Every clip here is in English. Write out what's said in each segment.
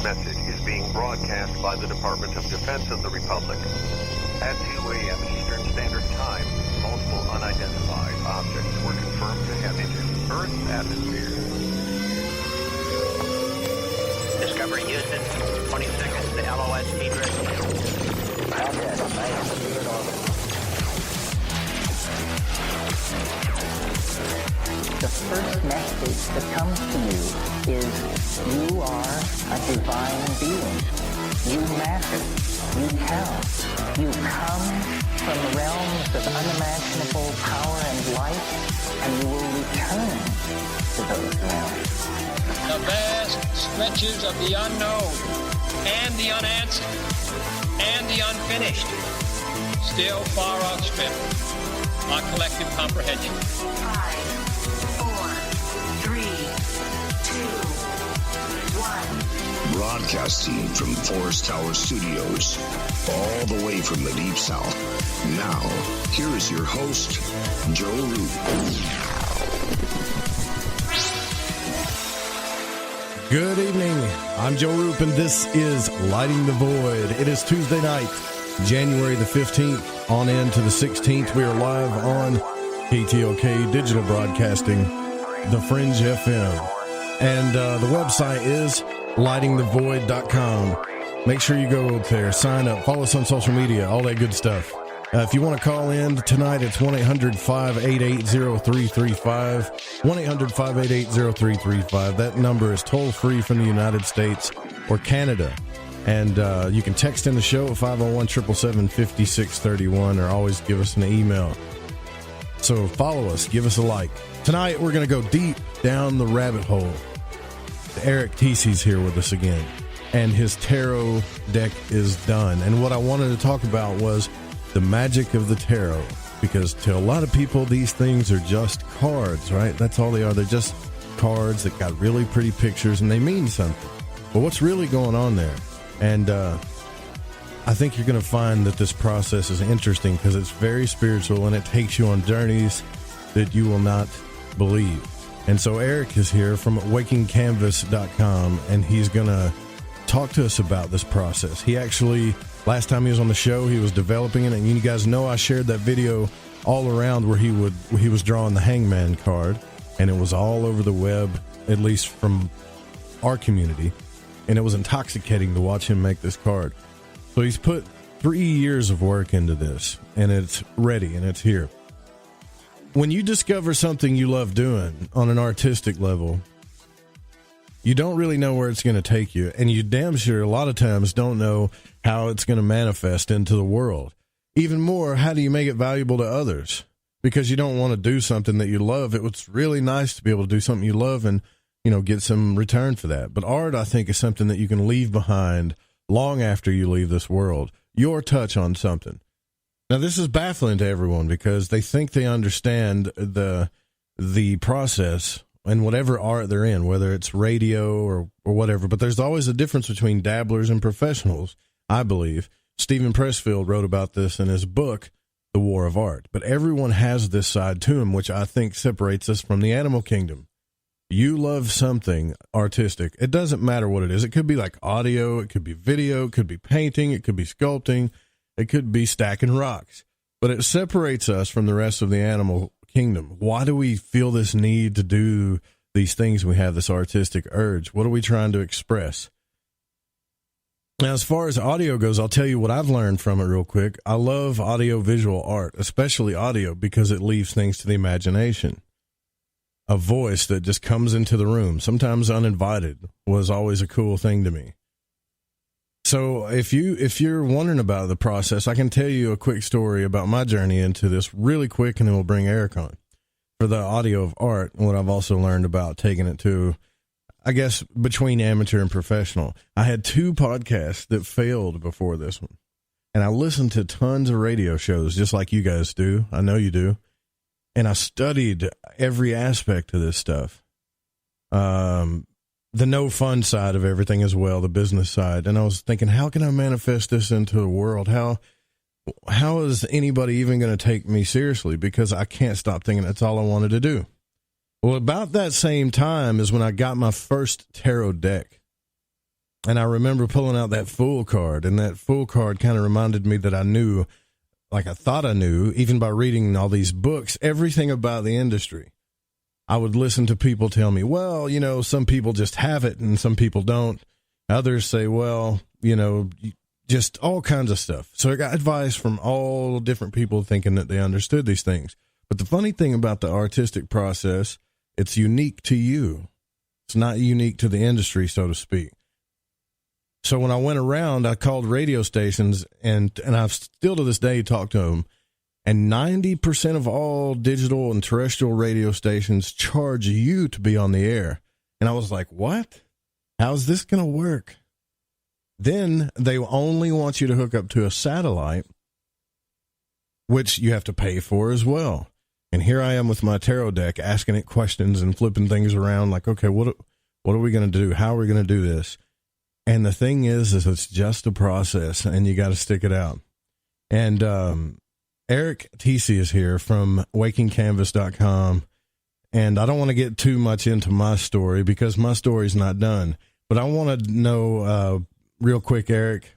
Message is being broadcast by the Department of Defense of the Republic. At 2 a.m. Eastern Standard Time, multiple unidentified objects were confirmed to have entered Earth's atmosphere. Discovery Houston, 20 seconds to LOS speed rescue. The first message that comes to you is you are a divine being. You matter. You count. You come from realms of unimaginable power and light, and you will return to those realms. The vast stretches of the unknown and the unanswered and the unfinished still far outstrip our collective comprehension. 5, 4, 3, 2, 1. Broadcasting from Forest Tower Studios, all the way from the Deep South. Now, here is your host, Joe Root. Good evening. I'm Joe Roop, and this is Lighting the Void. It is Tuesday night, January the 15th, on into the 16th. We are live on KTLK Digital Broadcasting, The Fringe FM. And the website is lightingthevoid.com. Make sure you go there, sign up, follow us on social media, all that good stuff. If you want to call in tonight, it's 1-800-588-0335, 1-800-588-0335. That number is toll-free from the United States or Canada. And you can text in the show at 501-777-5631, or always give us an email. So follow us, give us a like. Tonight, we're going to go deep down the rabbit hole. Eric Tecce's here with us again, and his tarot deck is done. And what I wanted to talk about was the magic of the tarot, because to a lot of people, these things are just cards, right? That's all they are. They're just cards that got really pretty pictures, and they mean something. But what's really going on there? And I think you're going to find that this process is interesting because it's very spiritual, and it takes you on journeys that you will not believe. And so Eric is here from wakingcanvas.com, and he's going to talk to us about this process. He actually, last time he was on the show, he was developing it, and you guys know I shared that video all around where he was drawing the hangman card, and it was all over the web, at least from our community, and it was intoxicating to watch him make this card. So he's put 3 years of work into this, and it's ready, and it's here. When you discover something you love doing on an artistic level, you don't really know where it's going to take you, and you damn sure a lot of times don't know how it's going to manifest into the world. Even more, how do you make it valuable to others? Because you don't want to do something that you love. It was really nice to be able to do something you love and, get some return for that. But art, I think, is something that you can leave behind long after you leave this world. Your touch on something. Now, this is baffling to everyone because they think they understand the process and whatever art they're in, whether it's radio or whatever. But there's always a difference between dabblers and professionals, I believe. Stephen Pressfield wrote about this in his book, The War of Art. But everyone has this side to him, which I think separates us from the animal kingdom. You love something artistic. It doesn't matter what it is. It could be like audio. It could be video. It could be painting. It could be sculpting. It could be stacking rocks. But it separates us from the rest of the animal kingdom. Why do we feel this need to do these things? We have this artistic urge. What are we trying to express? Now, as far as audio goes, I'll tell you what I've learned from it real quick. I love audio-visual art, especially audio, because it leaves things to the imagination. A voice that just comes into the room, sometimes uninvited, was always a cool thing to me. So if you're wondering about the process, I can tell you a quick story about my journey into this really quick, and then we'll bring Eric on for the audio of art, and what I've also learned about taking it to, I guess, between amateur and professional. I had 2 podcasts that failed before this one, and I listened to tons of radio shows, just like you guys do. I know you do. And I studied every aspect of this stuff. The no fun side of everything as well, the business side. And I was thinking, how can I manifest this into the world? How is anybody even going to take me seriously? Because I can't stop thinking that's all I wanted to do. Well, about that same time is when I got my first tarot deck. And I remember pulling out that Fool card, and that Fool card kind of reminded me that I knew, like I thought I knew, even by reading all these books, everything about the industry. I would listen to people tell me, well, you know, some people just have it and some people don't. Others say, well, you know, just all kinds of stuff. So I got advice from all different people thinking that they understood these things. But the funny thing about the artistic process, it's unique to you. It's not unique to the industry, so to speak. So when I went around, I called radio stations, and I've still to this day talked to them. And 90% of all digital and terrestrial radio stations charge you to be on the air. And I was like, what? How's this going to work? Then they only want you to hook up to a satellite, which you have to pay for as well. And here I am with my tarot deck asking it questions and flipping things around like, okay, what are we going to do? How are we going to do this? And the thing is it's just a process, and you got to stick it out. And Eric Tecce is here from wakingcanvas.com. And I don't want to get too much into my story because my story's not done. But I want to know real quick, Eric,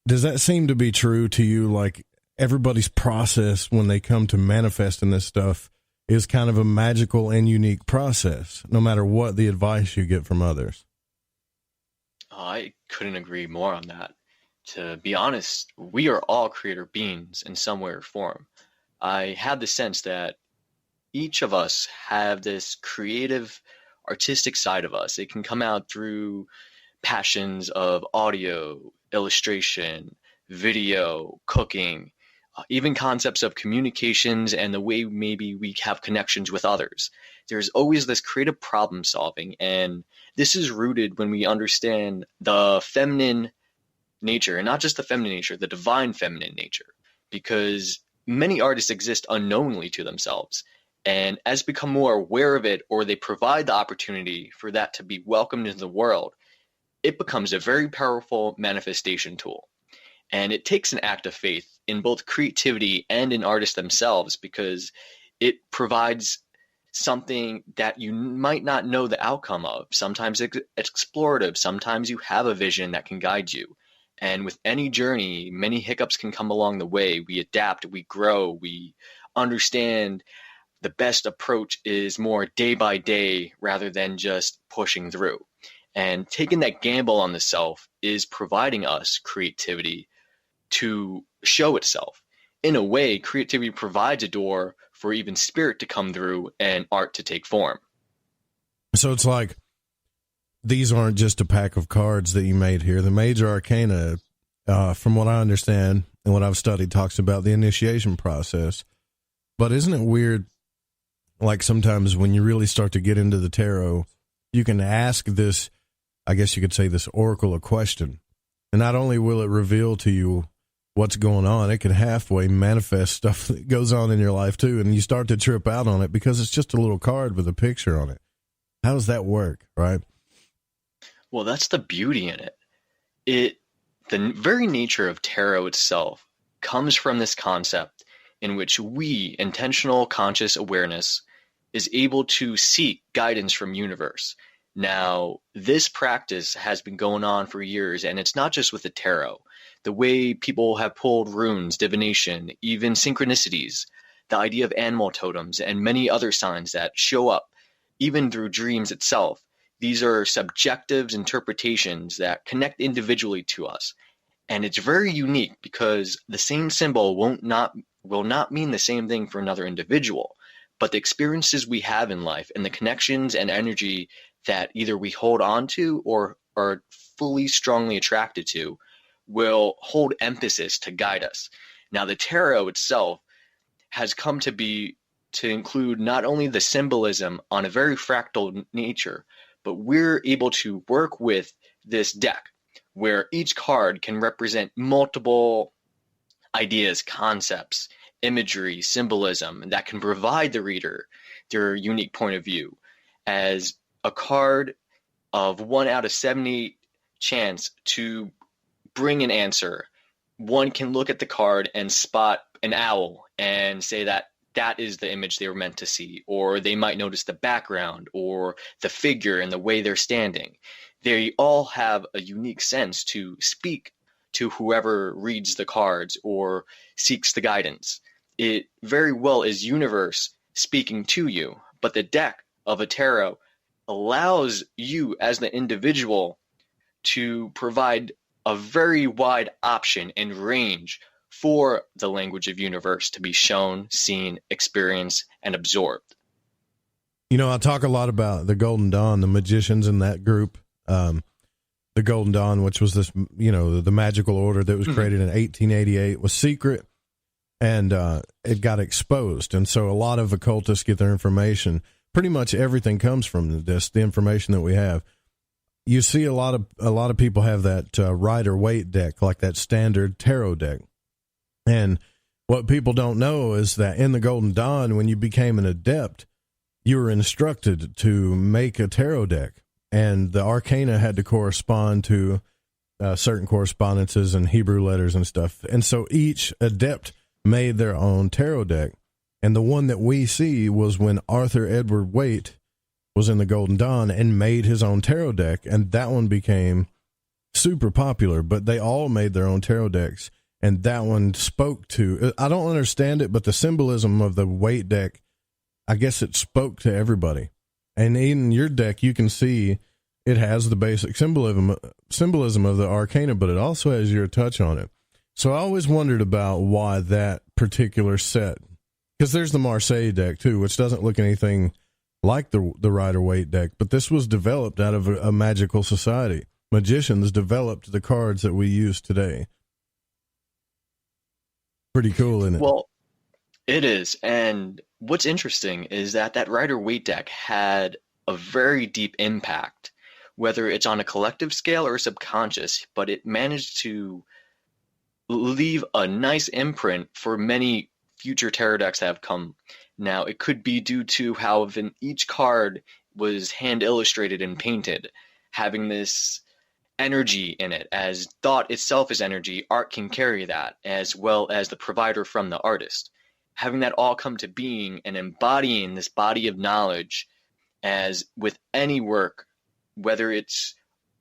does that seem to be true to you? Like everybody's process when they come to manifesting this stuff is kind of a magical and unique process, no matter what the advice you get from others. I couldn't agree more on that. To be honest, we are all creator beings in some way or form. I have the sense that each of us have this creative, artistic side of us. It can come out through passions of audio, illustration, video, cooking, even concepts of communications and the way maybe we have connections with others. There's always this creative problem solving, and this is rooted when we understand the feminine nature, and not just the feminine nature, the divine feminine nature, because many artists exist unknowingly to themselves. And as become more aware of it, or they provide the opportunity for that to be welcomed into the world, it becomes a very powerful manifestation tool. And it takes an act of faith in both creativity and in artists themselves, because it provides something that you might not know the outcome of. Sometimes it's explorative. Sometimes you have a vision that can guide you. And with any journey, many hiccups can come along the way. We adapt, we grow, we understand the best approach is more day by day rather than just pushing through. And taking that gamble on the self is providing us creativity to show itself. In a way, creativity provides a door for even spirit to come through and art to take form. So it's like these aren't just a pack of cards that you made here. The major arcana, from what I understand and what I've studied, talks about the initiation process. But isn't it weird, like sometimes when you really start to get into the tarot, you can ask this, I guess you could say this oracle a question. And not only will it reveal to you what's going on, it can halfway manifest stuff that goes on in your life too. And you start to trip out on it because it's just a little card with a picture on it. How does that work, right? Well, that's the beauty in it. The very nature of tarot itself comes from this concept in which we, intentional conscious awareness, is able to seek guidance from universe. Now, this practice has been going on for years, and it's not just with the tarot. The way people have pulled runes, divination, even synchronicities, the idea of animal totems, and many other signs that show up, even through dreams itself. These are subjective interpretations that connect individually to us. And it's very unique because the same symbol will not mean the same thing for another individual. But the experiences we have in life and the connections and energy that either we hold on to or are fully strongly attracted to will hold emphasis to guide us. Now, the tarot itself has come to include not only the symbolism on a very fractal nature, but we're able to work with this deck where each card can represent multiple ideas, concepts, imagery, symbolism that can provide the reader their unique point of view. As a card of 1 out of 70 chance to bring an answer, one can look at the card and spot an owl and say that that is the image they were meant to see, or they might notice the background or the figure and the way they're standing. They all have a unique sense to speak to whoever reads the cards or seeks the guidance. It very well is universe speaking to you, but the deck of a tarot allows you as the individual to provide a very wide option and range for the language of universe to be shown, seen, experienced, and absorbed. You know, I talk a lot about the Golden Dawn, the magicians in that group. The Golden Dawn, which was this, you know, the magical order that was created in 1888, was secret, and it got exposed. And so a lot of occultists get their information. Pretty much everything comes from this, the information that we have. You see a lot of people have that Rider-Waite deck, like that standard tarot deck. And what people don't know is that in the Golden Dawn, when you became an adept, you were instructed to make a tarot deck, and the arcana had to correspond to certain correspondences and Hebrew letters and stuff. And so each adept made their own tarot deck. And the one that we see was when Arthur Edward Waite was in the Golden Dawn and made his own tarot deck, and that one became super popular. But they all made their own tarot decks, and that one spoke to, I don't understand it, but the symbolism of the Waite deck, I guess it spoke to everybody. And in your deck, you can see it has the basic symbolism of the arcana, but it also has your touch on it. So I always wondered about why that particular set, because there's the Marseille deck too, which doesn't look anything like the Rider-Waite deck, but this was developed out of a magical society. Magicians developed the cards that we use today. Pretty cool, isn't it? Well, it is. And what's interesting is that Rider-Waite deck had a very deep impact, whether it's on a collective scale or subconscious, but it managed to leave a nice imprint for many future tarot decks that have come. Now, it could be due to how each card was hand illustrated and painted, having this energy in it. As thought itself is energy, art can carry that, as well as the provider from the artist. Having that all come to being and embodying this body of knowledge, as with any work, whether it's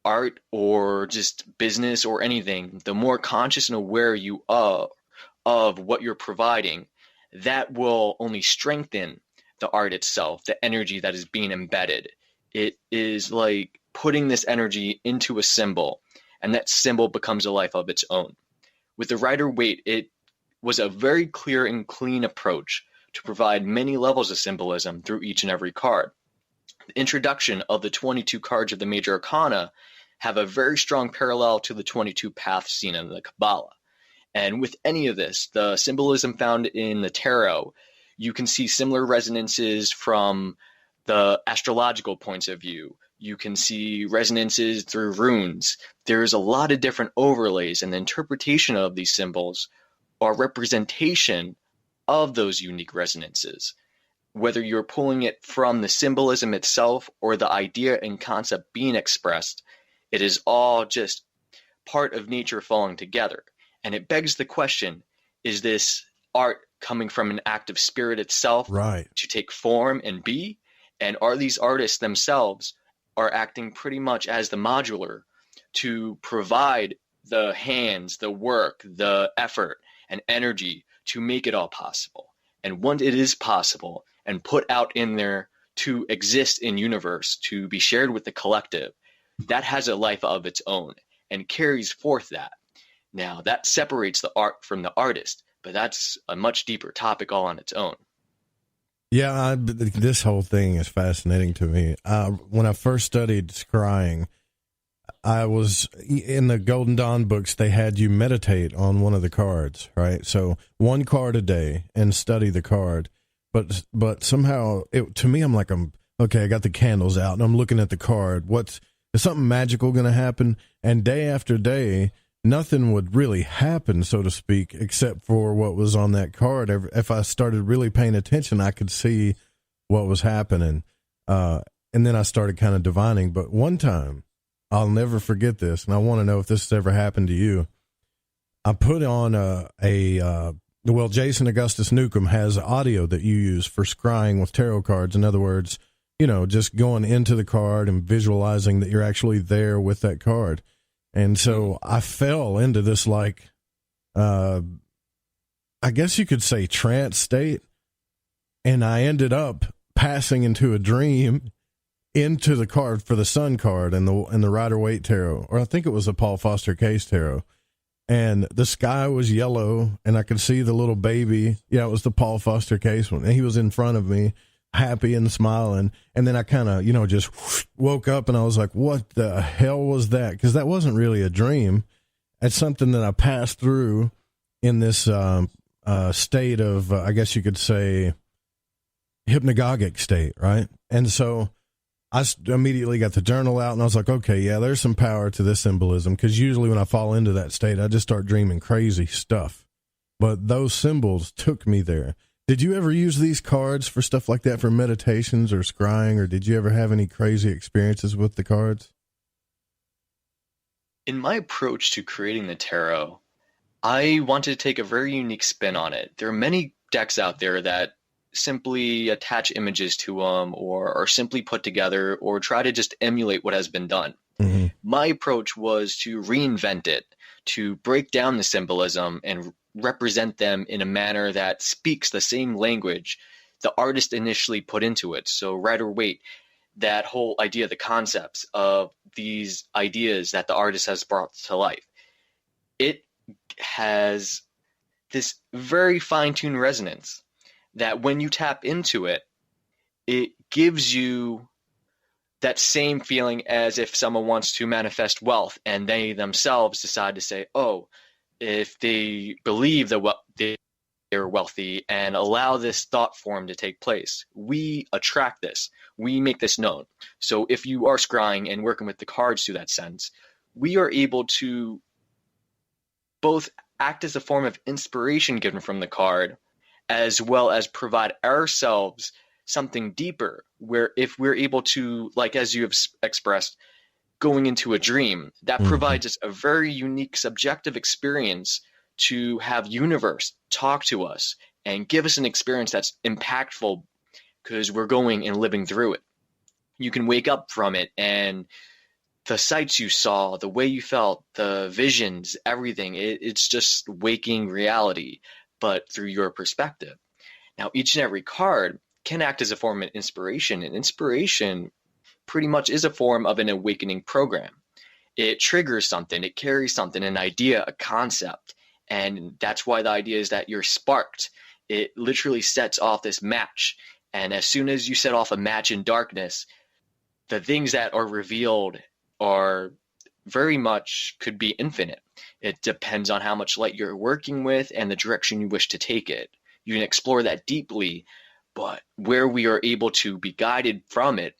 art or just business or anything, the more conscious and aware you are of what you're providing, that will only strengthen the art itself, the energy that is being embedded. It is like putting this energy into a symbol, and that symbol becomes a life of its own. With the Rider-Waite, it was a very clear and clean approach to provide many levels of symbolism through each and every card. The introduction of the 22 cards of the major arcana have a very strong parallel to the 22 paths seen in the Kabbalah. And with any of this, the symbolism found in the tarot, you can see similar resonances from the astrological points of view. You can see resonances through runes. There's a lot of different overlays, and the interpretation of these symbols are representation of those unique resonances. Whether you're pulling it from the symbolism itself or the idea and concept being expressed, it is all just part of nature falling together. And it begs the question, is this art coming from an active spirit itself to take form and be? And are these artists themselves are acting pretty much as the modular to provide the hands, the work, the effort, and energy to make it all possible? And once it is possible and put out in there to exist in universe, to be shared with the collective, that has a life of its own and carries forth that. Now, that separates the art from the artist, but that's a much deeper topic all on its own. Yeah, this whole thing is fascinating to me. When I first studied scrying, I was in the Golden Dawn books. They had you meditate on one of the cards, right? So one card a day and study the card. But somehow, to me, I'm like, okay, I got the candles out and I'm looking at the card. Is something magical going to happen? And day after day, nothing would really happen, so to speak, except for what was on that card. If I started really paying attention, I could see what was happening. And then I started kind of divining. But one time, I'll never forget this, and I want to know if this has ever happened to you. I put on a Well, Jason Augustus Newcomb has audio that you use for scrying with tarot cards. In other words, just going into the card and visualizing that you're actually there with that card. And so I fell into this, like, I guess you could say trance state. And I ended up passing into a dream into the card for the Sun card and the Rider-Waite tarot, or I think it was a Paul Foster Case tarot. And the sky was yellow, and I could see the little baby. Yeah, it was the Paul Foster Case one. And he was in front of me, happy and smiling. And then I kind of, just woke up, and I was like, what the hell was that? Because that wasn't really a dream. It's something that I passed through in this state of, I guess you could say, hypnagogic state, right? And so I immediately got the journal out, and I was like, okay, yeah, there's some power to this symbolism, because usually when I fall into that state, I just start dreaming crazy stuff. But those symbols took me there. Did you ever use these cards for stuff like that, for meditations or scrying, or did you ever have any crazy experiences with the cards? In my approach to creating the tarot, I wanted to take a very unique spin on it. There are many decks out there that simply attach images to them, or are simply put together, or try to just emulate what has been done. Mm-hmm. My approach was to reinvent it, to break down the symbolism and represent them in a manner that speaks the same language the artist initially put into it. So Rider-Waite, that whole idea, the concepts of these ideas that the artist has brought to life, it has this very fine-tuned resonance that when you tap into it, it gives you that same feeling as if someone wants to manifest wealth and they themselves decide to say, oh, if they believe that they're wealthy and allow this thought form to take place, we attract this. We make this known. So if you are scrying and working with the cards to that sense, we are able to both act as a form of inspiration given from the card, as well as provide ourselves something deeper, where if we're able to, like as you have expressed, going into a dream, that provides us a very unique subjective experience to have universe talk to us and give us an experience that's impactful because we're going and living through it. You can wake up from it, and the sights you saw, the way you felt, the visions, everything, it's just waking reality, but through your perspective. Now, each and every card can act as a form of inspiration, and inspiration pretty much is a form of an awakening program. It triggers something, it carries something, an idea, a concept, and that's why the idea is that you're sparked. It literally sets off this match, and as soon as you set off a match in darkness, the things that are revealed are very much could be infinite. It depends on how much light you're working with and the direction you wish to take it. You can explore that deeply, but where we are able to be guided from it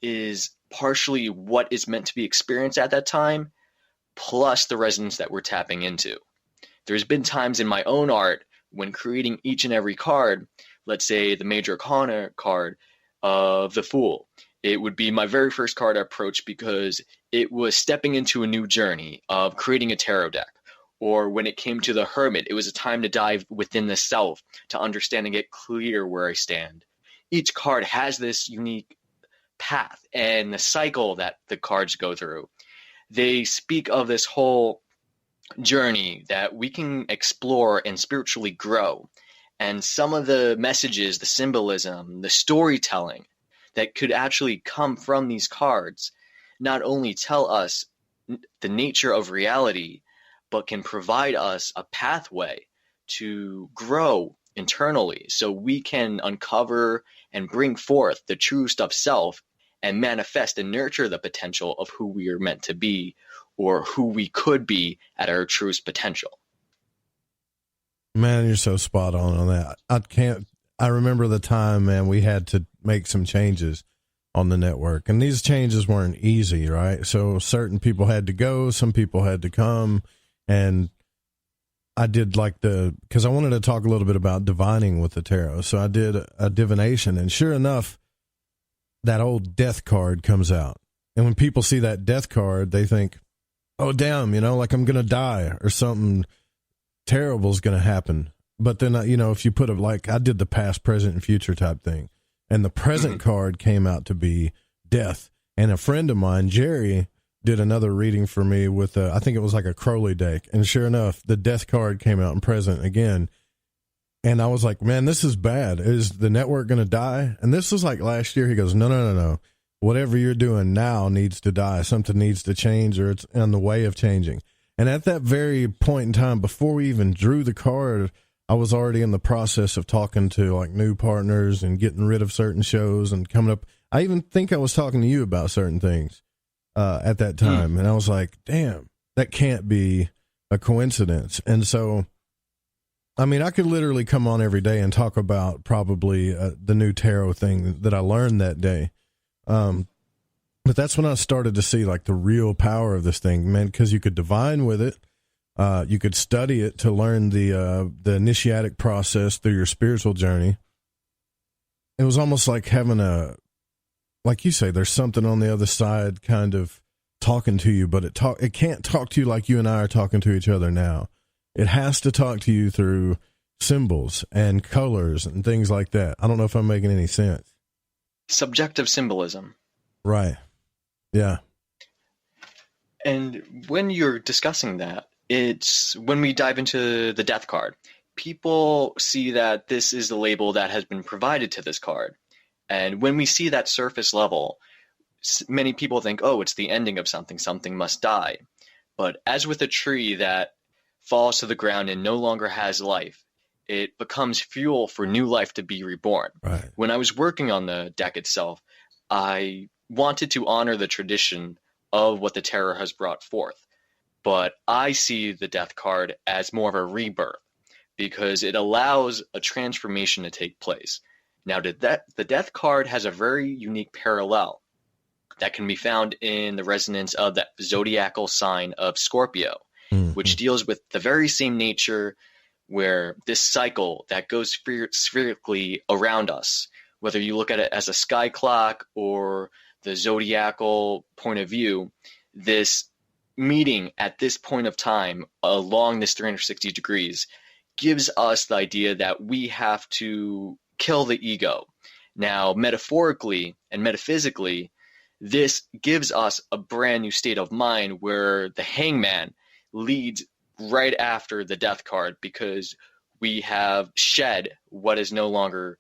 is partially what is meant to be experienced at that time, plus the resonance that we're tapping into. There's been times in my own art when creating each and every card, let's say the Major Arcana card of the Fool, it would be my very first card I approached because it was stepping into a new journey of creating a tarot deck. Or when it came to the Hermit, it was a time to dive within the self to understand and get clear where I stand. Each card has this unique path and the cycle that the cards go through. They speak of this whole journey that we can explore and spiritually grow. And some of the messages, the symbolism, the storytelling that could actually come from these cards not only tell us the nature of reality, but can provide us a pathway to grow internally so we can uncover and bring forth the truest of self and manifest and nurture the potential of who we are meant to be or who we could be at our truest potential. Man, you're so spot on that. I remember the time, man, we had to make some changes on the network, and these changes weren't easy, right? So certain people had to go, some people had to come, and I did because I wanted to talk a little bit about divining with the tarot. So I did a divination, and sure enough, that old death card comes out. And when people see that death card, they think, oh, damn, like I'm going to die or something terrible is going to happen. But then, if you put I did the past, present, and future type thing, and the present card came out to be death. And a friend of mine, Jerry, did another reading for me with, I think it was like a Crowley deck. And sure enough, the death card came out in present again. And I was like, man, this is bad. Is the network going to die? And this was like last year. He goes, no. Whatever you're doing now needs to die. Something needs to change, or it's on the way of changing. And at that very point in time, before we even drew the card, I was already in the process of talking to like new partners and getting rid of certain shows and coming up. I even think I was talking to you about certain things at that time. And I was like, damn, that can't be a coincidence. And so, I mean, I could literally come on every day and talk about probably the new tarot thing that I learned that day. But that's when I started to see like the real power of this thing, man, because you could divine with it. You could study it to learn the initiatic process through your spiritual journey. It was almost like having like you say, there's something on the other side kind of talking to you, but it can't talk to you like you and I are talking to each other now. It has to talk to you through symbols and colors and things like that. I don't know if I'm making any sense. Subjective symbolism. Right. Yeah. And when you're discussing that, it's when we dive into the death card, people see that this is the label that has been provided to this card. And when we see that surface level, many people think, oh, it's the ending of something. Something must die. But as with a tree that falls to the ground and no longer has life, it becomes fuel for new life to be reborn. Right. When I was working on the deck itself, I wanted to honor the tradition of what the tarot has brought forth. But I see the death card as more of a rebirth because it allows a transformation to take place. Now, the death card has a very unique parallel that can be found in the resonance of the zodiacal sign of Scorpio, which deals with the very same nature where this cycle that goes spherically around us, whether you look at it as a sky clock or the zodiacal point of view, this meeting at this point of time along this 360 degrees gives us the idea that we have to kill the ego. Now, metaphorically and metaphysically, this gives us a brand new state of mind where the hangman leads right after the death card because we have shed what is no longer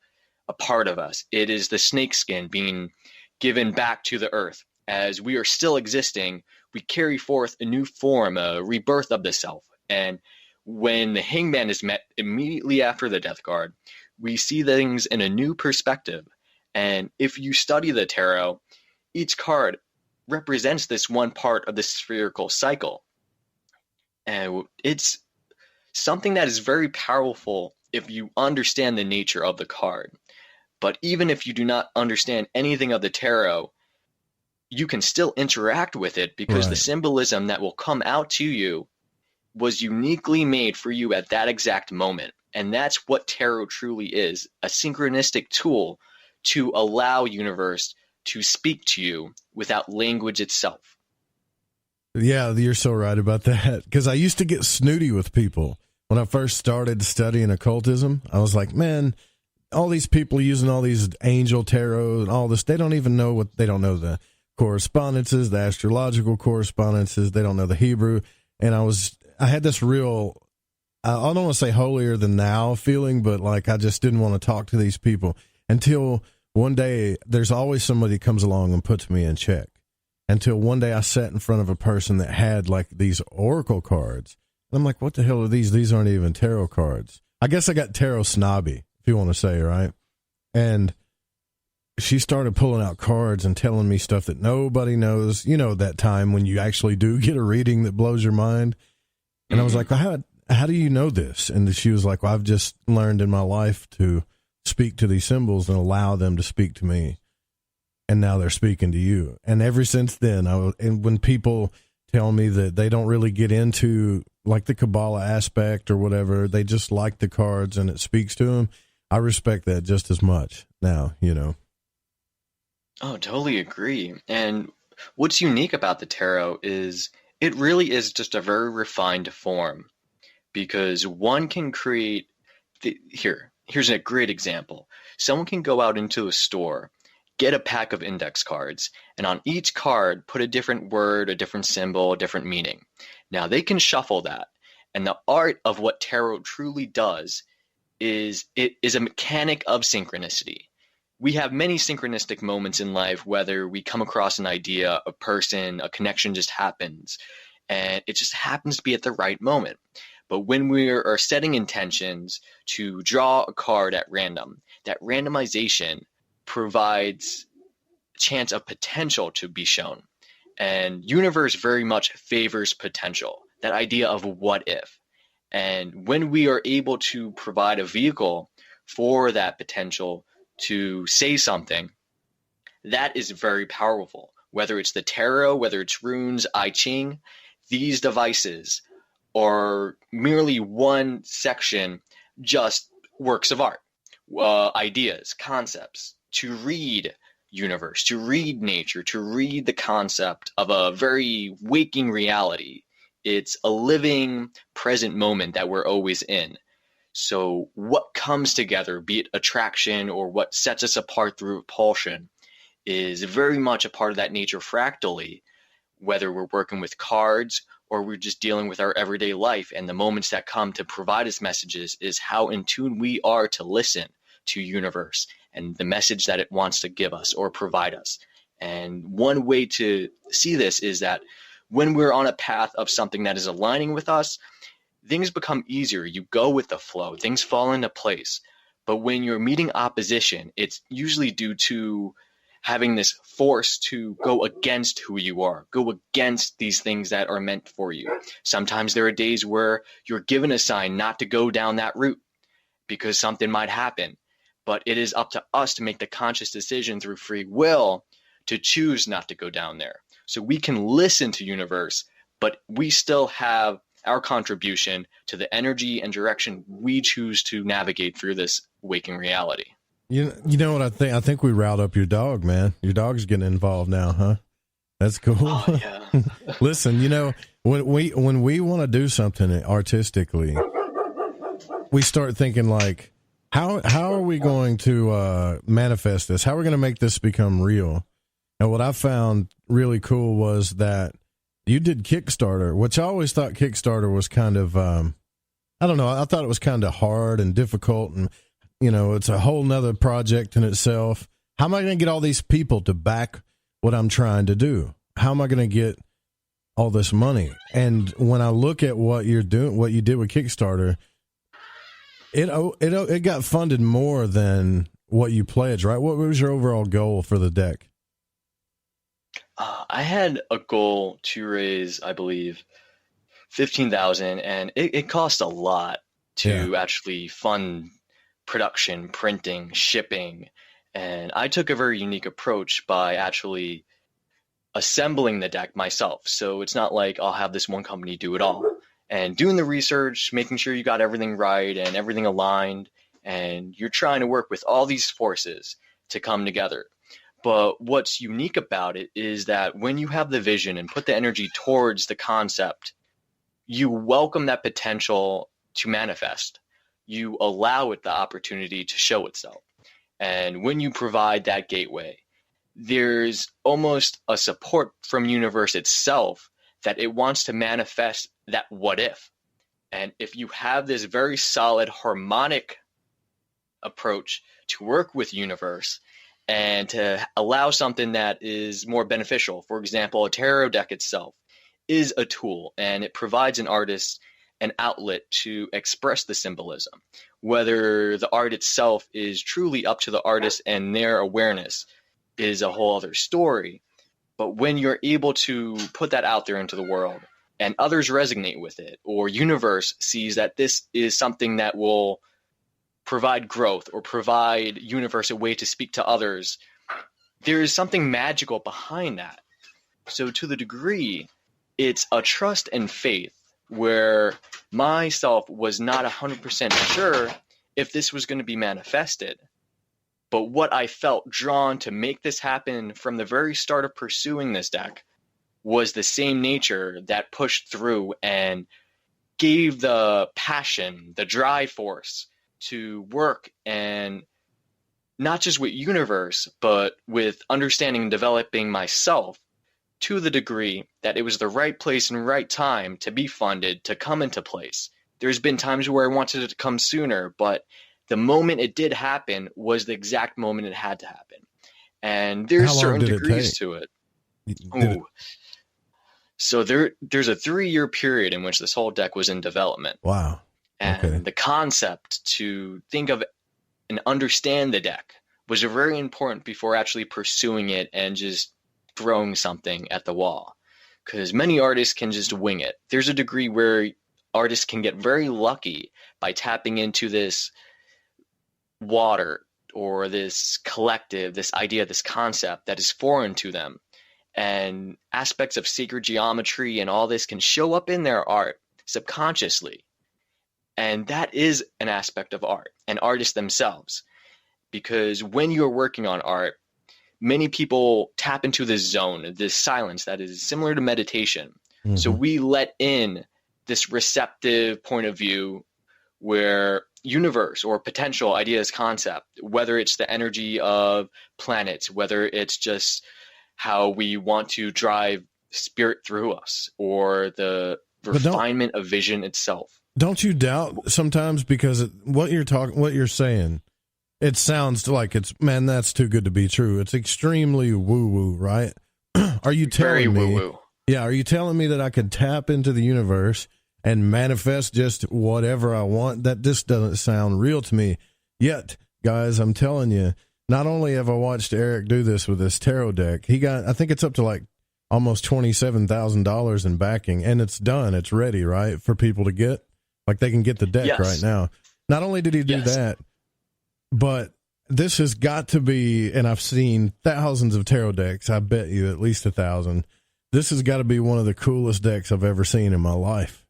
a part of us. It is the snake skin being given back to the earth. As we are still existing, we carry forth a new form, a rebirth of the self. And when the hangman is met immediately after the death card, we see things in a new perspective. And if you study the tarot, each card represents this one part of the spherical cycle. And it's something that is very powerful if you understand the nature of the card. But even if you do not understand anything of the tarot, you can still interact with it because the symbolism that will come out to you was uniquely made for you at that exact moment. And that's what tarot truly is, a synchronistic tool to allow universe to speak to you without language itself. Yeah, you're so right about that. Because I used to get snooty with people. When I first started studying occultism, I was like, man, all these people using all these angel tarot and all this, they don't even know they don't know the correspondences, the astrological correspondences. They don't know the Hebrew. And I had this real, I don't want to say holier than thou feeling, but like I just didn't want to talk to these people until one day there's always somebody that comes along and puts me in check. Until one day I sat in front of a person that had like these oracle cards. And I'm like, what the hell are these? These aren't even tarot cards. I guess I got tarot snobby, if you want to say, right? And she started pulling out cards and telling me stuff that nobody knows. You know, that time when you actually do get a reading that blows your mind. And I was like, well, how do you know this? And she was like, well, I've just learned in my life to speak to these symbols and allow them to speak to me. And now they're speaking to you. And ever since then, and when people tell me that they don't really get into like the Kabbalah aspect or whatever, they just like the cards and it speaks to them, I respect that just as much now, you know. Oh, totally agree. And what's unique about the tarot is it really is just a very refined form because one can create here's a great example. Someone can go out into a store, get a pack of index cards, and on each card put a different word, a different symbol, a different meaning. Now they can shuffle that. And the art of what tarot truly does is it is a mechanic of synchronicity. We have many synchronistic moments in life, whether we come across an idea, a person, a connection just happens, and it just happens to be at the right moment. But when we are setting intentions to draw a card at random, that randomization provides a chance of potential to be shown. And universe very much favors potential, that idea of what if. And when we are able to provide a vehicle for that potential to say something, that is very powerful. Whether it's the tarot, whether it's runes, I Ching, these devices are merely one section, just works of art, ideas, concepts, to read universe, to read nature, to read the concept of a very waking reality. It's a living present moment that we're always in. So what comes together, be it attraction or what sets us apart through repulsion, is very much a part of that nature fractally, whether we're working with cards or we're just dealing with our everyday life. And the moments that come to provide us messages is how in tune we are to listen to universe and the message that it wants to give us or provide us. And one way to see this is that when we're on a path of something that is aligning with us, things become easier. You go with the flow. Things fall into place. But when you're meeting opposition, it's usually due to having this force to go against who you are, go against these things that are meant for you. Sometimes there are days where you're given a sign not to go down that route because something might happen. But it is up to us to make the conscious decision through free will to choose not to go down there. So we can listen to universe, but we still have our contribution to the energy and direction we choose to navigate through this waking reality. You know what I think? I think we riled up your dog, man. Your dog's getting involved now, huh? That's cool. Oh, yeah. Listen, when we want to do something artistically, we start thinking like, how are we going to manifest this? How are we going to make this become real? And what I found really cool was that you did Kickstarter, which I always thought Kickstarter was kind of, I don't know, I thought it was kind of hard and difficult, and it's a whole nother project in itself. How am I going to get all these people to back what I'm trying to do? How am I going to get all this money? And when I look at what you're doing, what you did with Kickstarter, it got funded more than what you pledged, right? What was your overall goal for the deck? I had a goal to raise, I believe, $15,000, and it cost a lot to actually fund production, printing, shipping. And I took a very unique approach by actually assembling the deck myself. So it's not like I'll have this one company do it all. And doing the research, making sure you got everything right and everything aligned, and you're trying to work with all these forces to come together. But what's unique about it is that when you have the vision and put the energy towards the concept, you welcome that potential to manifest. You allow it the opportunity to show itself. And when you provide that gateway, there's almost a support from universe itself that it wants to manifest that what if. And if you have this very solid harmonic approach to work with universe and to allow something that is more beneficial, for example, a tarot deck itself is a tool, and it provides an artist an outlet to express the symbolism. Whether the art itself is truly up to the artist and their awareness is a whole other story. But when you're able to put that out there into the world and others resonate with it, or universe sees that this is something that will provide growth or provide universe a way to speak to others, there is something magical behind that. So to the degree, it's a trust and faith where myself was not 100% sure if this was going to be manifested. But what I felt drawn to make this happen from the very start of pursuing this deck was the same nature that pushed through and gave the passion, the drive force to work, and not just with universe, but with understanding and developing myself to the degree that it was the right place and right time to be funded, to come into place. There's been times where I wanted it to come sooner, but the moment it did happen was the exact moment it had to happen. And there's certain degrees to it. So there's a 3-year period in which this whole deck was in development. Wow. And the concept to think of and understand the deck was very important before actually pursuing it and just throwing something at the wall. Because many artists can just wing it. There's a degree where artists can get very lucky by tapping into this water or this collective, this idea, this concept that is foreign to them. And aspects of sacred geometry and all this can show up in their art subconsciously. And that is an aspect of art and artists themselves. Because when you're working on art, many people tap into this zone, this silence that is similar to meditation. Mm-hmm. So we let in this receptive point of view where universe or potential ideas, concept, whether it's the energy of planets, whether it's just how we want to drive spirit through us, or the refinement of vision itself. Don't you doubt sometimes, because what you're saying, it sounds like man, that's too good to be true. It's extremely woo-woo, right? Are you telling me? Woo-woo. Yeah, are you telling me that I could tap into the universe and manifest just whatever I want? That just doesn't sound real to me. Yet, guys, I'm telling you, not only have I watched Eric do this with his tarot deck, he got, I think it's up to like almost $27,000 in backing, and it's done. It's ready, right, for people to get. Like, they can get the deck right now. Not only did he do that, but this has got to be, and I've seen thousands of tarot decks. I bet you at least 1,000. This has got to be one of the coolest decks I've ever seen in my life.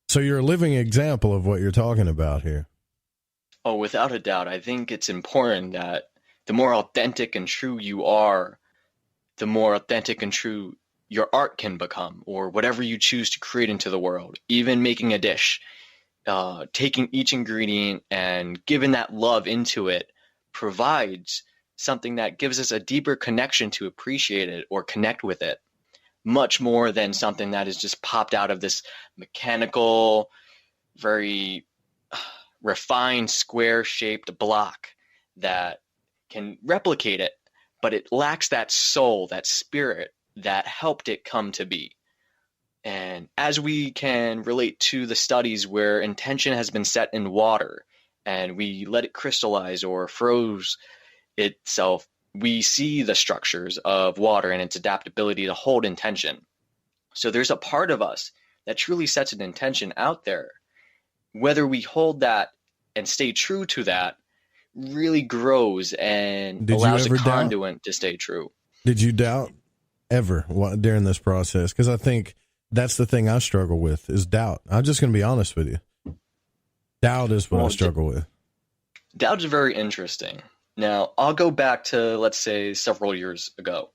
So you're a living example of what you're talking about here. Oh, without a doubt. I think it's important that the more authentic and true you are, the more authentic and true your art can become, or whatever you choose to create into the world. Even making a dish, taking each ingredient and giving that love into it provides something that gives us a deeper connection to appreciate it or connect with it, much more than something that is just popped out of this mechanical, very refined square-shaped block that can replicate it, but it lacks that soul, that spirit that helped it come to be. And as we can relate to the studies where intention has been set in water and we let it crystallize or froze itself, we see the structures of water and its adaptability to hold intention. So there's a part of us that truly sets an intention out there. Whether we hold that and stay true to that really grows and allows a conduit to stay true. Did you doubt ever during this process? Because I think that's the thing I struggle with, is doubt. I'm just going to be honest with you. Doubt is what I struggle with. Doubt is very interesting. Now, I'll go back to, let's say, several years ago.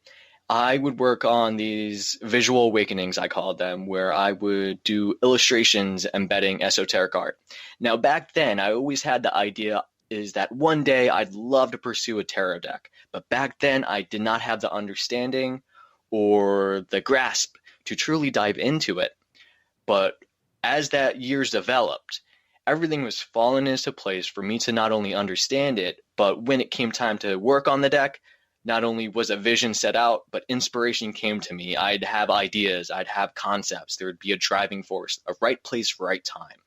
I would work on these visual awakenings, I called them, where I would do illustrations embedding esoteric art. Now, back then, I always had the idea is that one day I'd love to pursue a tarot deck. But back then, I did not have the understanding or the grasp to truly dive into it. But as that years developed, everything was falling into place for me to not only understand it, but when it came time to work on the deck, not only was a vision set out, but inspiration came to me. I'd have ideas, I'd have concepts, there would be a driving force, a right place, right time.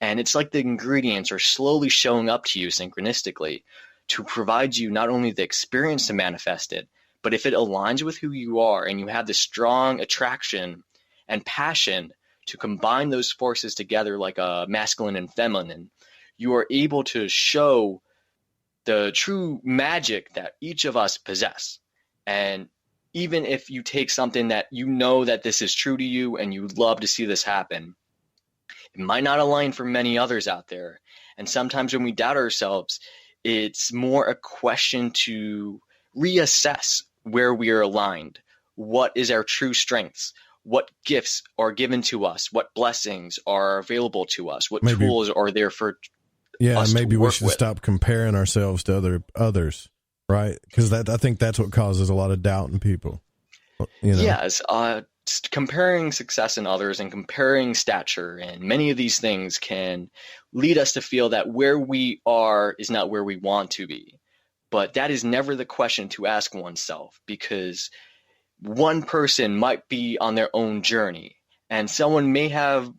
And it's like the ingredients are slowly showing up to you synchronistically to provide you not only the experience to manifest it, but if it aligns with who you are and you have this strong attraction and passion to combine those forces together like a masculine and feminine, you are able to show the true magic that each of us possess. And even if you take something that you know that this is true to you and you love to see this happen, it might not align for many others out there. And sometimes when we doubt ourselves, it's more a question to reassess where we are aligned. What is our true strengths? What gifts are given to us? What blessings are available to us? What tools are there for Yeah, us maybe to we work should with. stop comparing ourselves to others, right? Because I think that's what causes a lot of doubt in people. You know? Yes, comparing success in others and comparing stature and many of these things can lead us to feel that where we are is not where we want to be. But that is never the question to ask oneself, because one person might be on their own journey and someone may have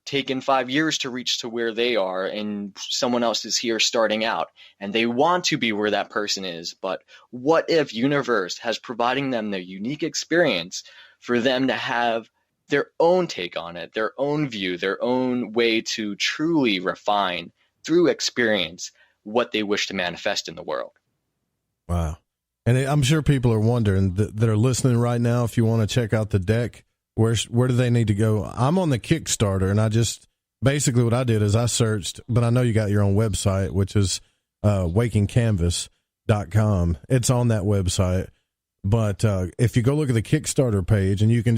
taken 5 years to reach to where they are, and someone else is here starting out and they want to be where that person is. But what if universe has providing them their unique experience for them to have their own take on it, their own view, their own way to truly refine through experience what they wish to manifest in the world? Wow. And I'm sure people are wondering that are listening right now, if you want to check out the deck, where do they need to go? I'm on the Kickstarter, and I just basically what I did is I searched, but I know you got your own website, which is wakingcanvas.com. It's on that website. But if you go look at the Kickstarter page, and you can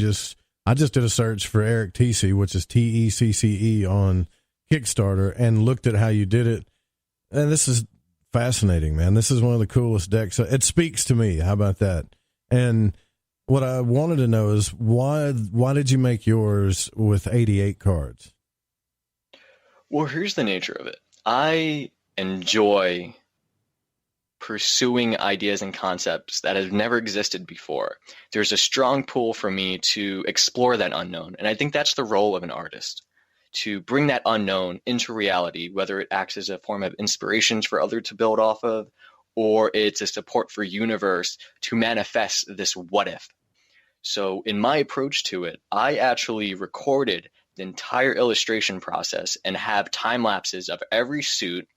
I just did a search for Eric Tecce, which is Tecce on Kickstarter, and looked at how you did it. And this is fascinating, man. This is one of the coolest decks. It speaks to me. How about that? And what I wanted to know is why did you make yours with 88 cards? Well, here's the nature of it. I enjoy pursuing ideas and concepts that have never existed before. There's a strong pull for me to explore that unknown, and I think that's the role of an artist, to bring that unknown into reality, whether it acts as a form of inspirations for others to build off of, or it's a support for universe to manifest this what if. So in my approach to it, I actually recorded the entire illustration process and have time lapses of every suit,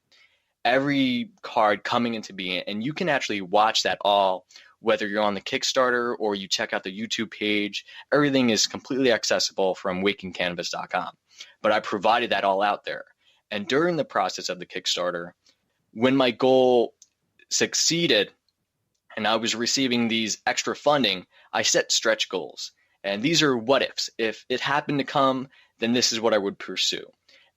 every card coming into being, and you can actually watch that all, whether you're on the Kickstarter or you check out the YouTube page. Everything is completely accessible from wakingcanvas.com. But I provided that all out there. And during the process of the Kickstarter, when my goal succeeded and I was receiving these extra funding, I set stretch goals. And these are what ifs. If it happened to come, then this is what I would pursue.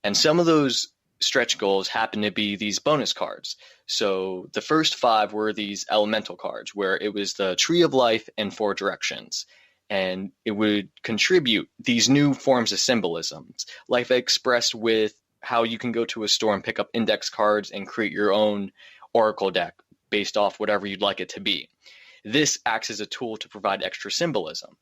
And some of those stretch goals happen to be these bonus cards. So the first 5 were these elemental cards, where it was the Tree of Life and 4 Directions. And it would contribute these new forms of symbolisms, life expressed with how you can go to a store and pick up index cards and create your own oracle deck based off whatever you'd like it to be. This acts as a tool to provide extra symbolism.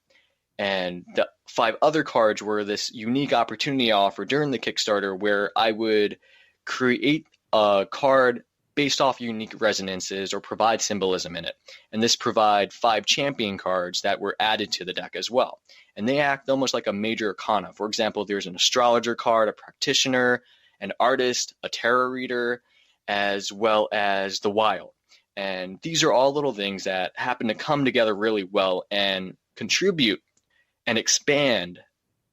And the 5 other cards were this unique opportunity I offered during the Kickstarter, where I would create a card based off unique resonances or provide symbolism in it. And this provide 5 champion cards that were added to the deck as well. And they act almost like a major arcana. For example, there's an astrologer card, a practitioner, an artist, a tarot reader, as well as the wild. And these are all little things that happen to come together really well and contribute and expand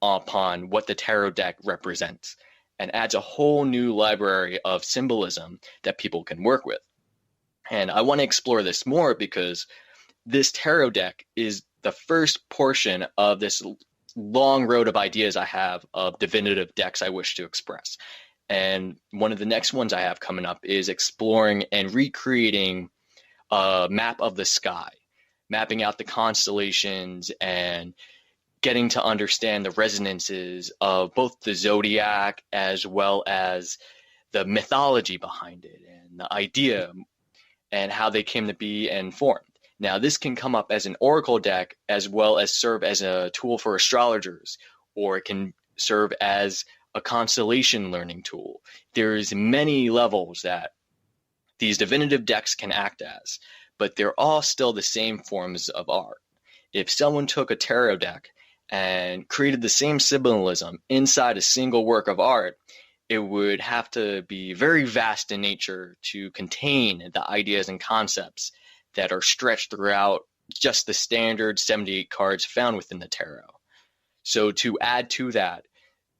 upon what the tarot deck represents, and adds a whole new library of symbolism that people can work with. And I want to explore this more because this tarot deck is the first portion of this long road of ideas I have of divinative decks I wish to express. And one of the next ones I have coming up is exploring and recreating a map of the sky, mapping out the constellations and getting to understand the resonances of both the zodiac as well as the mythology behind it and the idea and how they came to be and formed. Now, this can come up as an oracle deck as well as serve as a tool for astrologers, or it can serve as a constellation learning tool. There's many levels that these divinative decks can act as, but they're all still the same forms of art. If someone took a tarot deck and created the same symbolism inside a single work of art, it would have to be very vast in nature to contain the ideas and concepts that are stretched throughout just the standard 78 cards found within the tarot. So to add to that,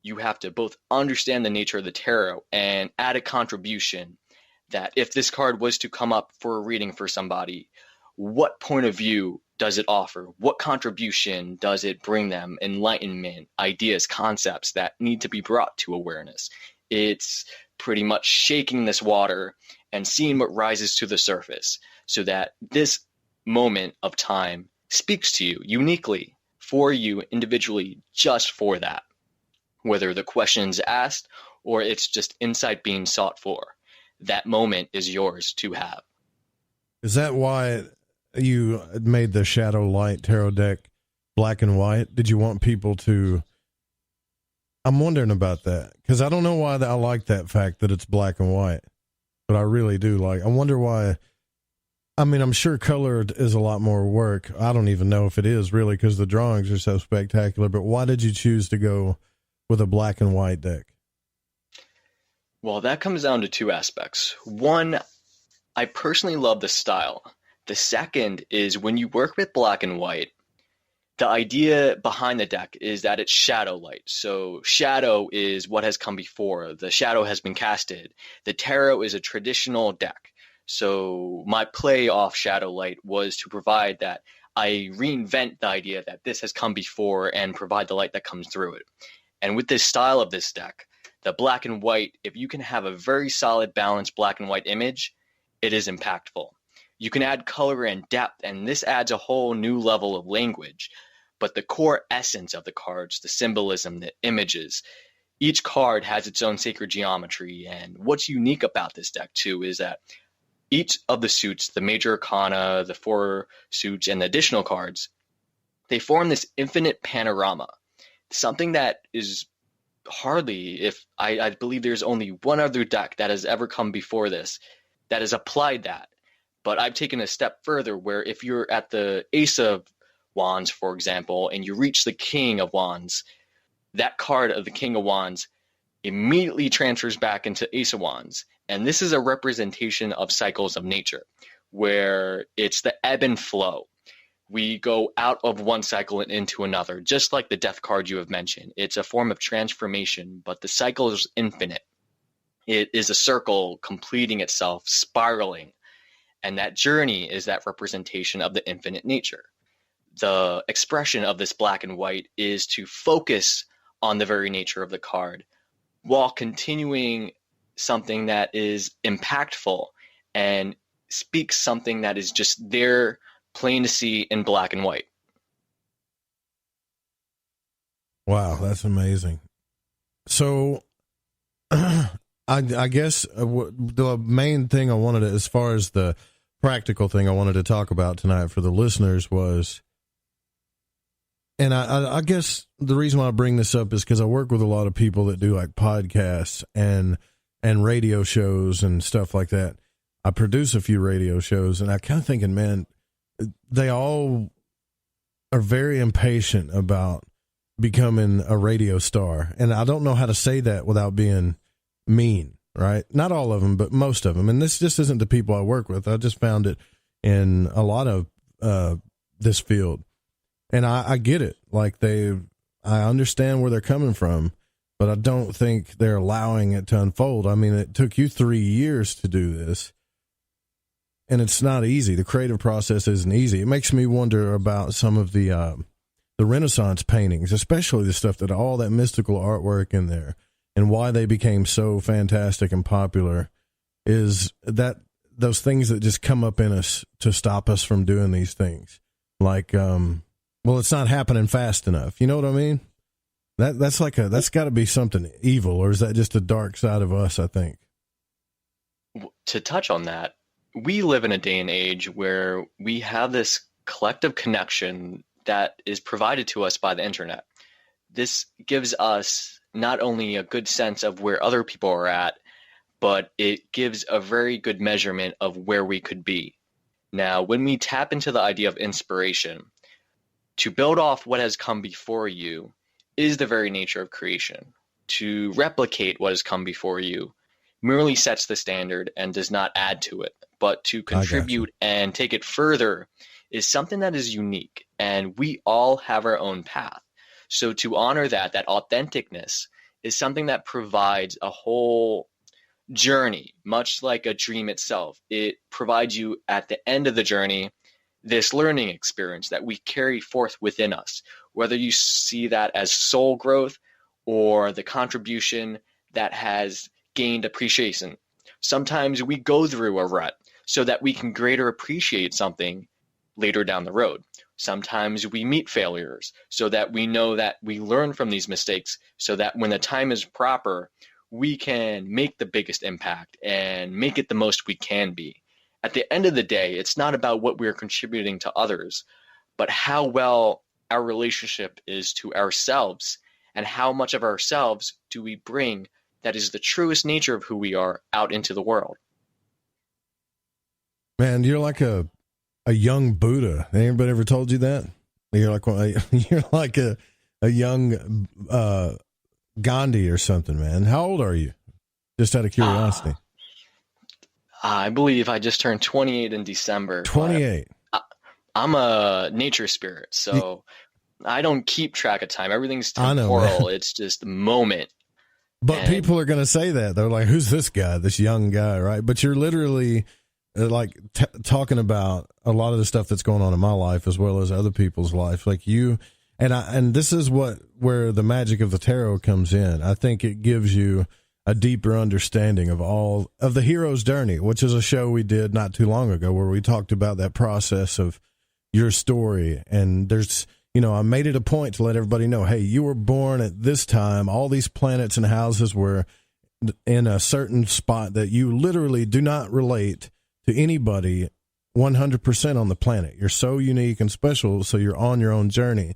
you have to both understand the nature of the tarot and add a contribution that if this card was to come up for a reading for somebody, what point of view does it offer? What contribution does it bring them? Enlightenment, ideas, concepts that need to be brought to awareness. It's pretty much shaking this water and seeing what rises to the surface, so that this moment of time speaks to you uniquely, for you individually, just for that. Whether the question is asked or it's just insight being sought for, that moment is yours to have. Is that why you made the Shadow Light Tarot deck black and white? Did you want people to... I'm wondering about that, because I don't know why I like that fact that it's black and white, but I really do like. I wonder why. I mean, I'm sure colored is a lot more work. I don't even know if it is really, because the drawings are so spectacular, but why did you choose to go with a black and white deck? Well, that comes down to two aspects. One, I personally love the style. The second is when you work with black and white, the idea behind the deck is that it's shadow light. So shadow is what has come before. The shadow has been casted. The tarot is a traditional deck. So my play off shadow light was to provide that I reinvent the idea that this has come before and provide the light that comes through it. And with this style of this deck, the black and white, if you can have a very solid, balanced black and white image, it is impactful. You can add color and depth, and this adds a whole new level of language. But the core essence of the cards, the symbolism, the images, each card has its own sacred geometry. And what's unique about this deck, too, is that each of the suits, the major arcana, the 4 suits, and the additional cards, they form this infinite panorama. Something that is hardly, if I believe there's only one other deck that has ever come before this that has applied that. But I've taken a step further, where if you're at the Ace of Wands, for example, and you reach the King of Wands, that card of the King of Wands immediately transfers back into Ace of Wands. And this is a representation of cycles of nature, where it's the ebb and flow. We go out of one cycle and into another, just like the Death card you have mentioned. It's a form of transformation, but the cycle is infinite. It is a circle completing itself, spiraling. And that journey is that representation of the infinite nature. The expression of this black and white is to focus on the very nature of the card while continuing something that is impactful and speaks something that is just there, plain to see in black and white. Wow, that's amazing. So I guess the main thing I wanted to, as far as the practical thing I wanted to talk about tonight for the listeners was, and I guess the reason why I bring this up is because I work with a lot of people that do like podcasts and radio shows and stuff like that. I produce a few radio shows, and I kind of thinking, man, they all are very impatient about becoming a radio star. And I don't know how to say that without being mean, right? Not all of them, but most of them. And this just isn't the people I work with. I just found it in a lot of this field. And I get it. Like I understand where they're coming from, but I don't think they're allowing it to unfold. I mean, it took you 3 years to do this, and it's not easy. The creative process isn't easy. It makes me wonder about some of the Renaissance paintings, especially the stuff that all that mystical artwork in there, and why they became so fantastic and popular. Is that those things that just come up in us to stop us from doing these things? Like, well, it's not happening fast enough. You know what I mean? That's got to be something evil, or is that just the dark side of us, I think? To touch on that, we live in a day and age where we have this collective connection that is provided to us by the internet. This gives us not only a good sense of where other people are at, but it gives a very good measurement of where we could be. Now, when we tap into the idea of inspiration, to build off what has come before you is the very nature of creation. To replicate what has come before you merely sets the standard and does not add to it. But to contribute and take it further is something that is unique, and we all have our own path. So to honor that authenticness is something that provides a whole journey, much like a dream itself. It provides you at the end of the journey this learning experience that we carry forth within us, whether you see that as soul growth or the contribution that has gained appreciation. Sometimes we go through a rut so that we can greater appreciate something later down the road. Sometimes we meet failures so that we know that we learn from these mistakes so that when the time is proper, we can make the biggest impact and make it the most we can be. At the end of the day, it's not about what we're contributing to others, but how well our relationship is to ourselves and how much of ourselves do we bring that is the truest nature of who we are out into the world. Man, you're like a young Buddha. Anybody ever told you that? You're like a young Gandhi or something, man. How old are you? Just out of curiosity. I believe I just turned 28 in December. 28. I'm a nature spirit, so I don't keep track of time. Everything's temporal. I know, it's just the moment. But people are going to say that. They're like, who's this guy, this young guy, right? But you're literally talking about a lot of the stuff that's going on in my life as well as other people's life. Like you and this is where the magic of the tarot comes in. I think it gives you a deeper understanding of all of the hero's journey, which is a show we did not too long ago where we talked about that process of your story. And there's, I made it a point to let everybody know, hey, you were born at this time. All these planets and houses were in a certain spot that you literally do not relate to anybody 100% on the planet. You're so unique and special, so you're on your own journey.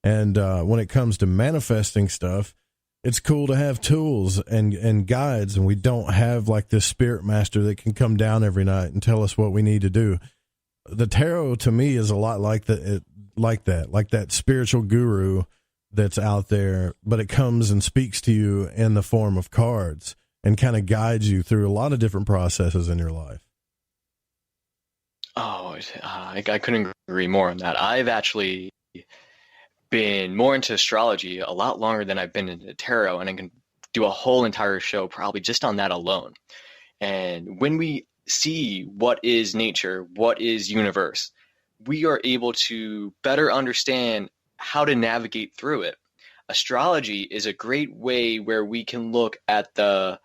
And when it comes to manifesting stuff, it's cool to have tools and guides, and we don't have like this spirit master that can come down every night and tell us what we need to do. The tarot to me is a lot like that spiritual guru that's out there, but it comes and speaks to you in the form of cards and kind of guides you through a lot of different processes in your life. Oh, I couldn't agree more on that. I've actually been more into astrology a lot longer than I've been into tarot, and I can do a whole entire show probably just on that alone. And when we see what is nature, what is universe, we are able to better understand how to navigate through it. Astrology is a great way where we can look at the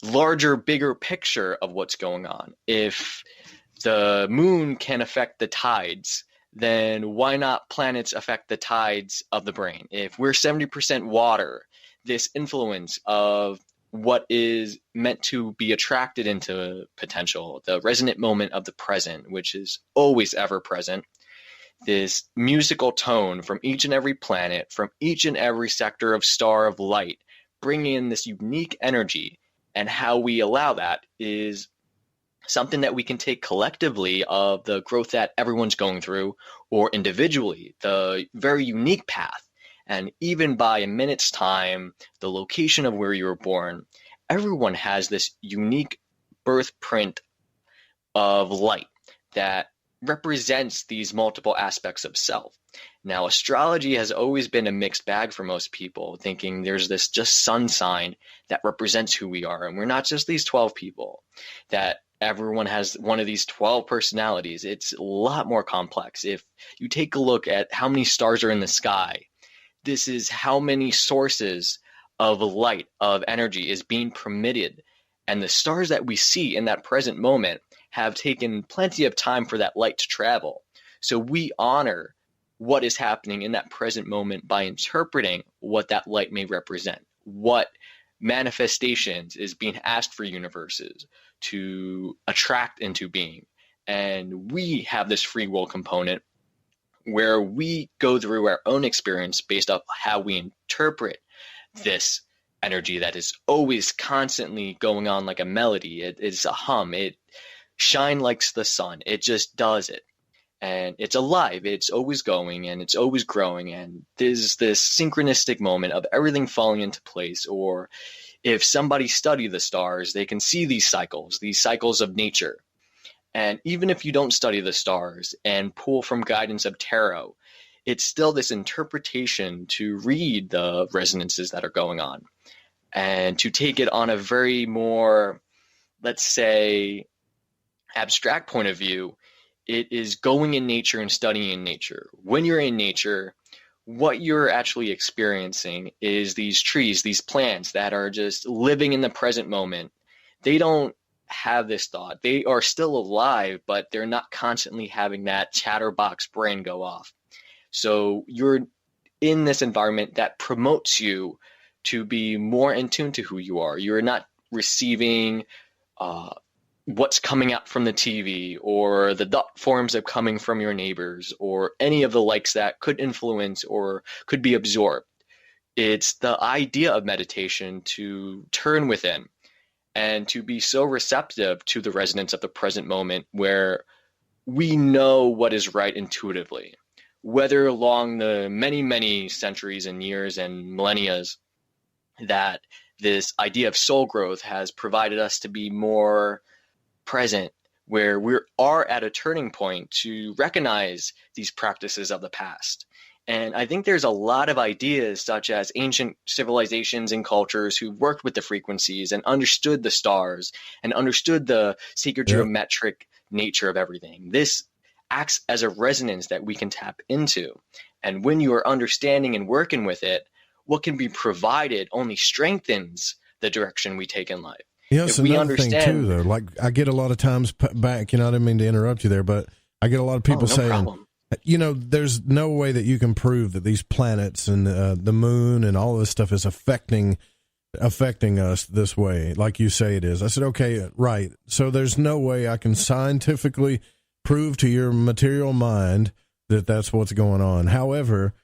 larger, bigger picture of what's going on. If the moon can affect the tides, then why not planets affect the tides of the brain? If we're 70% water, this influence of what is meant to be attracted into potential, the resonant moment of the present, which is always ever present, this musical tone from each and every planet, from each and every sector of star of light, bringing in this unique energy, and how we allow that is something that we can take collectively of the growth that everyone's going through, or individually, the very unique path. And even by a minute's time, the location of where you were born, everyone has this unique birth print of light that represents these multiple aspects of self. Now, astrology has always been a mixed bag for most people, thinking there's this just sun sign that represents who we are. And we're not just these 12 people, that everyone has one of these 12 personalities. It's a lot more complex. If you take a look at how many stars are in the sky, this is how many sources of light, of energy is being permitted. And the stars that we see in that present moment have taken plenty of time for that light to travel. So we honor what is happening in that present moment by interpreting what that light may represent, what manifestations is being asked for universes to attract into being. And we have this free will component where we go through our own experience based off how we interpret this energy that is always constantly going on like a melody. It is a hum. It shine like the sun. It just does it. And it's alive. It's always going and it's always growing. And there's this synchronistic moment of everything falling into place. Or if somebody study the stars, they can see these cycles of nature. And even if you don't study the stars and pull from guidance of tarot, it's still this interpretation to read the resonances that are going on and to take it on a very more, let's say, abstract point of view. It is going in nature and studying in nature. When you're in nature, what you're actually experiencing is these trees, these plants that are just living in the present moment. They don't have this thought. They are still alive, but they're not constantly having that chatterbox brain go off. So you're in this environment that promotes you to be more in tune to who you are. You're not receiving what's coming out from the TV or the thought forms of coming from your neighbors or any of the likes that could influence or could be absorbed. It's the idea of meditation to turn within and to be so receptive to the resonance of the present moment where we know what is right intuitively, whether along the many, many centuries and years and millennia that this idea of soul growth has provided us to be more present, where we are at a turning point to recognize these practices of the past. And I think there's a lot of ideas, such as ancient civilizations and cultures who worked with the frequencies and understood the stars and understood the sacred geometric nature of everything. This acts as a resonance that we can tap into. And when you are understanding and working with it, what can be provided only strengthens the direction we take in life. Yes, another thing too, though. Like, I get a lot of times back, I didn't mean to interrupt you there, but I get a lot of people saying, problem. There's no way that you can prove that these planets and the moon and all of this stuff is affecting us this way, like you say it is. I said, okay, right. So there's no way I can scientifically prove to your material mind that that's what's going on. However,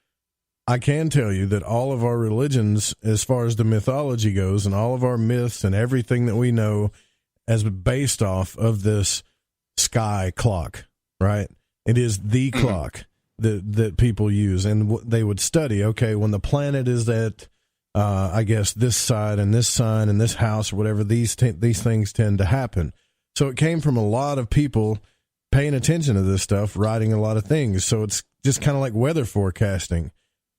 I can tell you that all of our religions, as far as the mythology goes, and all of our myths and everything that we know as based off of this sky clock, right? It is the clock that people use, and they would study, okay, when the planet is at, I guess, this side and this sign and this house or whatever, these things tend to happen. So it came from a lot of people paying attention to this stuff, writing a lot of things. So it's just kind of like weather forecasting.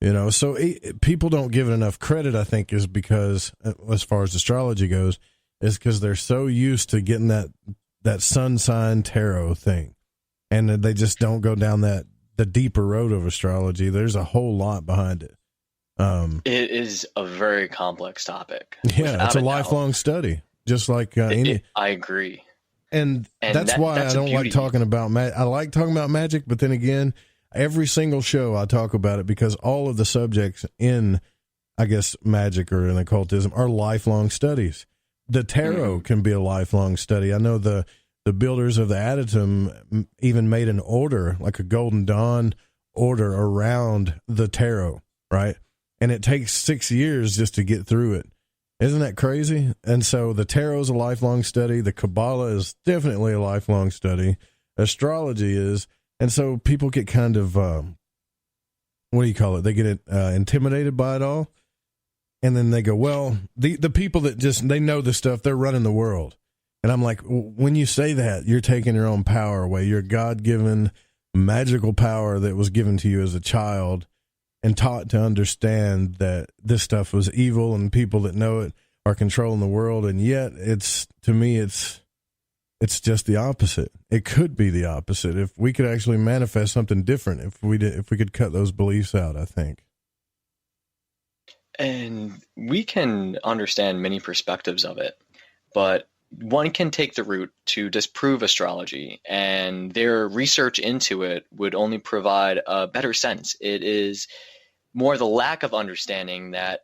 So people don't give it enough credit, I think, is because, as far as astrology goes, is because they're so used to getting that sun sign tarot thing. And they just don't go down the deeper road of astrology. There's a whole lot behind it. It is a very complex topic. Yeah, it's a lifelong study, just like any. I agree. And that's why I don't like talking about I like talking about magic, but then again, every single show I talk about it because all of the subjects in, I guess, magic or in occultism are lifelong studies. The tarot can be a lifelong study. I know the builders of the Adytum even made an order, like a Golden Dawn order around the tarot, right? And it takes 6 years just to get through it. Isn't that crazy? And so the tarot is a lifelong study. The Kabbalah is definitely a lifelong study. Astrology is. And so people get kind of, what do you call it? They get intimidated by it all. And then they go, well, the people that they know the stuff, they're running the world. And I'm like, when you say that, you're taking your own power away. Your God-given magical power that was given to you as a child and taught to understand that this stuff was evil and people that know it are controlling the world. And yet to me, it's just the opposite. It could be the opposite if we could actually manifest something different. If we could cut those beliefs out, I think. And we can understand many perspectives of it, but one can take the route to disprove astrology, and their research into it would only provide a better sense. It is more the lack of understanding that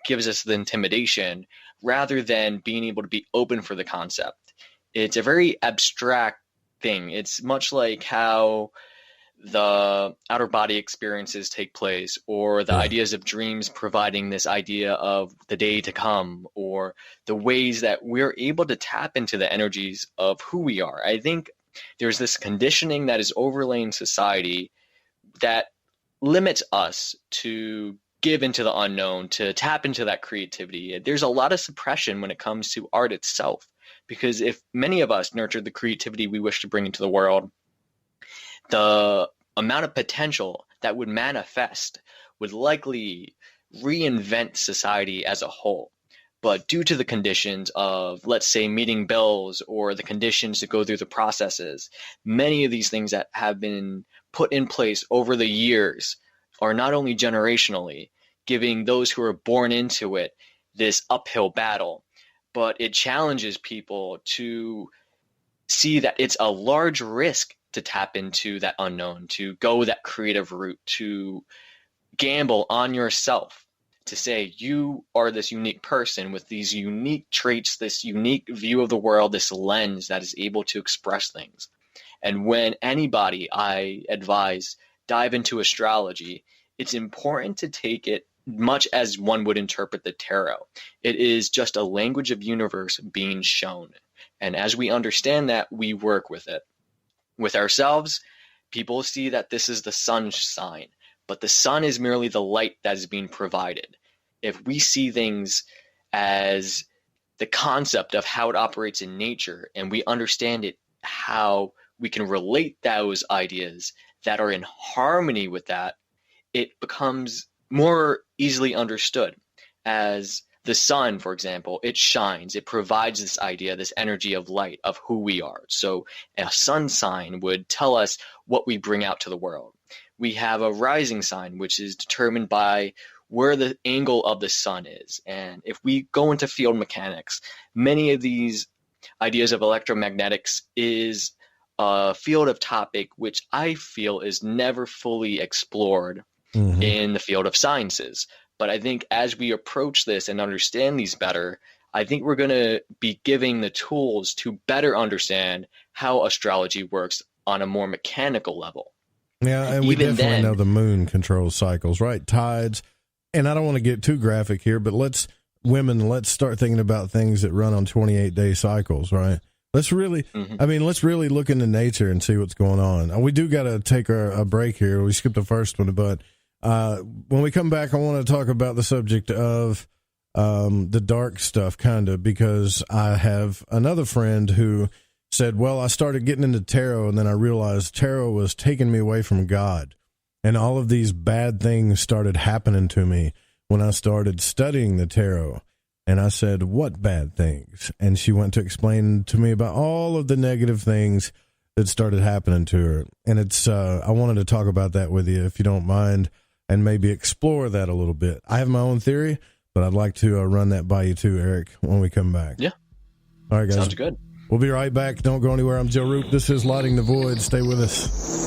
gives us the intimidation rather than being able to be open for the concept. It's a very abstract thing. It's much like how the outer body experiences take place, or the ideas of dreams providing this idea of the day to come, or the ways that we're able to tap into the energies of who we are. I think there's this conditioning that is overlaying society that limits us to give into the unknown, to tap into that creativity. There's a lot of suppression when it comes to art itself, because if many of us nurtured the creativity we wish to bring into the world, the amount of potential that would manifest would likely reinvent society as a whole. But due to the conditions of, let's say, meeting bills or the conditions to go through the processes, many of these things that have been put in place over the years are not only generationally giving those who are born into it this uphill battle, but it challenges people to see that it's a large risk to tap into that unknown, to go that creative route, to gamble on yourself, to say you are this unique person with these unique traits, this unique view of the world, this lens that is able to express things. And when anybody, I advise, dive into astrology, it's important to take it much as one would interpret the tarot. It is just a language of universe being shown. And as we understand that, we work with it. With ourselves, people see that this is the sun sign, but the sun is merely the light that is being provided. If we see things as the concept of how it operates in nature, and we understand it, how we can relate those ideas that are in harmony with that, it becomes more easily understood. As the sun, for example, it shines, it provides this idea, this energy of light of who we are. So a sun sign would tell us what we bring out to the world. We have a rising sign, which is determined by where the angle of the sun is. And if we go into field mechanics, many of these ideas of electromagnetics is a field of topic which I feel is never fully explored in the field of sciences. But I think as we approach this and understand these better, I think we're going to be giving the tools to better understand how astrology works on a more mechanical level. Yeah, and we definitely know the moon controls cycles, right? Tides. And I don't want to get too graphic here, but let's start thinking about things that run on 28-day cycles, right? Let's really, let's really look into nature and see what's going on. We do got to take a break here. We skipped the first one, but when we come back, I want to talk about the subject of the dark stuff, kind of, because I have another friend who said, well, I started getting into tarot, and then I realized tarot was taking me away from God. And all of these bad things started happening to me when I started studying the tarot. And I said, what bad things? And she went to explain to me about all of the negative things that started happening to her. And it's I wanted to talk about that with you, if you don't mind, and maybe explore that a little bit. I have my own theory, but I'd like to run that by you too, Eric, when we come back. Yeah. All right, guys. Sounds good. We'll be right back. Don't go anywhere. I'm Joe Roop. This is Lighting the Void. Stay with us.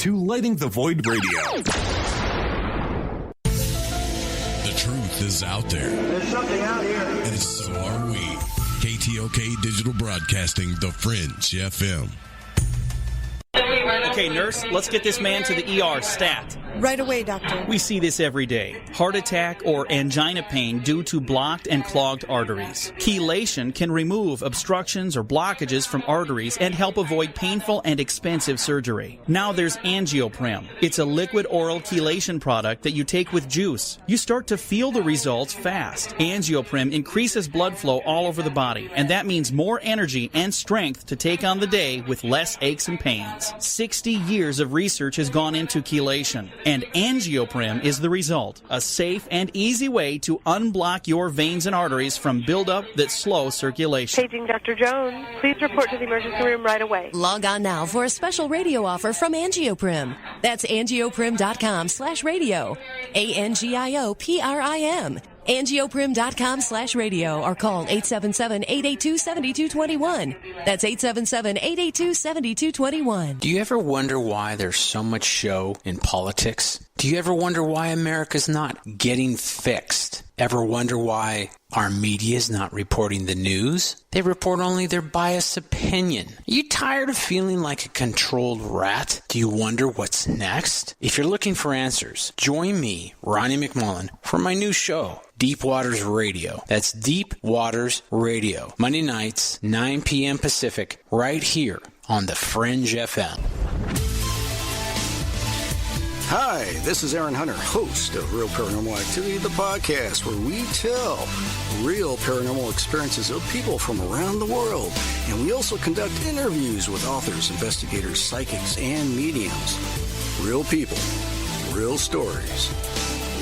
Lighting the Void Radio. The truth is out there. There's something out here. And so are we. KTOK Digital Broadcasting, The Fringe FM. Okay, nurse, let's get this man to the ER stat. Right away, doctor. We see this every day. Heart attack or angina pain due to blocked and clogged arteries. Chelation can remove obstructions or blockages from arteries and help avoid painful and expensive surgery. Now there's Angioprim. It's a liquid oral chelation product that you take with juice. You start to feel the results fast. Angioprim increases blood flow all over the body, and that means more energy and strength to take on the day with less aches and pains. 60 years of research has gone into chelation, and Angioprim is the result. A safe and easy way to unblock your veins and arteries from buildup that slow circulation. Paging Dr. Jones. Please report to the emergency room right away. Log on now for a special radio offer from Angioprim. That's angioprim.com/radio. ANGIOPRIM. Angioprim.com/radio or call 877-882-7221. That's 877-882-7221. Do you ever wonder why there's so much show in politics? Do you ever wonder why America's not getting fixed? Ever wonder why our media is not reporting the news? They report only their biased opinion. Are you tired of feeling like a controlled rat? Do you wonder what's next? If you're looking for answers, join me, Ronnie McMullen, for my new show, Deep Waters Radio. That's Deep Waters Radio. Monday nights, 9 p.m. Pacific, right here on The Fringe FM. Hi, this is Aaron Hunter, host of Real Paranormal Activity, the podcast where we tell real paranormal experiences of people from around the world. And we also conduct interviews with authors, investigators, psychics, and mediums. Real people, real stories,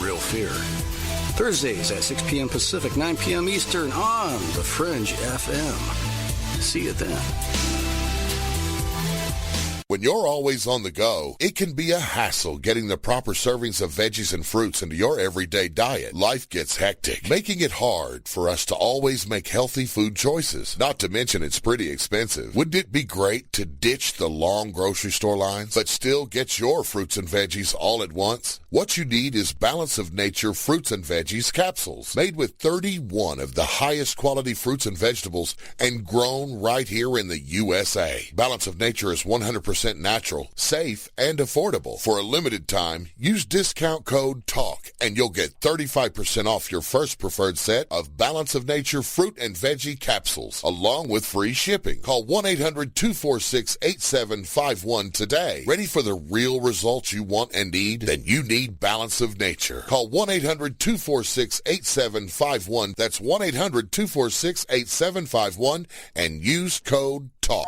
real fear. Thursdays at 6 p.m. Pacific, 9 p.m. Eastern on The Fringe FM. See you then. When you're always on the go, it can be a hassle getting the proper servings of veggies and fruits into your everyday diet. Life gets hectic, making it hard for us to always make healthy food choices. Not to mention it's pretty expensive. Wouldn't it be great to ditch the long grocery store lines, but still get your fruits and veggies all at once? What you need is Balance of Nature Fruits and Veggies capsules, made with 31 of the highest quality fruits and vegetables and grown right here in the USA. Balance of Nature is 100% natural, safe, and affordable. For a limited time, use discount code TALK and you'll get 35% off your first preferred set of Balance of Nature fruit and veggie capsules, along with free shipping. Call 1-800-246-8751 today. Ready for the real results you want and need? Then you need Balance of Nature. Call 1-800-246-8751. That's 1-800-246-8751 and use code TALK.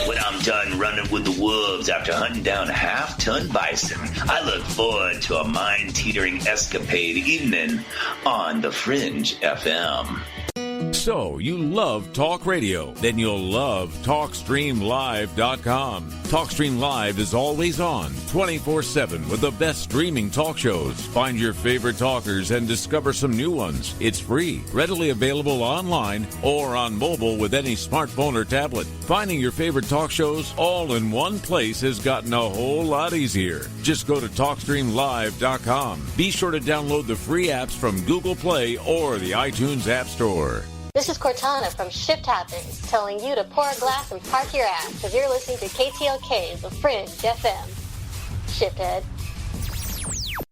When I'm done running with the wolves after hunting down a half-ton bison, I look forward to a mind-teetering escapade evening on The Fringe FM. So, you love talk radio? Then you'll love TalkStreamLive.com. TalkStream Live is always on, 24/7 with the best streaming talk shows. Find your favorite talkers and discover some new ones. It's free, readily available online or on mobile with any smartphone or tablet. Finding your favorite talk shows all in one place has gotten a whole lot easier. Just go to TalkStreamLive.com. Be sure to download the free apps from Google Play or the iTunes App Store. This is Cortana from Shift Happens, telling you to pour a glass and park your ass because you're listening to KTLK, The Fringe FM. Shifthead.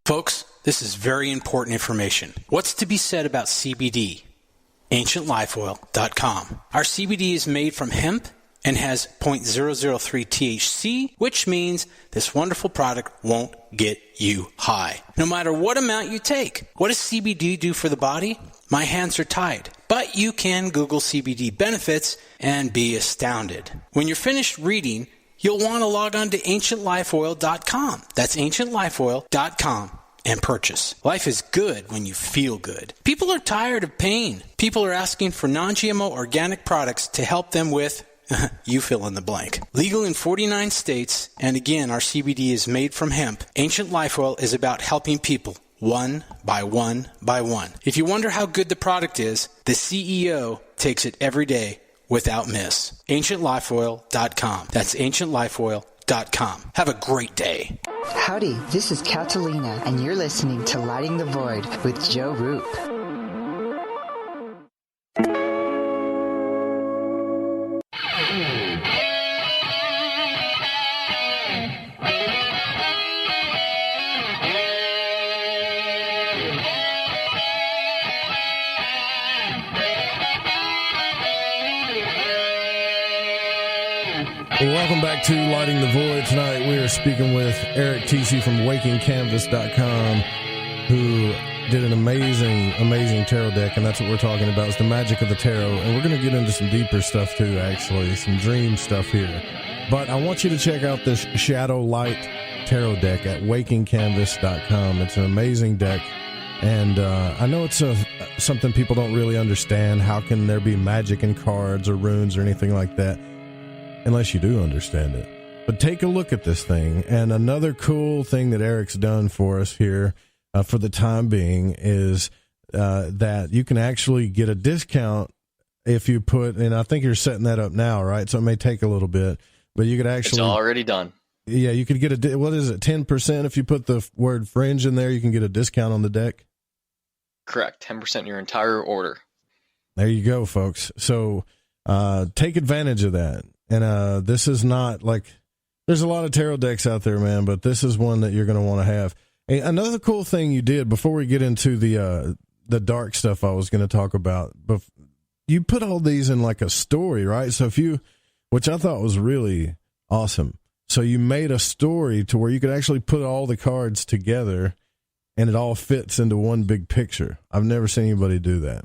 Folks, this is very important information. What's to be said about CBD? AncientLifeOil.com. Our CBD is made from hemp and has 0.003 THC, which means this wonderful product won't get you high, no matter what amount you take. What does CBD do for the body? My hands are tied. But you can Google CBD benefits and be astounded. When you're finished reading, you'll want to log on to AncientLifeOil.com. That's AncientLifeOil.com and purchase. Life is good when you feel good. People are tired of pain. People are asking for non-GMO organic products to help them with you fill in the blank. Legal in 49 states, and again, our CBD is made from hemp. Ancient Life Oil is about helping people one by one by one. If you wonder how good the product is, the CEO takes it every day without miss. AncientLifeOil.com. That's AncientLifeOil.com. Have a great day. Howdy, this is Catalina, and you're listening to Lighting the Void with Joe Roop. Welcome back to Lighting the Void. Tonight we are speaking with Eric Tecce from WakingCanvas.com, who did an amazing tarot deck, and that's what we're talking about, is the magic of the tarot. And we're going to get into some deeper stuff too, actually, some dream stuff here. But I want you to check out this Shadow Light tarot deck at WakingCanvas.com. It's an amazing deck, and I know it's something people don't really understand. How can there be magic in cards or runes or anything like that? Unless you do understand it. But take a look at this thing. And another cool thing that Eric's done for us here for the time being is that you can actually get a discount if you put, and I think you're setting that up now, right? So it may take a little bit, but you could actually... It's already done. Yeah, you could get what is it, 10% if you put the word fringe in there, you can get a discount on the deck? Correct, 10% your entire order. There you go, folks. So take advantage of that. And this is not like, there's a lot of tarot decks out there, man, but this is one that you're going to want to have. And another cool thing you did, before we get into the dark stuff I was going to talk about, but you put all these in like a story, right? So which I thought was really awesome. So you made a story to where you could actually put all the cards together and it all fits into one big picture. I've never seen anybody do that.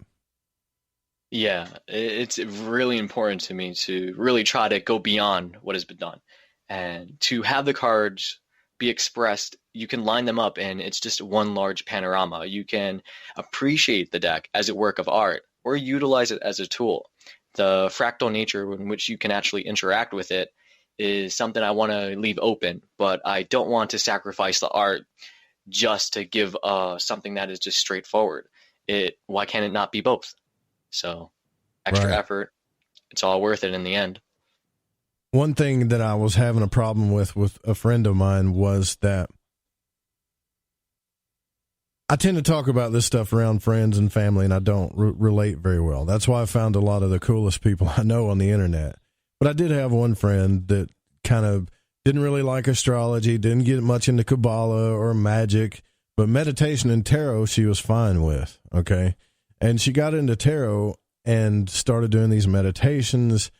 Yeah, it's really important to me to really try to go beyond what has been done. And to have the cards be expressed, you can line them up and it's just one large panorama. You can appreciate the deck as a work of art or utilize it as a tool. The fractal nature in which you can actually interact with it is something I want to leave open, but I don't want to sacrifice the art just to give something that is just straightforward. Why can't it not be both? So extra effort, it's all worth it in the end. One thing that I was having a problem with a friend of mine was that I tend to talk about this stuff around friends and family, and I don't relate very well. That's why I found a lot of the coolest people I know on the internet. But I did have one friend that kind of didn't really like astrology, didn't get much into Kabbalah or magic, but meditation and tarot she was fine with, okay? And she got into tarot and started doing these meditations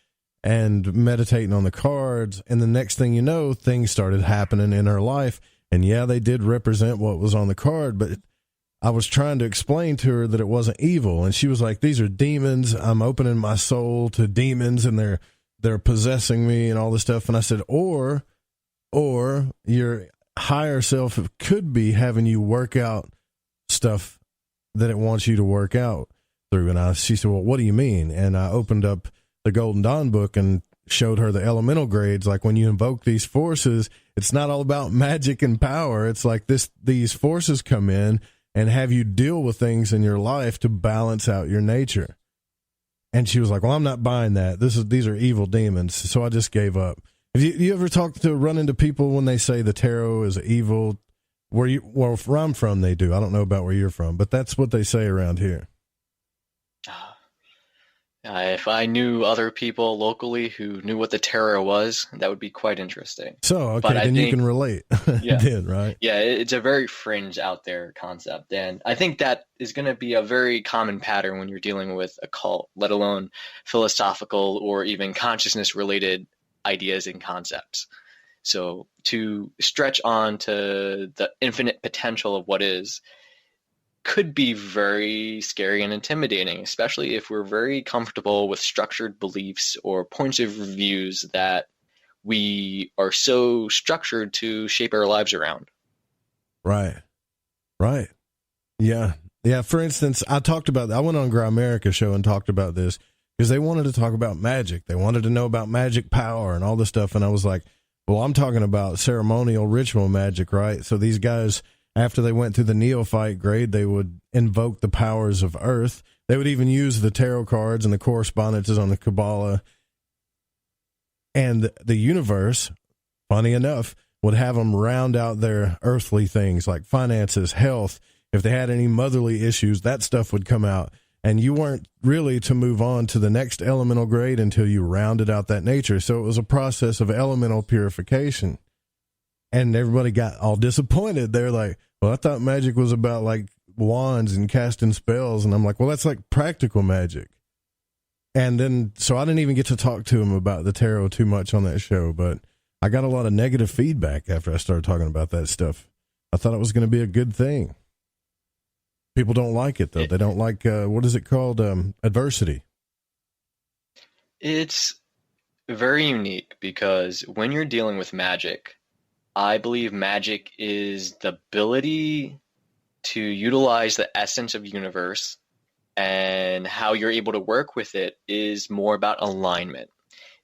and meditating on the cards, and the next thing you know, things started happening in her life, and yeah, they did represent what was on the card, but I was trying to explain to her that it wasn't evil, and she was like, these are demons, I'm opening my soul to demons, and they're possessing me and all this stuff. And I said, or your higher self could be having you work out stuff that it wants you to work out through. And she said, well, what do you mean? And I opened up the Golden Dawn book and showed her the elemental grades. Like when you invoke these forces, it's not all about magic and power. It's like these forces come in and have you deal with things in your life to balance out your nature. And she was like, well, I'm not buying that. These are evil demons. So I just gave up. Have you ever run into people when they say the tarot is evil? Where I'm from, they do. I don't know about where you're from, but that's what they say around here. If I knew other people locally who knew what the tarot was, that would be quite interesting. So, okay, then you can relate. Yeah. Then, right? Yeah, it's a very fringe out there concept. And I think that is going to be a very common pattern when you're dealing with a cult, let alone philosophical or even consciousness related ideas and concepts. So to stretch on to the infinite potential of what is could be very scary and intimidating, especially if we're very comfortable with structured beliefs or points of views that we are so structured to shape our lives around. Right. Yeah. For instance, I went on Grimerica show and talked about this because they wanted to talk about magic. They wanted to know about magic power and all this stuff. And I was like, well, I'm talking about ceremonial ritual magic, right? So these guys, after they went through the neophyte grade, they would invoke the powers of Earth. They would even use the tarot cards and the correspondences on the Kabbalah. And the universe, funny enough, would have them round out their earthly things like finances, health. If they had any motherly issues, that stuff would come out. And you weren't really to move on to the next elemental grade until you rounded out that nature. So it was a process of elemental purification. And everybody got all disappointed. They're like, well, I thought magic was about like wands and casting spells. And I'm like, well, that's like practical magic. And then, so I didn't even get to talk to him about the tarot too much on that show, but I got a lot of negative feedback after I started talking about that stuff. I thought it was going to be a good thing. People don't like it, though. They don't like, what is it called? Adversity. It's very unique because when you're dealing with magic, I believe magic is the ability to utilize the essence of the universe, and how you're able to work with it is more about alignment.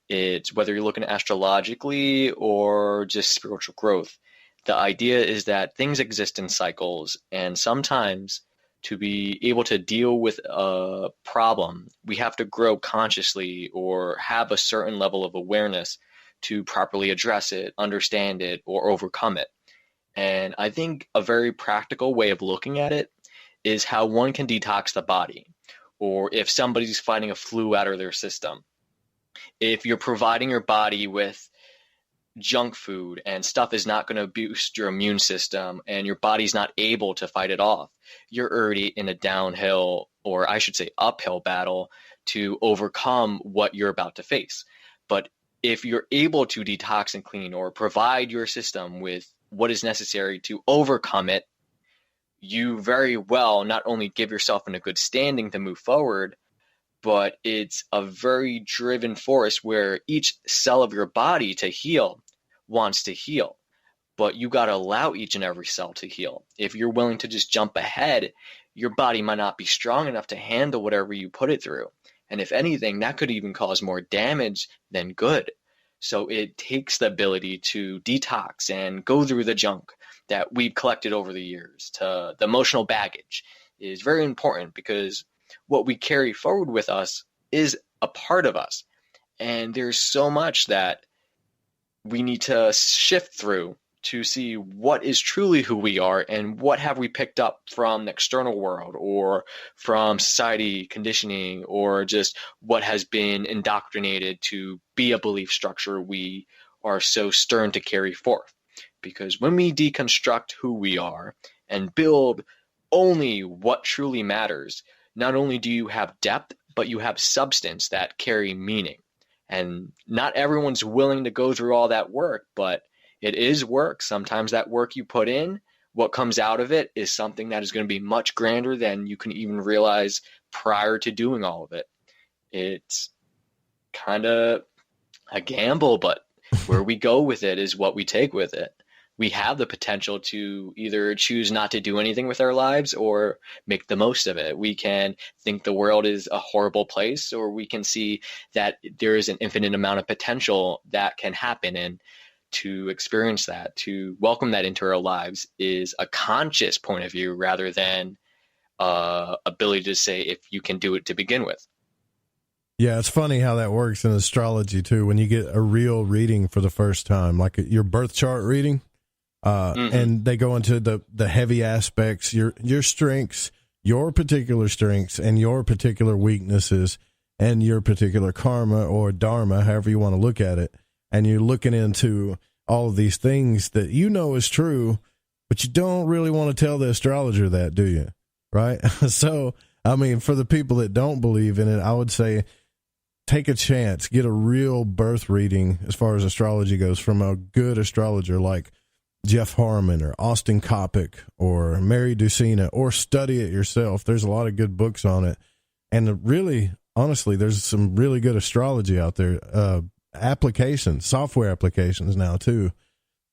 It's whether you're looking astrologically or just spiritual growth. The idea is that things exist in cycles, and sometimes to be able to deal with a problem, we have to grow consciously or have a certain level of awareness to properly address it, understand it, or overcome it. And I think a very practical way of looking at it is how one can detox the body, or if somebody's fighting a flu out of their system. If you're providing your body with junk food and stuff is not going to boost your immune system and your body's not able to fight it off, you're already in a downhill, or I should say uphill battle to overcome what you're about to face. But if you're able to detox and clean or provide your system with what is necessary to overcome it, you very well not only give yourself in a good standing to move forward, but it's a very driven force where each cell of your body to heal wants to heal. But you got to allow each and every cell to heal. If you're willing to just jump ahead, your body might not be strong enough to handle whatever you put it through. And if anything, that could even cause more damage than good. So it takes the ability to detox and go through the junk that we've collected over the years. To the emotional baggage is very important, because what we carry forward with us is a part of us. And there's so much that we need to shift through to see what is truly who we are and what have we picked up from the external world or from society conditioning, or just what has been indoctrinated to be a belief structure we are so stern to carry forth. Because when we deconstruct who we are and build only what truly matters, not only do you have depth, but you have substance that carry meaning. And not everyone's willing to go through all that work, but it is work. Sometimes that work you put in, what comes out of it is something that is going to be much grander than you can even realize prior to doing all of it. It's kind of a gamble, but where we go with it is what we take with it. We have the potential to either choose not to do anything with our lives or make the most of it. We can think the world is a horrible place, or we can see that there is an infinite amount of potential that can happen. And to experience that, to welcome that into our lives, is a conscious point of view rather than ability to say if you can do it to begin with. Yeah, it's funny how that works in astrology too. When you get a real reading for the first time, like your birth chart reading, and they go into the heavy aspects, your strengths, your particular strengths, and your particular weaknesses, and your particular karma or dharma, however you want to look at it. And you're looking into all of these things that you know is true, but you don't really want to tell the astrologer that, do you? Right? So, I mean, for the people that don't believe in it, I would say take a chance, get a real birth reading as far as astrology goes from a good astrologer like Jeff Harmon or Austin Coppock or Mary Ducina, or study it yourself. There's a lot of good books on it. And really, honestly, there's some really good astrology out there. Applications, software applications now too.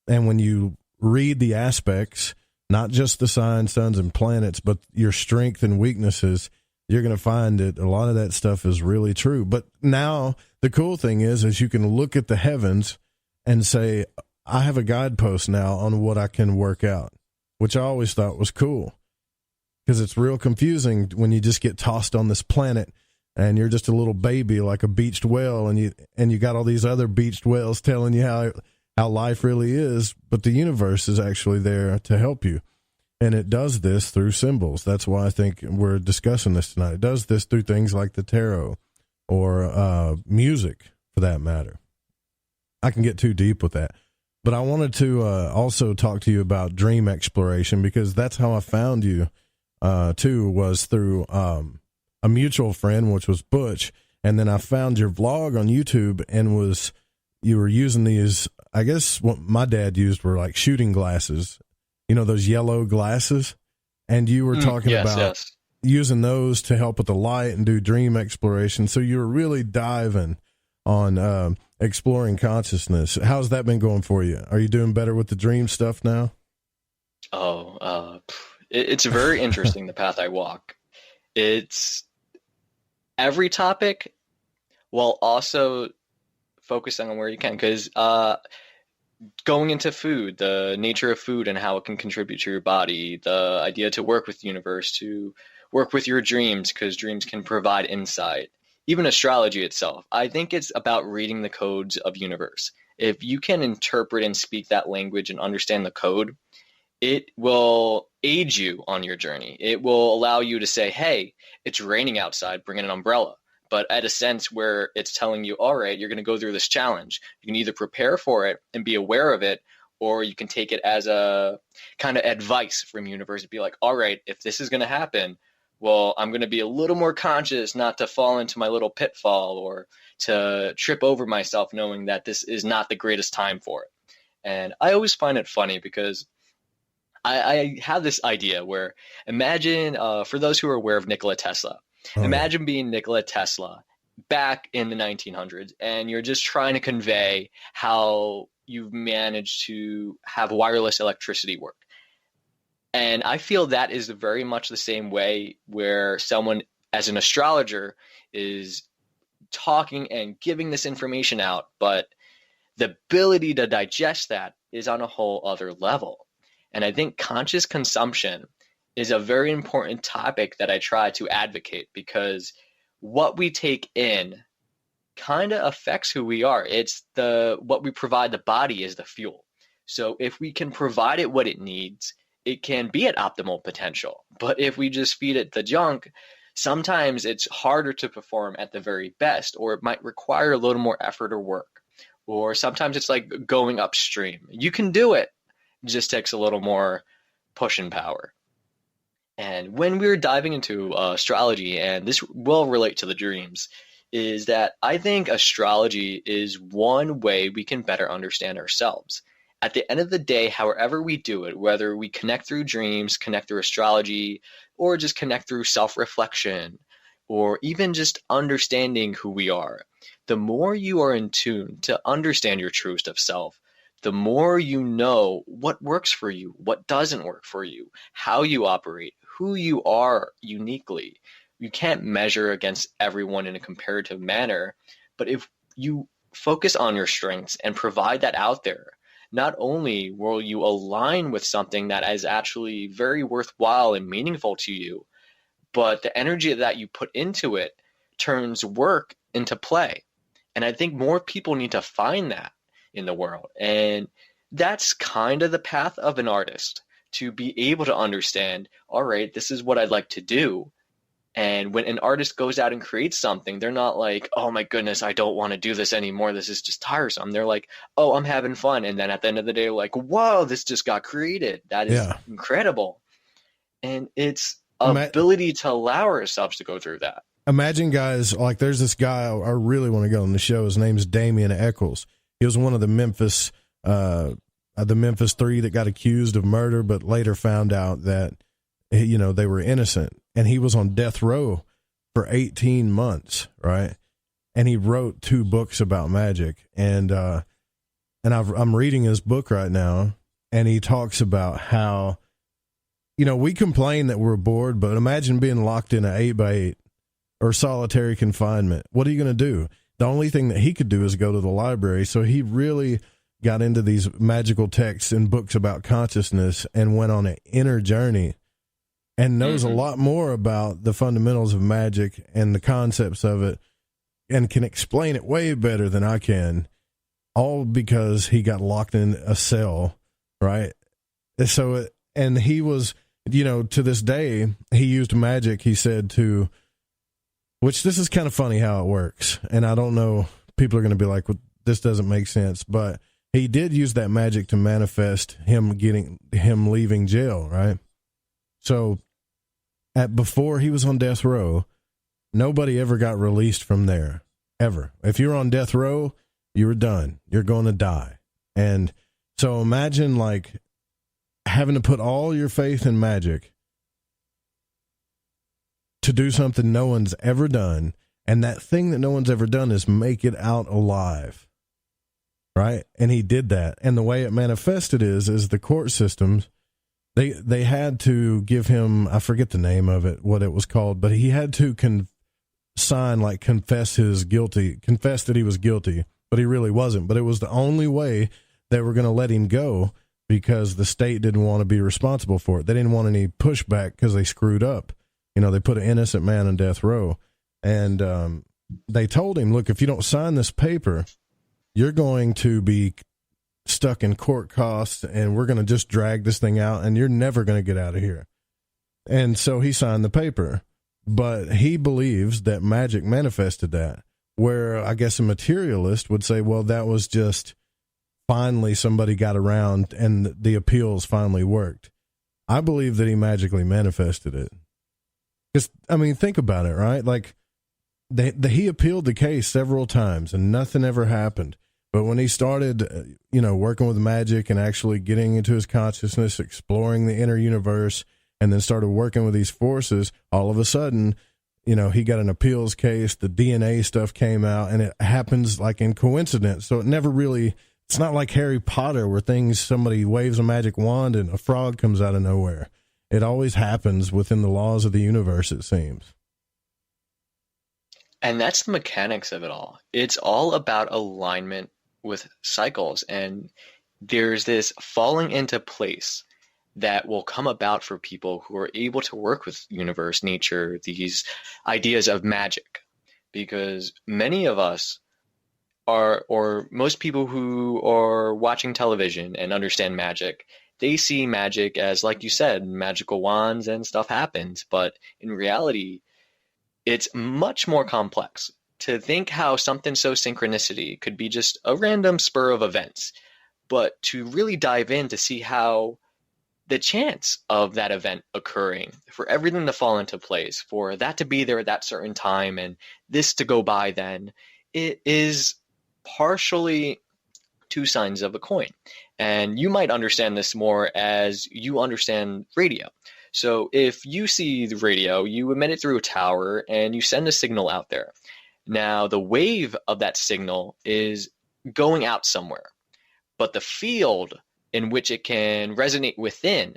And when you read the aspects, not just the signs, suns, and planets, but your strength and weaknesses, you're going to find that a lot of that stuff is really true. But now the cool thing is you can look at the heavens and say, I have a guidepost now on what I can work out, which I always thought was cool, because it's real confusing when you just get tossed on this planet and you're just a little baby like a beached whale, and you got all these other beached whales telling you how life really is, but the universe is actually there to help you. And it does this through symbols. That's why I think we're discussing this tonight. It does this through things like the tarot or music, for that matter. I can get too deep with that. But I wanted to also talk to you about dream exploration, because that's how I found you, too, was through a mutual friend, which was Butch. And then I found your vlog on YouTube, and you were using these, I guess what my dad used were like shooting glasses, you know, those yellow glasses. And you were talking about using those to help with the light and do dream exploration. So you were really diving on exploring consciousness. How's that been going for you? Are you doing better with the dream stuff now? It's very interesting, the path I walk. It's every topic while also focusing on where you can, because going into food, the nature of food and how it can contribute to your body, the idea to work with the universe, to work with your dreams, because dreams can provide insight, even astrology itself. I think it's about reading the codes of universe. If you can interpret and speak that language and understand the code, it will aid you on your journey. It will allow you to say, hey, it's raining outside, bring an umbrella. But at a sense where it's telling you, all right, you're going to go through this challenge. You can either prepare for it and be aware of it, or you can take it as a kind of advice from universe and be like, all right, if this is going to happen, well, I'm going to be a little more conscious not to fall into my little pitfall or to trip over myself knowing that this is not the greatest time for it. And I always find it funny because I have this idea where imagine, for those who are aware of Nikola Tesla, imagine being Nikola Tesla back in the 1900s, and you're just trying to convey how you've managed to have wireless electricity work. And I feel that is very much the same way where someone as an astrologer is talking and giving this information out, but the ability to digest that is on a whole other level. And I think conscious consumption is a very important topic that I try to advocate, because what we take in kind of affects who we are. It's what we provide the body is the fuel. So if we can provide it what it needs, it can be at optimal potential. But if we just feed it the junk, sometimes it's harder to perform at the very best, or it might require a little more effort or work. Or sometimes it's like going upstream. You can do it. It just takes a little more push and power. And when we're diving into astrology, and this will relate to the dreams, is that I think astrology is one way we can better understand ourselves. At the end of the day, however we do it, whether we connect through dreams, connect through astrology, or just connect through self-reflection, or even just understanding who we are, the more you are in tune to understand your truest of self, the more you know what works for you, what doesn't work for you, how you operate, who you are uniquely. You can't measure against everyone in a comparative manner, but if you focus on your strengths and provide that out there, not only will you align with something that is actually very worthwhile and meaningful to you, but the energy that you put into it turns work into play. And I think more people need to find that in the world. And that's kind of the path of an artist, to be able to understand, all right, this is what I'd like to do. And when an artist goes out and creates something, they're not like, oh my goodness, I don't want to do this anymore. This is just tiresome. They're like, oh, I'm having fun. And then at the end of the day, like, whoa, this just got created. That is incredible. And it's ability to allow ourselves to go through that. Imagine, guys, like there's this guy I really want to go on the show. His name's Damian Eccles. He was one of the Memphis Three that got accused of murder, but later found out that, you know, they were innocent. And he was on death row for 18 months, right? And he wrote 2 books about magic. And I'm reading his book right now, and he talks about how, you know, we complain that we're bored, but imagine being locked in an 8x8 or solitary confinement. What are you going to do? The only thing that he could do is go to the library. So he really got into these magical texts and books about consciousness and went on an inner journey and knows a lot more about the fundamentals of magic and the concepts of it, and can explain it way better than I can, all because he got locked in a cell, right? So, and he was, you know, to this day, he used magic, he said, to, which this is kind of funny how it works. And I don't know, people are going to be like, well, this doesn't make sense, but he did use that magic to manifest him leaving jail, right? So before he was on death row, nobody ever got released from there, ever. If you're on death row, you were done. You're going to die. And so imagine like having to put all your faith in magic to do something no one's ever done. And that thing that no one's ever done is make it out alive. Right. And he did that. And the way it manifested is the court systems, they had to give him, I forget the name of it, what it was called, but he had to confess that he was guilty, but he really wasn't. But it was the only way they were going to let him go, because the state didn't want to be responsible for it. They didn't want any pushback because they screwed up. You know, they put an innocent man in death row. And they told him, look, if you don't sign this paper, you're going to be stuck in court costs, and we're going to just drag this thing out, and you're never going to get out of here. And so he signed the paper, but he believes that Magick manifested that, where I guess a materialist would say, well, that was just finally somebody got around and the appeals finally worked. I believe that he magically manifested it. Because, I mean, think about it, right? Like, he appealed the case several times and nothing ever happened. But when he started, working with Magick and actually getting into his consciousness, exploring the inner universe, and then started working with these forces, all of a sudden, he got an appeals case, the DNA stuff came out, and it happens like in coincidence. So it never really, it's not like Harry Potter where somebody waves a magic wand and a frog comes out of nowhere. It always happens within the laws of the universe, it seems. And that's the mechanics of it all. It's all about alignment with cycles. And there's this falling into place that will come about for people who are able to work with universe, nature, these ideas of magic. Because many of us are, or most people who are watching television and understand magic, they see magic as, like you said, magical wands and stuff happens. But in reality, it's much more complex. To think how something so synchronicity could be just a random spur of events, but to really dive in to see how the chance of that event occurring, for everything to fall into place, for that to be there at that certain time and this to go by then, it is partially two sides of a coin. And you might understand this more as you understand radio. So if you see the radio, you emit it through a tower and you send a signal out there. Now, the wave of that signal is going out somewhere, but the field in which it can resonate within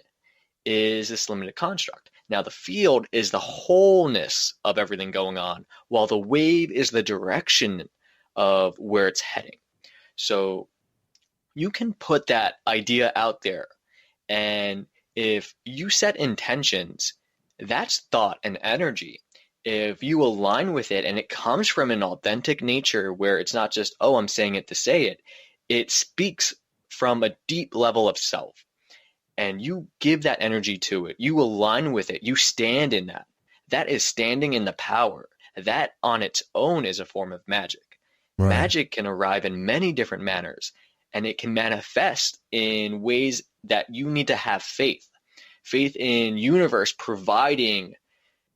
is this limited construct. Now, the field is the wholeness of everything going on, while the wave is the direction of where it's heading. So you can put that idea out there, and if you set intentions, that's thought and energy. If you align with it and it comes from an authentic nature where it's not just, oh, I'm saying it to say it, it speaks from a deep level of self. And you give that energy to it. You align with it. You stand in that. That is standing in the power. That on its own is a form of magic. Right. Magic can arrive in many different manners, and it can manifest in ways that you need to have faith. Faith in universe providing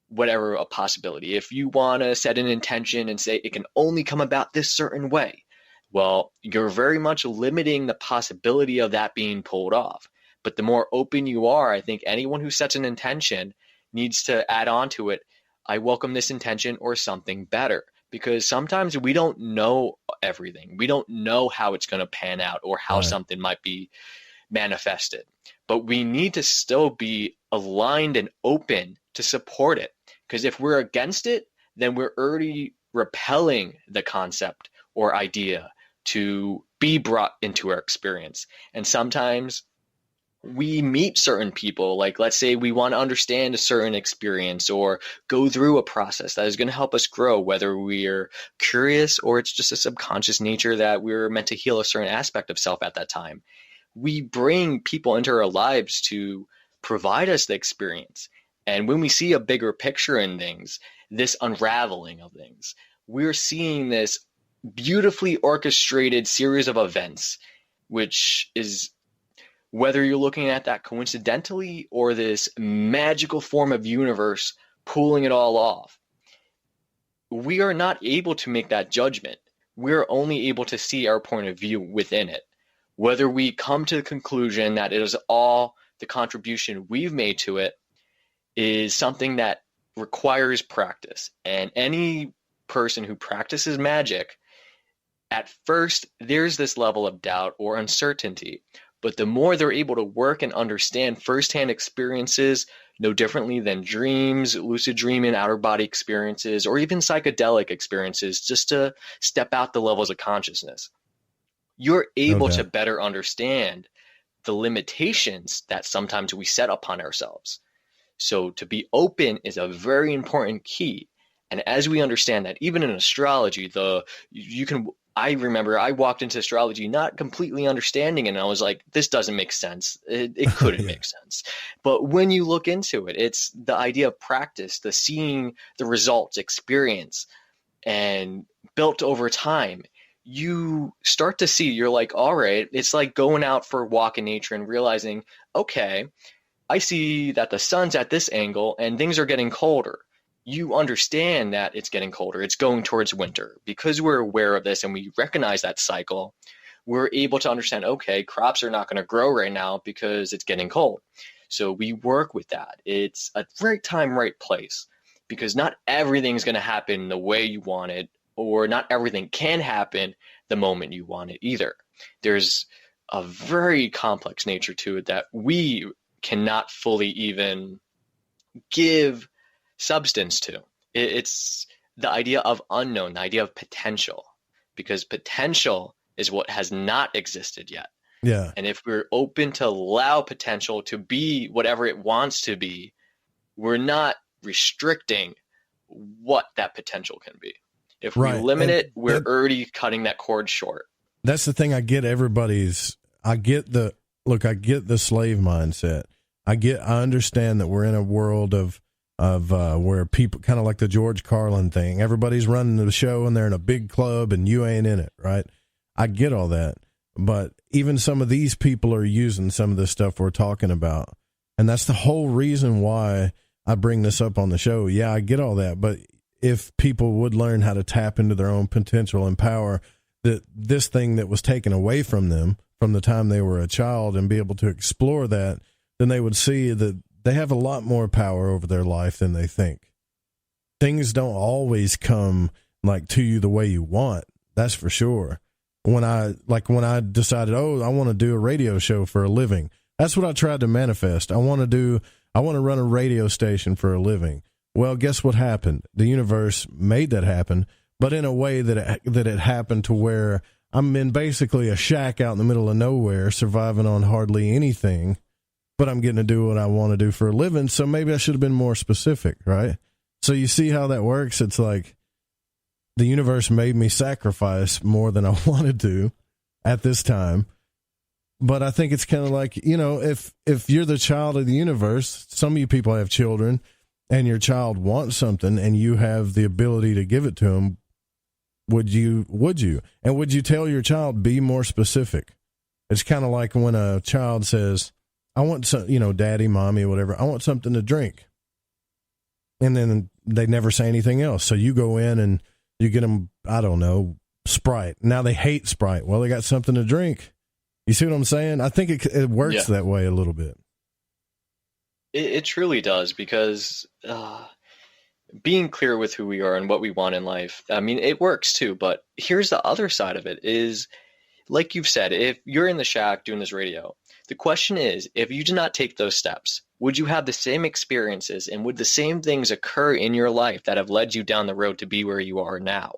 whatever a possibility. If you want to set an intention and say it can only come about this certain way, well, you're very much limiting the possibility of that being pulled off. But the more open you are, I think anyone who sets an intention needs to add on to it, I welcome this intention or something better. Because sometimes we don't know everything. We don't know how it's going to pan out or how something might be manifested. But we need to still be aligned and open to support it. Because if we're against it, then we're already repelling the concept or idea to be brought into our experience. And sometimes we meet certain people, like let's say we want to understand a certain experience or go through a process that is going to help us grow, whether we're curious or it's just a subconscious nature that we're meant to heal a certain aspect of self at that time. We bring people into our lives to provide us the experience. And when we see a bigger picture in things, this unraveling of things, we're seeing this beautifully orchestrated series of events, which is, whether you're looking at that coincidentally or this magical form of universe pulling it all off, we are not able to make that judgment. We're only able to see our point of view within it. Whether we come to the conclusion that it is all the contribution we've made to it is something that requires practice. And any person who practices magic, at first, there's this level of doubt or uncertainty. But the more they're able to work and understand firsthand experiences, no differently than dreams, lucid dreaming, outer body experiences, or even psychedelic experiences, just to step out the levels of consciousness, you're able to better understand the limitations that sometimes we set upon ourselves. So to be open is a very important key. And as we understand that, even in astrology, I remember I walked into astrology not completely understanding it, and I was like, this doesn't make sense. It couldn't make sense. But when you look into it, it's the idea of practice, the seeing the results, experience, and built over time. You start to see, you're like, all right, it's like going out for a walk in nature and realizing, okay, I see that the sun's at this angle and things are getting colder. You understand that it's getting colder. It's going towards winter. Because we're aware of this and we recognize that cycle, we're able to understand, okay, crops are not going to grow right now because it's getting cold. So we work with that. It's a right time, right place, because not everything's going to happen the way you want it, or not everything can happen the moment you want it either. There's a very complex nature to it that we cannot fully even give substance to. It's the idea of unknown, the idea of potential, because potential is what has not existed yet. Yeah. And if we're open to allow potential to be whatever it wants to be, we're not restricting what that potential can be. If we limit it, we're already cutting that cord short. That's the thing. I get the slave mindset. I understand that we're in a world of where people, kind of like the George Carlin thing, everybody's running the show and they're in a big club and you ain't in it, right? I get all that. But even some of these people are using some of the stuff we're talking about. And that's the whole reason why I bring this up on the show. Yeah, I get all that. But if people would learn how to tap into their own potential and power, that this thing that was taken away from them from the time they were a child, and be able to explore that, then they would see that they have a lot more power over their life than they think. Things don't always come like to you the way you want. That's for sure. When I decided, I want to do a radio show for a living. That's what I tried to manifest. I want to run a radio station for a living. Well, guess what happened? The universe made that happen, but in a way that it happened to where I'm in basically a shack out in the middle of nowhere, surviving on hardly anything, but I'm getting to do what I want to do for a living. So maybe I should have been more specific, right? So you see how that works? It's like the universe made me sacrifice more than I wanted to at this time. But I think it's kind of like, if you're the child of the universe, some of you people have children, and your child wants something and you have the ability to give it to them, would you? And would you tell your child, be more specific? It's kind of like when a child says, I want some, daddy, mommy, whatever, I want something to drink. And then they never say anything else. So you go in and you get them, I don't know, Sprite. Now they hate Sprite. Well, they got something to drink. You see what I'm saying? I think it works that way a little bit. It truly does, because being clear with who we are and what we want in life, I mean, it works too. But here's the other side of it is, like you've said, if you're in the shack doing this radio, the question is, if you did not take those steps, would you have the same experiences and would the same things occur in your life that have led you down the road to be where you are now?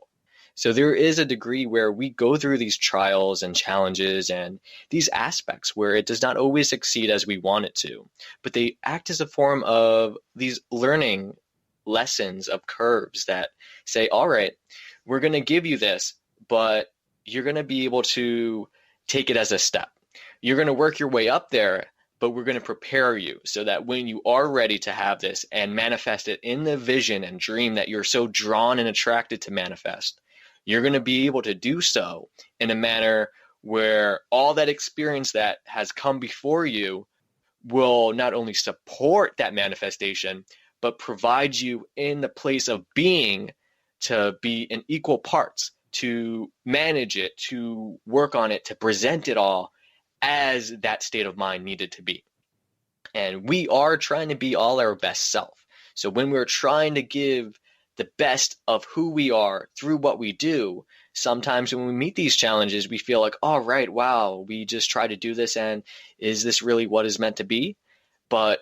So there is a degree where we go through these trials and challenges and these aspects where it does not always succeed as we want it to, but they act as a form of these learning lessons of curves that say, all right, we're going to give you this, but you're going to be able to take it as a step. You're going to work your way up there, but we're going to prepare you so that when you are ready to have this and manifest it in the vision and dream that you're so drawn and attracted to manifest, you're going to be able to do so in a manner where all that experience that has come before you will not only support that manifestation, but provide you in the place of being to be in equal parts, to manage it, to work on it, to present it all as that state of mind needed to be. And we are trying to be all our best self. So when we're trying to give the best of who we are through what we do, sometimes when we meet these challenges, we feel like, oh, right, wow, we just tried to do this, and is this really what is meant to be? But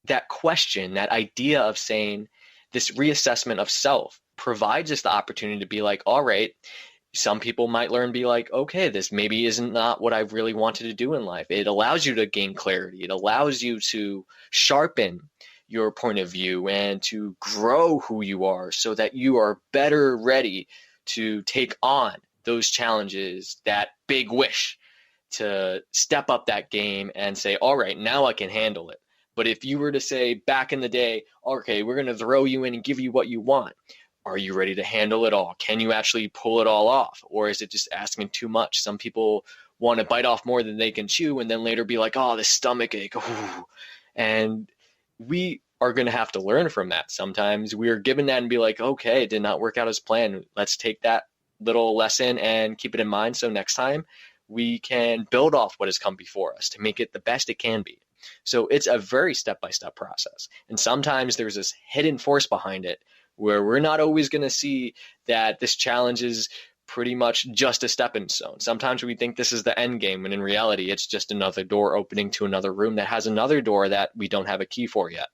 that question, that idea of saying this reassessment of self provides us the opportunity to be like, all right, some people might learn, be like, okay, this maybe isn't not what I really wanted to do in life. It allows you to gain clarity. It allows you to sharpen your point of view and to grow who you are so that you are better ready to take on those challenges, that big wish to step up that game and say, all right, now I can handle it. But if you were to say back in the day, okay, we're going to throw you in and give you what you want, are you ready to handle it all? Can you actually pull it all off? Or is it just asking too much? Some people want to bite off more than they can chew and then later be like, oh, the stomach ache. Ooh. And we are going to have to learn from that. Sometimes we are given that and be like, okay, it did not work out as planned. Let's take that little lesson and keep it in mind. So next time we can build off what has come before us to make it the best it can be. So it's a very step-by-step process. And sometimes there's this hidden force behind it where we're not always going to see that this challenge is pretty much just a stepping stone. Sometimes we think this is the end game, when in reality, it's just another door opening to another room that has another door that we don't have a key for yet.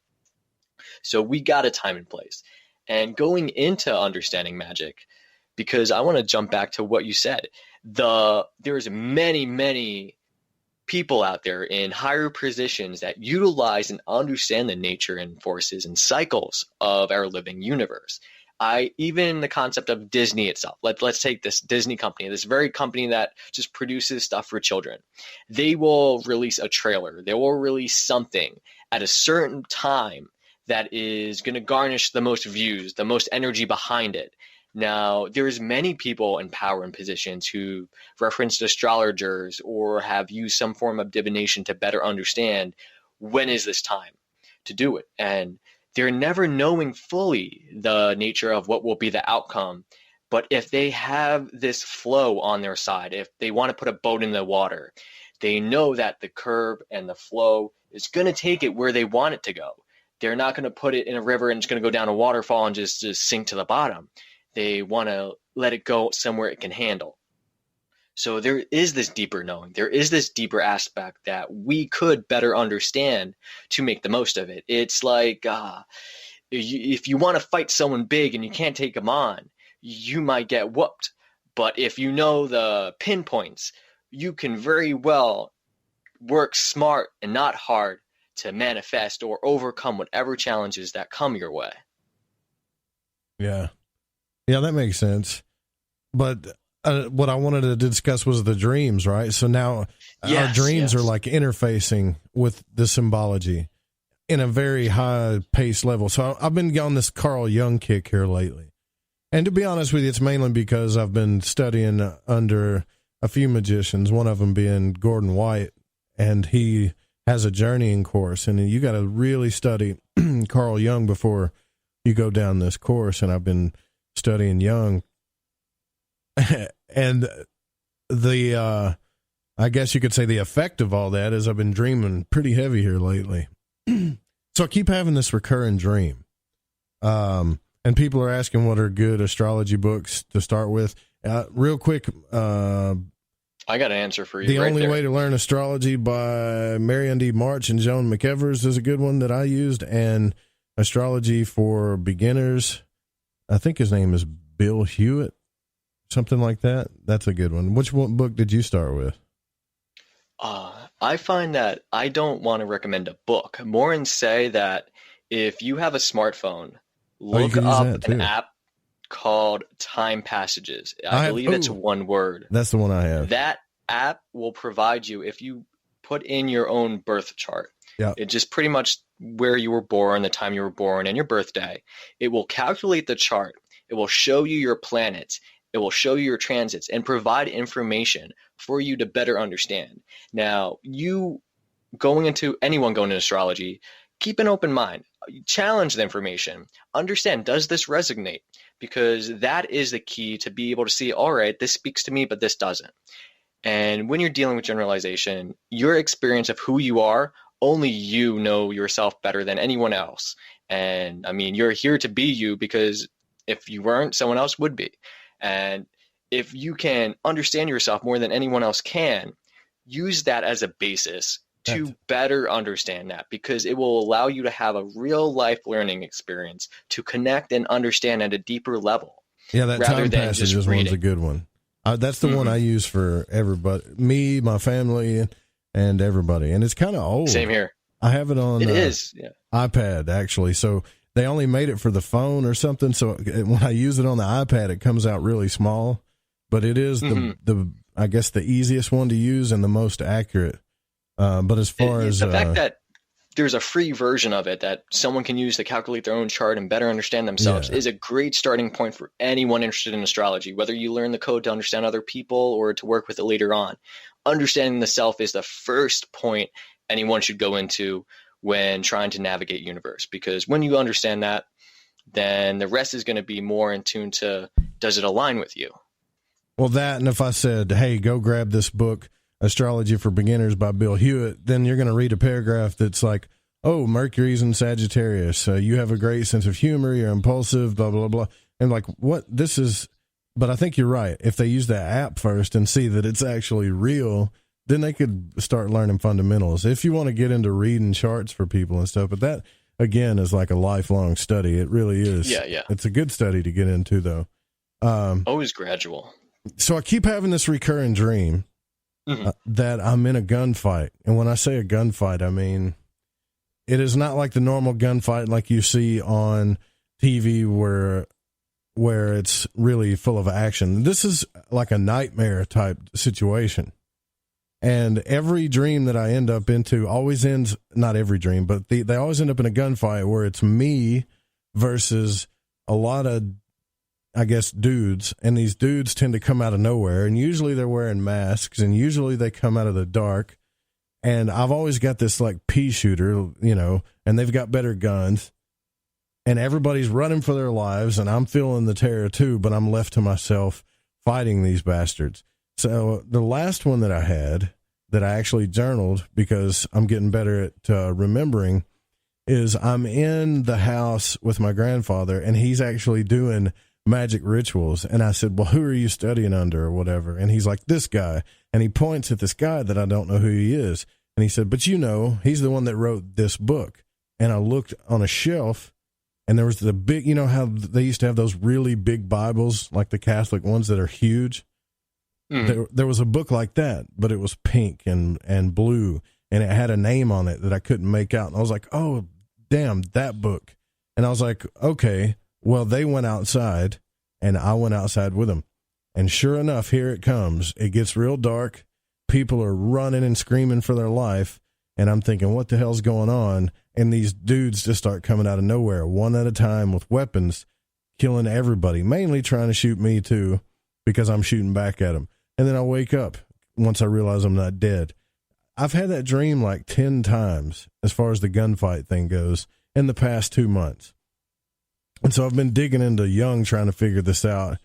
So we got a time and place. And going into understanding Magick, because I want to jump back to what you said, there's many people out there in higher positions that utilize and understand the nature and forces and cycles of our living universe. Even the concept of Disney itself. Let's take this Disney company, this very company that just produces stuff for children. They will release a trailer. They will release something at a certain time that is going to garnish the most views, the most energy behind it. Now, there's many people in power and positions who referenced astrologers or have used some form of divination to better understand when is this time to do it. And they're never knowing fully the nature of what will be the outcome. But if they have this flow on their side, if they want to put a boat in the water, they know that the curve and the flow is going to take it where they want it to go. They're not going to put it in a river and it's going to go down a waterfall and just sink to the bottom. They want to let it go somewhere it can handle. So there is this deeper knowing. There is this deeper aspect that we could better understand to make the most of it. It's like if you want to fight someone big and you can't take them on, you might get whooped. But if you know the pinpoints, you can very well work smart and not hard to manifest or overcome whatever challenges that come your way. Yeah, that makes sense. But what I wanted to discuss was the dreams, right? So now our dreams are like interfacing with the symbology in a very high pace level. So I've been on this Carl Jung kick here lately. And to be honest with you, it's mainly because I've been studying under a few magicians, one of them being Gordon White, and he has a journeying course, and you got to really study Carl Jung before you go down this course. And I've been studying Jung, and I guess you could say the effect of all that is I've been dreaming pretty heavy here lately. So I keep having this recurring dream. And people are asking what are good astrology books to start with. Real quick, I got an answer for you. The Only Way to Learn Astrology by Marianne D. March and Joan McEvers is a good one that I used. And Astrology for Beginners, I think his name is Bill Hewitt, something like that. That's a good one. Which book did you start with? I find that I don't want to recommend a book. More and say that if you have a smartphone, look up an app called Time Passages. I believe it's one word. That's the one I have. That app will provide you, if you put in your own birth chart, it just pretty much where you were born, the time you were born, and your birthday. It will calculate the chart. It will show you your planets. It will show you your transits and provide information for you to better understand. Now, anyone going into astrology, keep an open mind. Challenge the information. Understand, does this resonate? Because that is the key to be able to see, all right, this speaks to me, but this doesn't. And when you're dealing with generalization, your experience of who you are, only you know yourself better than anyone else. And I mean, you're here to be you, because if you weren't, someone else would be. And if you can understand yourself more than anyone else can, use that as a basis to better understand that, because it will allow you to have a real life learning experience to connect and understand at a deeper level. Yeah, that Time Passages one's a good one. That's the one I use for everybody, me, my family, and everybody. And it's kind of old. Same here. I have it on. It is. Yeah. iPad, actually. So they only made it for the phone or something. So when I use it on the iPad, it comes out really small. But it is the I guess the easiest one to use and the most accurate. But as far as the fact that there's a free version of it that someone can use to calculate their own chart and better understand themselves is a great starting point for anyone interested in astrology, whether you learn the code to understand other people or to work with it later on. Understanding the self is the first point anyone should go into when trying to navigate universe, because when you understand that, then the rest is going to be more in tune to, does it align with you? Well, that, and if I said, hey, go grab this book, Astrology for Beginners by Bill Hewitt, then you're going to read a paragraph that's like, oh, Mercury's in Sagittarius. You have a great sense of humor. You're impulsive, blah, blah, blah. And like, what this is, but I think you're right. If they use that app first and see that it's actually real, then they could start learning fundamentals. If you want to get into reading charts for people and stuff, but that, again, is like a lifelong study. It really is. Yeah. It's a good study to get into, though. Always gradual. So I keep having this recurring dream that I'm in a gunfight. And when I say a gunfight, I mean, it is not like the normal gunfight like you see on TV where it's really full of action. This is like a nightmare type situation. And every dream that I end up into always ends, not every dream, but they always end up in a gunfight where it's me versus a lot of, I guess, dudes, and these dudes tend to come out of nowhere, and usually they're wearing masks, and usually they come out of the dark, and I've always got this, like, pea shooter, you know, and they've got better guns, and everybody's running for their lives, and I'm feeling the terror, too, but I'm left to myself fighting these bastards. So the last one that I had, that I actually journaled, because I'm getting better at remembering, is I'm in the house with my grandfather, and he's actually doing magic rituals. And I said, well, who are you studying under or whatever? And he's like, this guy. And he points at this guy that I don't know who he is. And he said, but you know, he's the one that wrote this book. And I looked on a shelf, and there was the big, you know how they used to have those really big Bibles, like the Catholic ones that are huge? There was a book like that, but it was pink and blue, and it had a name on it that I couldn't make out. And I was like, oh, damn, that book. And I was like, okay. Well, they went outside, and I went outside with them. And sure enough, here it comes. It gets real dark. People are running and screaming for their life. And I'm thinking, what the hell's going on? And these dudes just start coming out of nowhere, one at a time with weapons, killing everybody, mainly trying to shoot me, too, because I'm shooting back at them. And then I wake up once I realize I'm not dead. I've had that dream like 10 times, as far as the gunfight thing goes, in the past 2 months. And so I've been digging into Jung trying to figure this out,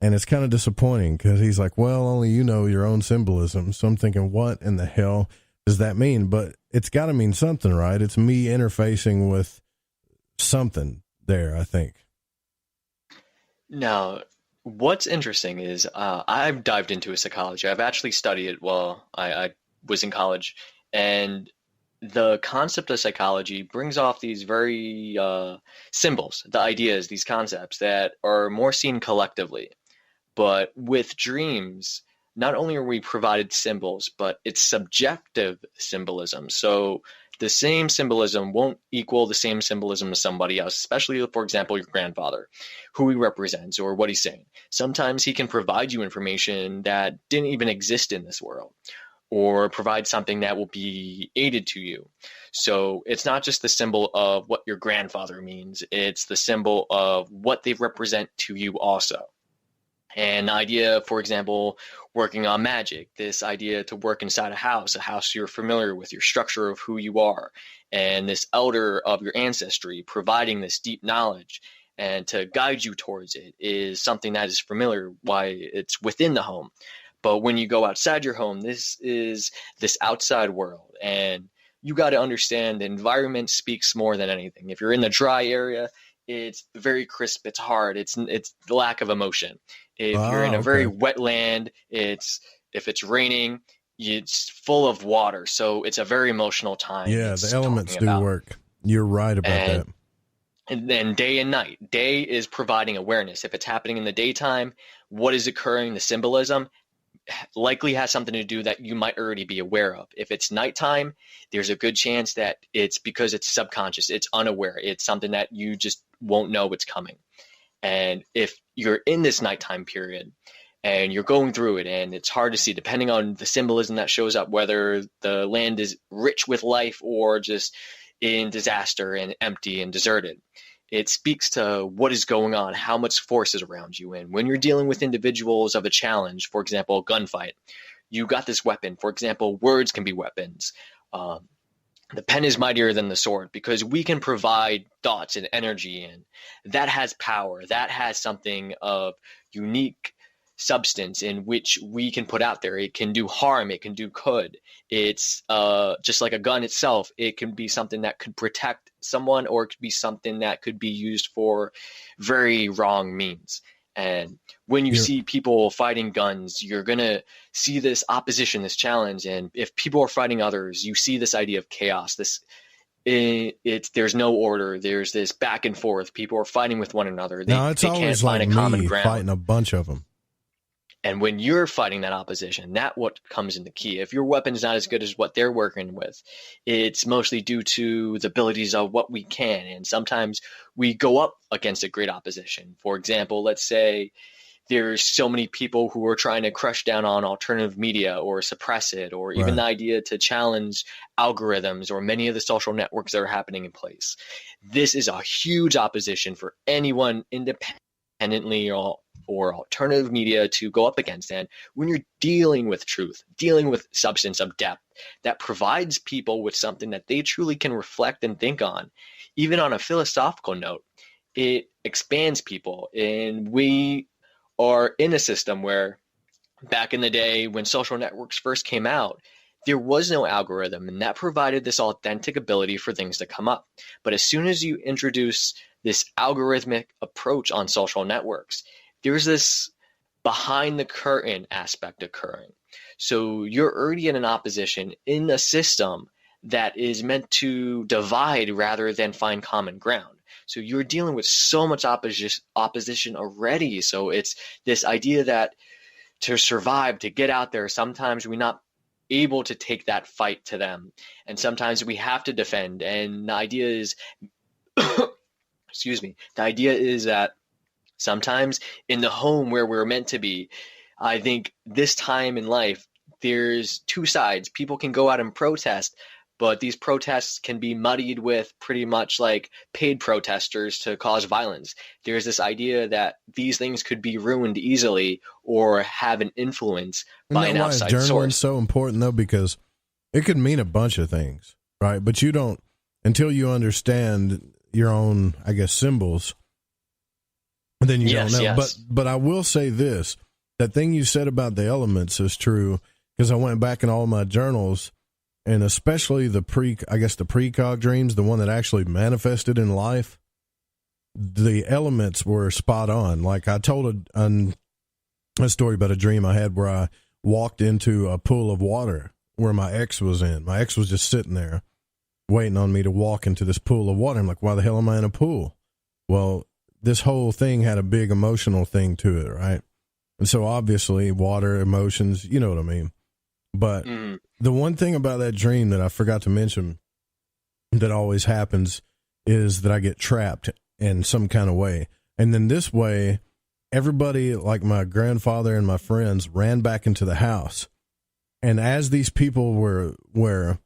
and it's kind of disappointing because he's like, well, only you know your own symbolism. So I'm thinking, what in the hell does that mean? But it's got to mean something, right? It's me interfacing with something there, I think. Now, what's interesting is I've dived into psychology. I've actually studied it while I was in college, and the concept of psychology brings off these very symbols, the ideas, these concepts that are more seen collectively. But with dreams, not only are we provided symbols, but it's subjective symbolism. So the same symbolism won't equal the same symbolism to somebody else, especially, for example, your grandfather, who he represents or what he's saying. Sometimes he can provide you information that didn't even exist in this world, or provide something that will be aided to you. So it's not just the symbol of what your grandfather means, it's the symbol of what they represent to you also. An idea, for example, working on magic, this idea to work inside a house you're familiar with, your structure of who you are, and this elder of your ancestry providing this deep knowledge and to guide you towards it is something that is familiar, why it's within the home. But when you go outside your home, this is this outside world, and you got to understand the environment speaks more than anything. If you're in the dry area, it's very crisp, it's hard, it's the lack of emotion. If you're in a very wet land, if it's raining, it's full of water, so it's a very emotional time. Yeah, the elements do work. You're right about that. And then day and night. Day is providing awareness. If it's happening in the daytime, what is occurring, the symbolism. likely has something to do that you might already be aware of. If it's nighttime, there's a good chance that it's because it's subconscious, it's unaware, it's something that you just won't know what's coming. And if you're in this nighttime period and you're going through it and it's hard to see, depending on the symbolism that shows up, whether the land is rich with life or just in disaster and empty and deserted, it speaks to what is going on, how much force is around you. And when you're dealing with individuals of a challenge, for example, a gunfight, you got this weapon. For example, words can be weapons. The pen is mightier than the sword because we can provide thoughts and energy, and that has power. That has something of unique substance in which we can put out there. It can do harm. It can do good. It's just like a gun itself. It can be something that could protect someone, or it could be something that could be used for very wrong means. And when you see people fighting guns, you're going to see this opposition, this challenge. And if people are fighting others, you see this idea of chaos. There's no order. There's this back and forth. People are fighting with one another. They always can't find like a common me ground. fighting a bunch of them. And when you're fighting that opposition, that's what comes in the key. If your weapon's not as good as what they're working with, it's mostly due to the abilities of what we can. And sometimes we go up against a great opposition. For example, let's say there's so many people who are trying to crush down on alternative media or suppress it, or even the idea to challenge algorithms or many of the social networks that are happening in place. This is a huge opposition for anyone independently or alternative media to go up against. And when you're dealing with truth, dealing with substance of depth that provides people with something that they truly can reflect and think on, even on a philosophical note, it expands people. And we are in a system where back in the day when social networks first came out, there was no algorithm, and that provided this authentic ability for things to come up. But as soon as you introduce this algorithmic approach on social networks, there's this behind the curtain aspect occurring. So you're already in an opposition in a system that is meant to divide rather than find common ground. So you're dealing with so much opposition already. So it's this idea that to survive, to get out there, sometimes we're not able to take that fight to them. And sometimes we have to defend. And the idea is, the idea is that sometimes in the home where we're meant to be, I think this time in life, there's two sides. People can go out and protest, but these protests can be muddied with pretty much like paid protesters to cause violence. There's this idea that these things could be ruined easily or have an influence by an outside source. Journaling's so important, though, because it could mean a bunch of things, right? But you don't, until you understand your own, I guess, symbols, then you don't know. Yes. But I will say this, that thing you said about the elements is true, because I went back in all my journals, and especially the precog dreams, the one that actually manifested in life, the elements were spot on. Like I told a story about a dream I had where I walked into a pool of water where my ex was in. My ex was just sitting there waiting on me to walk into this pool of water. I'm like, why the hell am I in a pool? Well, this whole thing had a big emotional thing to it, right? And so obviously water, emotions, you know what I mean? But the one thing about that dream that I forgot to mention that always happens is that I get trapped in some kind of way. And then this way, everybody, like my grandfather and my friends, ran back into the house. And as these people were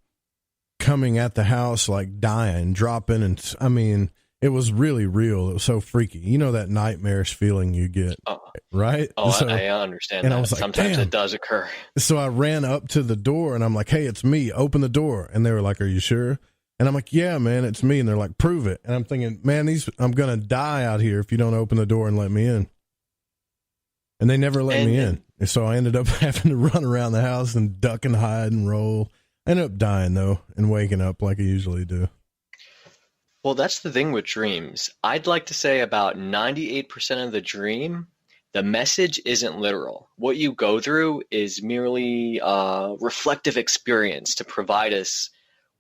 coming at the house, like dying, dropping, and I mean, it was really real. It was so freaky. You know that nightmarish feeling you get, right? Oh, so, I understand and that. I was like, sometimes damn. it does occur. So I ran up to the door and I'm like, hey, it's me. Open the door. And they were like, are you sure? And I'm like, yeah, man, it's me. And they're like, prove it. And I'm thinking, man, I'm going to die out here if you don't open the door and let me in. And they never let me in. And so I ended up having to run around the house and duck and hide and roll. I ended up dying, though, and waking up like I usually do. Well, that's the thing with dreams. I'd like to say about 98% of the dream, the message isn't literal. What you go through is merely a reflective experience to provide us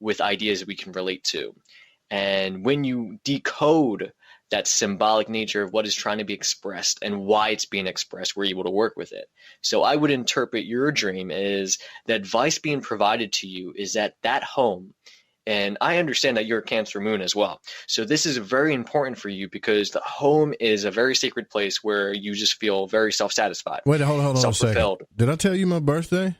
with ideas we can relate to. And when you decode that symbolic nature of what is trying to be expressed and why it's being expressed, we're able to work with it. So I would interpret your dream as the advice being provided to you is that home, and I understand that you're a Cancer moon as well. So this is very important for you because the home is a very sacred place where you just feel very self-satisfied. Wait, hold on a second. Did I tell you my birthday?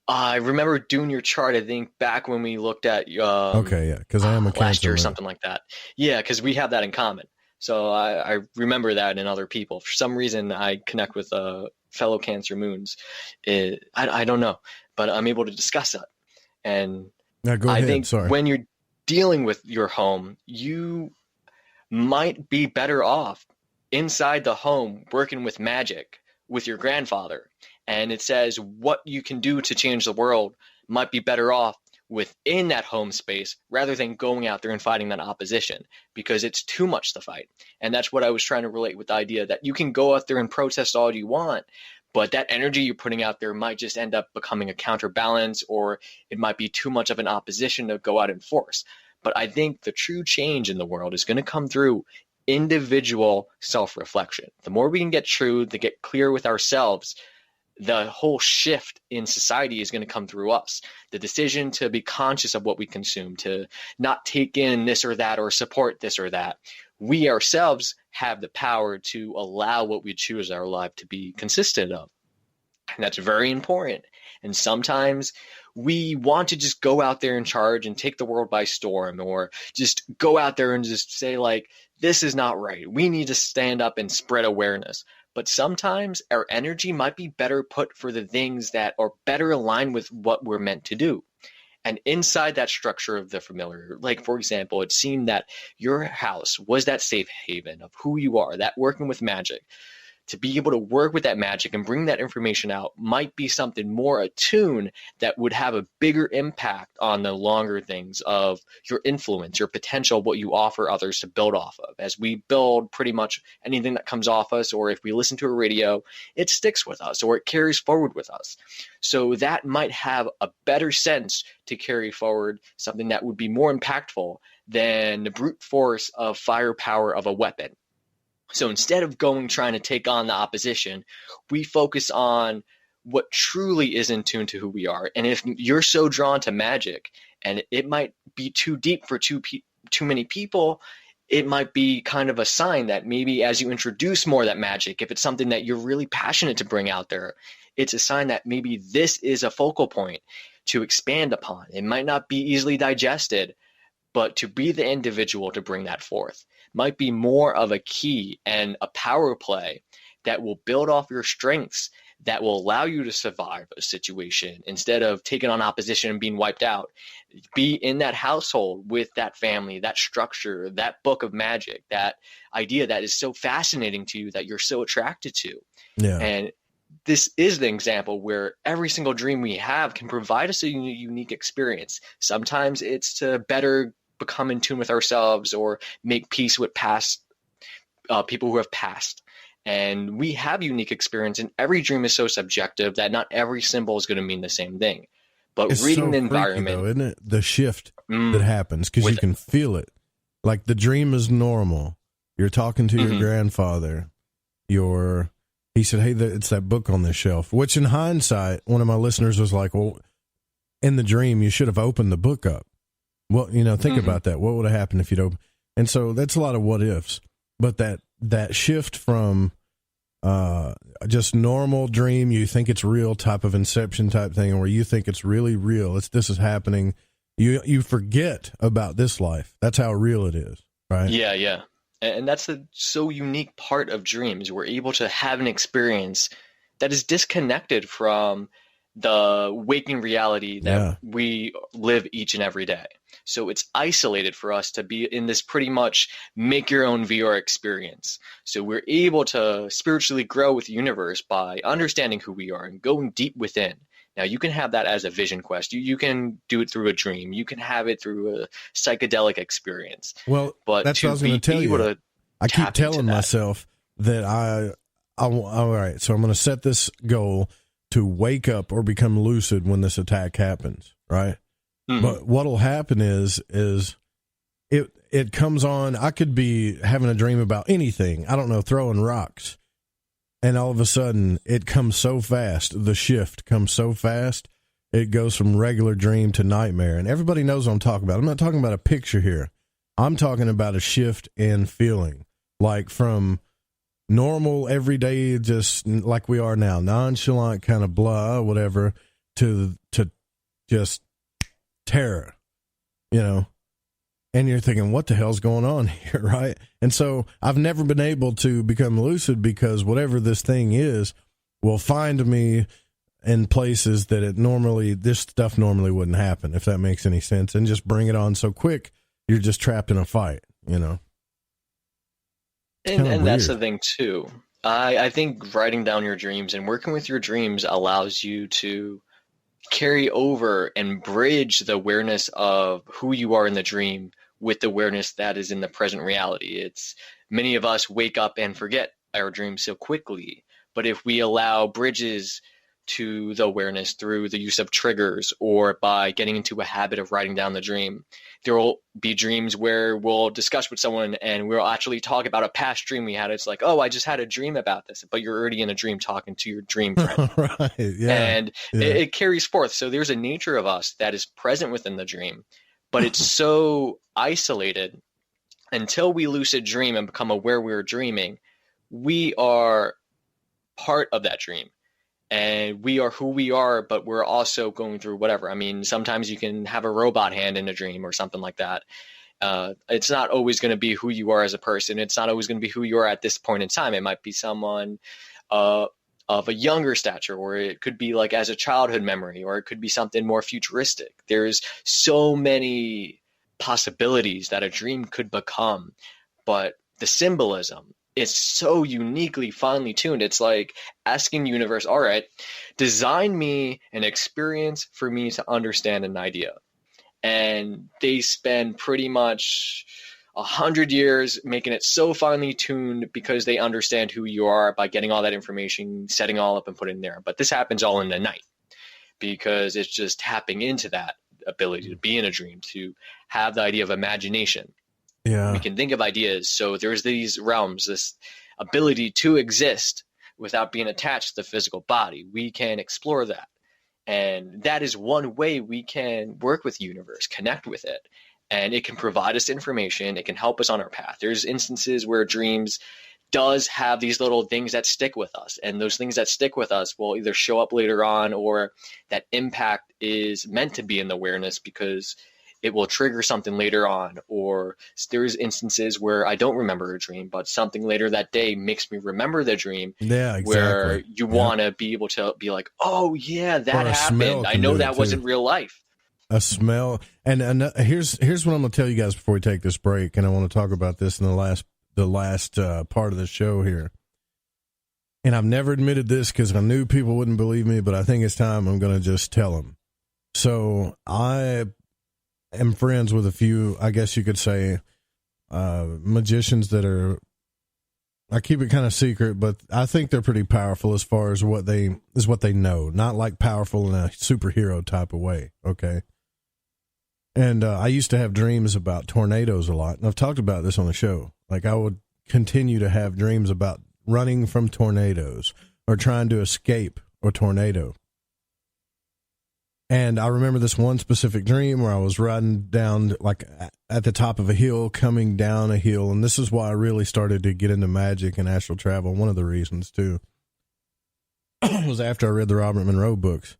I remember doing your chart, I think, back when we looked at okay, yeah, because I am a Cancer last year or moon. something like that. Yeah, because we have that in common. So I remember that in other people. For some reason, I connect with fellow Cancer moons. I don't know, but I'm able to discuss that. And now go ahead. I think Sorry. when you're dealing with your home, you might be better off inside the home working with Magick with your grandfather. And it says what you can do to change the world might be better off within that home space rather than going out there and fighting that opposition, because it's too much to fight. And that's what I was trying to relate with the idea that you can go out there and protest all you want, but that energy you're putting out there might just end up becoming a counterbalance, or it might be too much of an opposition to go out and force. But I think the true change in the world is going to come through individual self-reflection. The more we can get true, to get clear with ourselves, the whole shift in society is going to come through us. The decision to be conscious of what we consume, to not take in this or that or support this or that. We ourselves have the power to allow what we choose our life to be consistent of. And that's very important. And sometimes we want to just go out there and charge and take the world by storm, or just go out there and just say, like, this is not right. We need to stand up and spread awareness. But sometimes our energy might be better put for the things that are better aligned with what we're meant to do. And inside that structure of the familiar, like, for example, it seemed that your house was that safe haven of who you are, that working with Magick. To be able to work with that Magick and bring that information out might be something more attuned that would have a bigger impact on the longer things of your influence, your potential, what you offer others to build off of. As we build pretty much anything that comes off us, or if we listen to a radio, it sticks with us or it carries forward with us. So that might have a better sense to carry forward something that would be more impactful than the brute force of firepower of a weapon. So instead of trying to take on the opposition, we focus on what truly is in tune to who we are. And if you're so drawn to Magick, and it might be too deep for too many people, it might be kind of a sign that maybe as you introduce more of that Magick, if it's something that you're really passionate to bring out there, it's a sign that maybe this is a focal point to expand upon. It might not be easily digested, but to be the individual to bring that forth might be more of a key and a power play that will build off your strengths, that will allow you to survive a situation instead of taking on opposition and being wiped out. Be in that household with that family, that structure, that book of Magick, that idea that is so fascinating to you that you're so attracted to. Yeah. And this is the example where every single dream we have can provide us a unique experience. Sometimes it's to better become in tune with ourselves or make peace with past people who have passed. And we have unique experience, and every dream is so subjective that not every symbol is going to mean the same thing. But it's reading so the freaky, environment, though, isn't it? The shift that happens, because you can feel it. Like the dream is normal. You're talking to your grandfather. He said, hey, it's that book on this shelf, which in hindsight, one of my listeners was like, well, in the dream, you should have opened the book up. Well, think about that. What would have happened if you'd opened? And so that's a lot of what ifs. But that shift from just normal dream, you think it's real type of Inception type thing, where you think it's really real. This is happening. You forget about this life. That's how real it is, right? Yeah. And that's the so unique part of dreams. We're able to have an experience that is disconnected from the waking reality that we live each and every day. So it's isolated for us to be in this pretty much make your own VR experience. So we're able to spiritually grow with the universe by understanding who we are and going deep within. Now, you can have that as a vision quest. You can do it through a dream. You can have it through a psychedelic experience. Well, but that's what I was going to tell you. I keep telling myself that all right, so I'm going to set this goal to wake up or become lucid when this attack happens, right? But what'll happen is it comes on. I could be having a dream about anything. I don't know, throwing rocks. And all of a sudden, it comes so fast. The shift comes so fast. It goes from regular dream to nightmare. And everybody knows what I'm talking about. I'm not talking about a picture here. I'm talking about a shift in feeling. Like from normal, everyday, just like we are now, nonchalant, kind of blah, whatever, to just terror, you know. And you're thinking, what the hell's going on here, right? And so I've never been able to become lucid because whatever this thing is will find me in places that this stuff normally wouldn't happen, if that makes any sense, and just bring it on so quick, you're just trapped in a fight, you know? And that's the thing, too. I think writing down your dreams and working with your dreams allows you to carry over and bridge the awareness of who you are in the dream with the awareness that is in the present reality. It's many of us wake up and forget our dreams so quickly, but if we allow bridges to the awareness through the use of triggers or by getting into a habit of writing down the dream, there will be dreams where we'll discuss with someone and we'll actually talk about a past dream we had. It's like, oh, I just had a dream about this, but you're already in a dream talking to your dream friend. Right, yeah. And it carries forth. So there's a nature of us that is present within the dream, but it's so isolated. Until we lucid dream and become aware we're dreaming, we are part of that dream. And we are who we are, but we're also going through whatever. I mean, sometimes you can have a robot hand in a dream or something like that. It's not always going to be who you are as a person. It's not always going to be who you are at this point in time. It might be someone of a younger stature, or it could be like as a childhood memory, or it could be something more futuristic. There's so many possibilities that a dream could become, but the symbolism, it's so uniquely finely tuned. It's like asking the universe, all right, design me an experience for me to understand an idea. And they spend pretty much 100 years making it so finely tuned because they understand who you are by getting all that information, setting all up and putting it in there. But this happens all in the night because it's just tapping into that ability to be in a dream, to have the idea of imagination. Yeah. We can think of ideas. So there's these realms, this ability to exist without being attached to the physical body. We can explore that. And that is one way we can work with the universe, connect with it. And it can provide us information. It can help us on our path. There's instances where dreams does have these little things that stick with us. And those things that stick with us will either show up later on, or that impact is meant to be in the awareness because it will trigger something later on. Or there's instances where I don't remember a dream, but something later that day makes me remember the dream. Yeah, exactly. Where you want to be able to be like, oh yeah, that happened. I know that wasn't real life. A smell. And here's what I'm going to tell you guys before we take this break. And I want to talk about this in the last part of the show here. And I've never admitted this because I knew people wouldn't believe me, but I think it's time I'm going to just tell them. So I am friends with a few, I guess you could say, magicians that are, I keep it kind of secret, but I think they're pretty powerful as far as what they know, not like powerful in a superhero type of way. Okay. And I used to have dreams about tornadoes a lot. And I've talked about this on the show. Like I would continue to have dreams about running from tornadoes or trying to escape a tornado. And I remember this one specific dream where I was riding down, like at the top of a hill, coming down a hill. And this is why I really started to get into magic and astral travel. One of the reasons, too, was after I read the Robert Monroe books.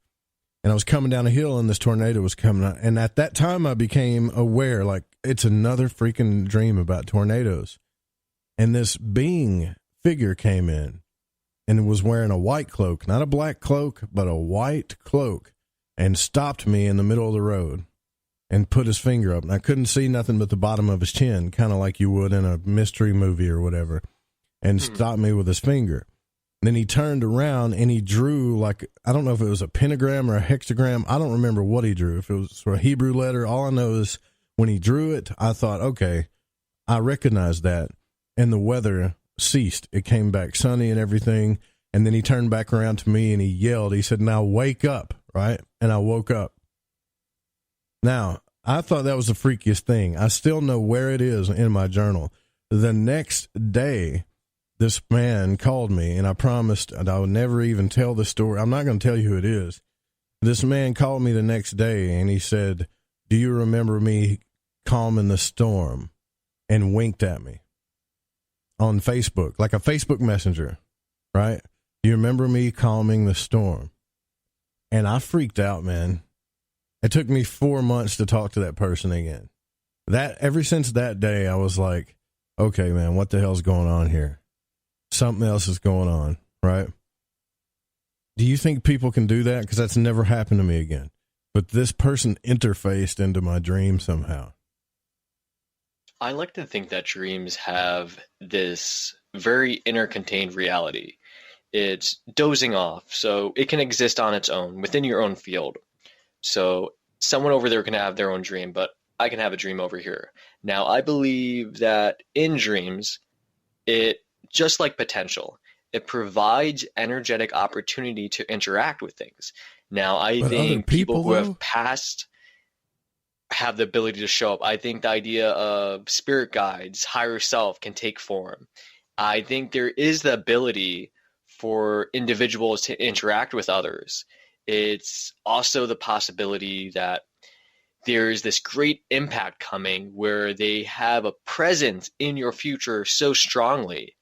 And I was coming down a hill and this tornado was coming out. And at that time, I became aware, like, it's another freaking dream about tornadoes. And this figure came in and was wearing a white cloak, not a black cloak, but a white cloak. And stopped me in the middle of the road and put his finger up. And I couldn't see nothing but the bottom of his chin, kind of like you would in a mystery movie or whatever, and stopped me with his finger. And then he turned around and he drew, like, I don't know if it was a pentagram or a hexagram. I don't remember what he drew. If it was a Hebrew letter, all I know is when he drew it, I thought, okay, I recognize that. And the weather ceased. It came back sunny and everything. And then he turned back around to me and he yelled. He said, now wake up. Right? And I woke up. Now, I thought that was the freakiest thing. I still know where it is in my journal. The next day, this man called me, and I promised I would never even tell the story. I'm not going to tell you who it is. This man called me the next day, and he said, "Do you remember me calming the storm?" and winked at me on Facebook, like a Facebook messenger, right? "Do you remember me calming the storm?" And I freaked out, man. It took me 4 months to talk to that person again. Ever since that day, I was like, okay, man, what the hell's going on here? Something else is going on, right? Do you think people can do that? Because that's never happened to me again. But this person interfaced into my dream somehow. I like to think that dreams have this very inner-contained reality. It's dozing off, so it can exist on its own, within your own field. So someone over there can have their own dream, but I can have a dream over here. Now, I believe that in dreams, it, just like potential, it provides energetic opportunity to interact with things. Now, I think people who have passed have the ability to show up. I think the idea of spirit guides, higher self can take form. I think there is the ability for individuals to interact with others. It's also the possibility that there's this great impact coming where they have a presence in your future so strongly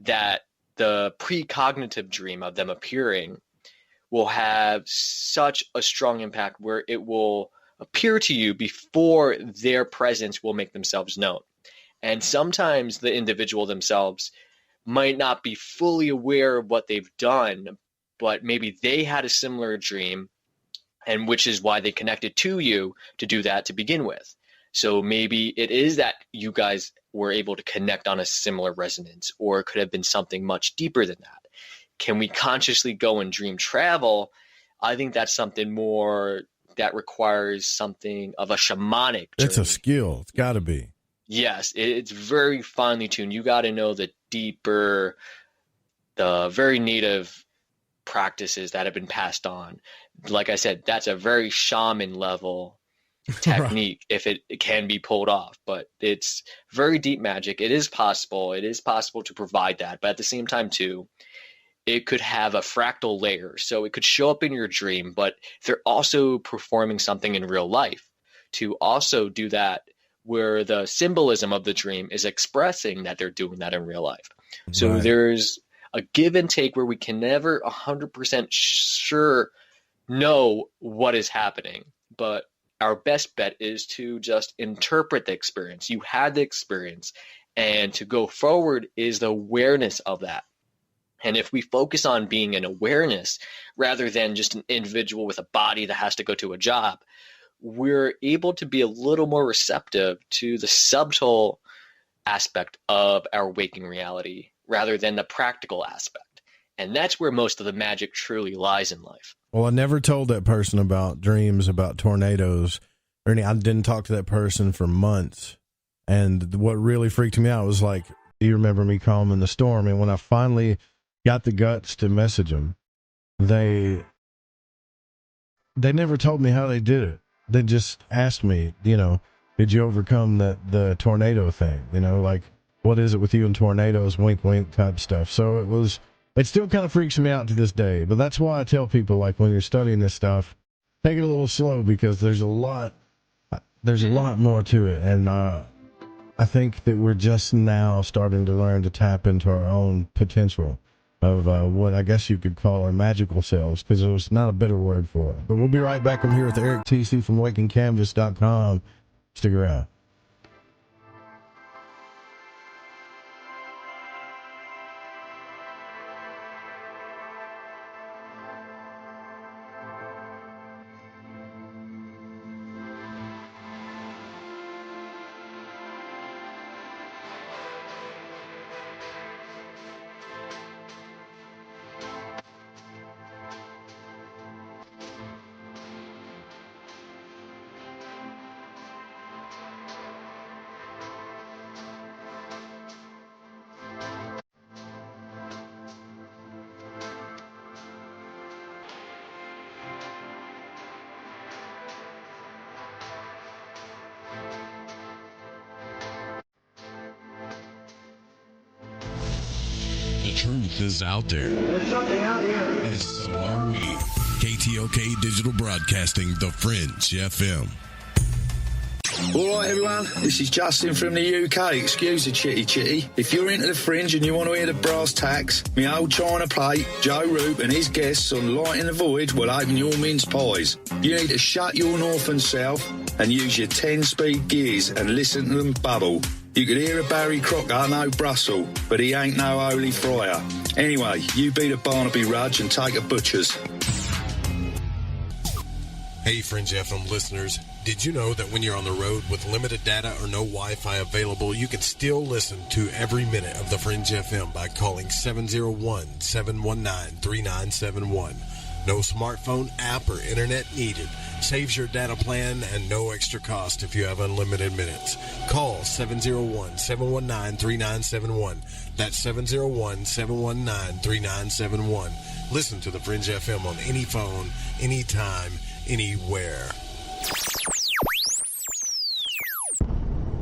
that the precognitive dream of them appearing will have such a strong impact where it will appear to you before their presence will make themselves known. And sometimes the individual themselves might not be fully aware of what they've done, but maybe they had a similar dream, and which is why they connected to you to do that to begin with. So maybe it is that you guys were able to connect on a similar resonance, or it could have been something much deeper than that. Can we consciously go and dream travel? I think that's something more that requires something of a shamanic journey. It's a skill. It's got to be. Yes, it's very finely tuned. You got to know the deeper, the very native practices that have been passed on. Like I said, that's a very shaman level technique if it can be pulled off, but it's very deep magic. It is possible. It is possible to provide that, but at the same time too, it could have a fractal layer. So it could show up in your dream, but they're also performing something in real life to also do that where the symbolism of the dream is expressing that they're doing that in real life. So there's a give and take where we can never 100% sure know what is happening, but our best bet is to just interpret the experience. You had the experience, and to go forward is the awareness of that. And if we focus on being an awareness rather than just an individual with a body that has to go to a job, we're able to be a little more receptive to the subtle aspect of our waking reality rather than the practical aspect. And that's where most of the magic truly lies in life. Well, I never told that person about dreams, about tornadoes, or I didn't talk to that person for months. And what really freaked me out was like, do you remember me calming the storm? And when I finally got the guts to message them, they never told me how they did it. They just asked me, did you overcome the tornado thing? Like, what is it with you and tornadoes, wink, wink type stuff. So it still kind of freaks me out to this day. But that's why I tell people, like, when you're studying this stuff, take it a little slow, because there's a lot more to it. And I think that we're just now starting to learn to tap into our own potential of what I guess you could call our magical selves, because there's not a better word for it. But we'll be right back. I'm here with Eric Tecce from WakingCanvas.com. Stick around. truth is out there. There's something out here. And so are we. KTLK Digital Broadcasting, The Fringe FM. All right, everyone, this is Justin from the UK. Excuse the chitty. If you're into the Fringe and you want to hear the brass tacks, my old china plate, Joe Roop and his guests on Lighting the Void will open your mince pies. You need to shut your north and south and use your 10-speed gears and listen to them bubble. You could hear a Barry Crocker, no Brussels, but he ain't no holy friar. Anyway, you beat a Barnaby Rudge and take a butcher's. Hey, Fringe FM listeners. Did you know that when you're on the road with limited data or no Wi-Fi available, you can still listen to every minute of the Fringe FM by calling 701-719-3971. No smartphone, app, or internet needed. Saves your data plan and no extra cost if you have unlimited minutes. Call 701-719-3971. That's 701-719-3971. Listen to the Fringe FM on any phone, anytime, anywhere.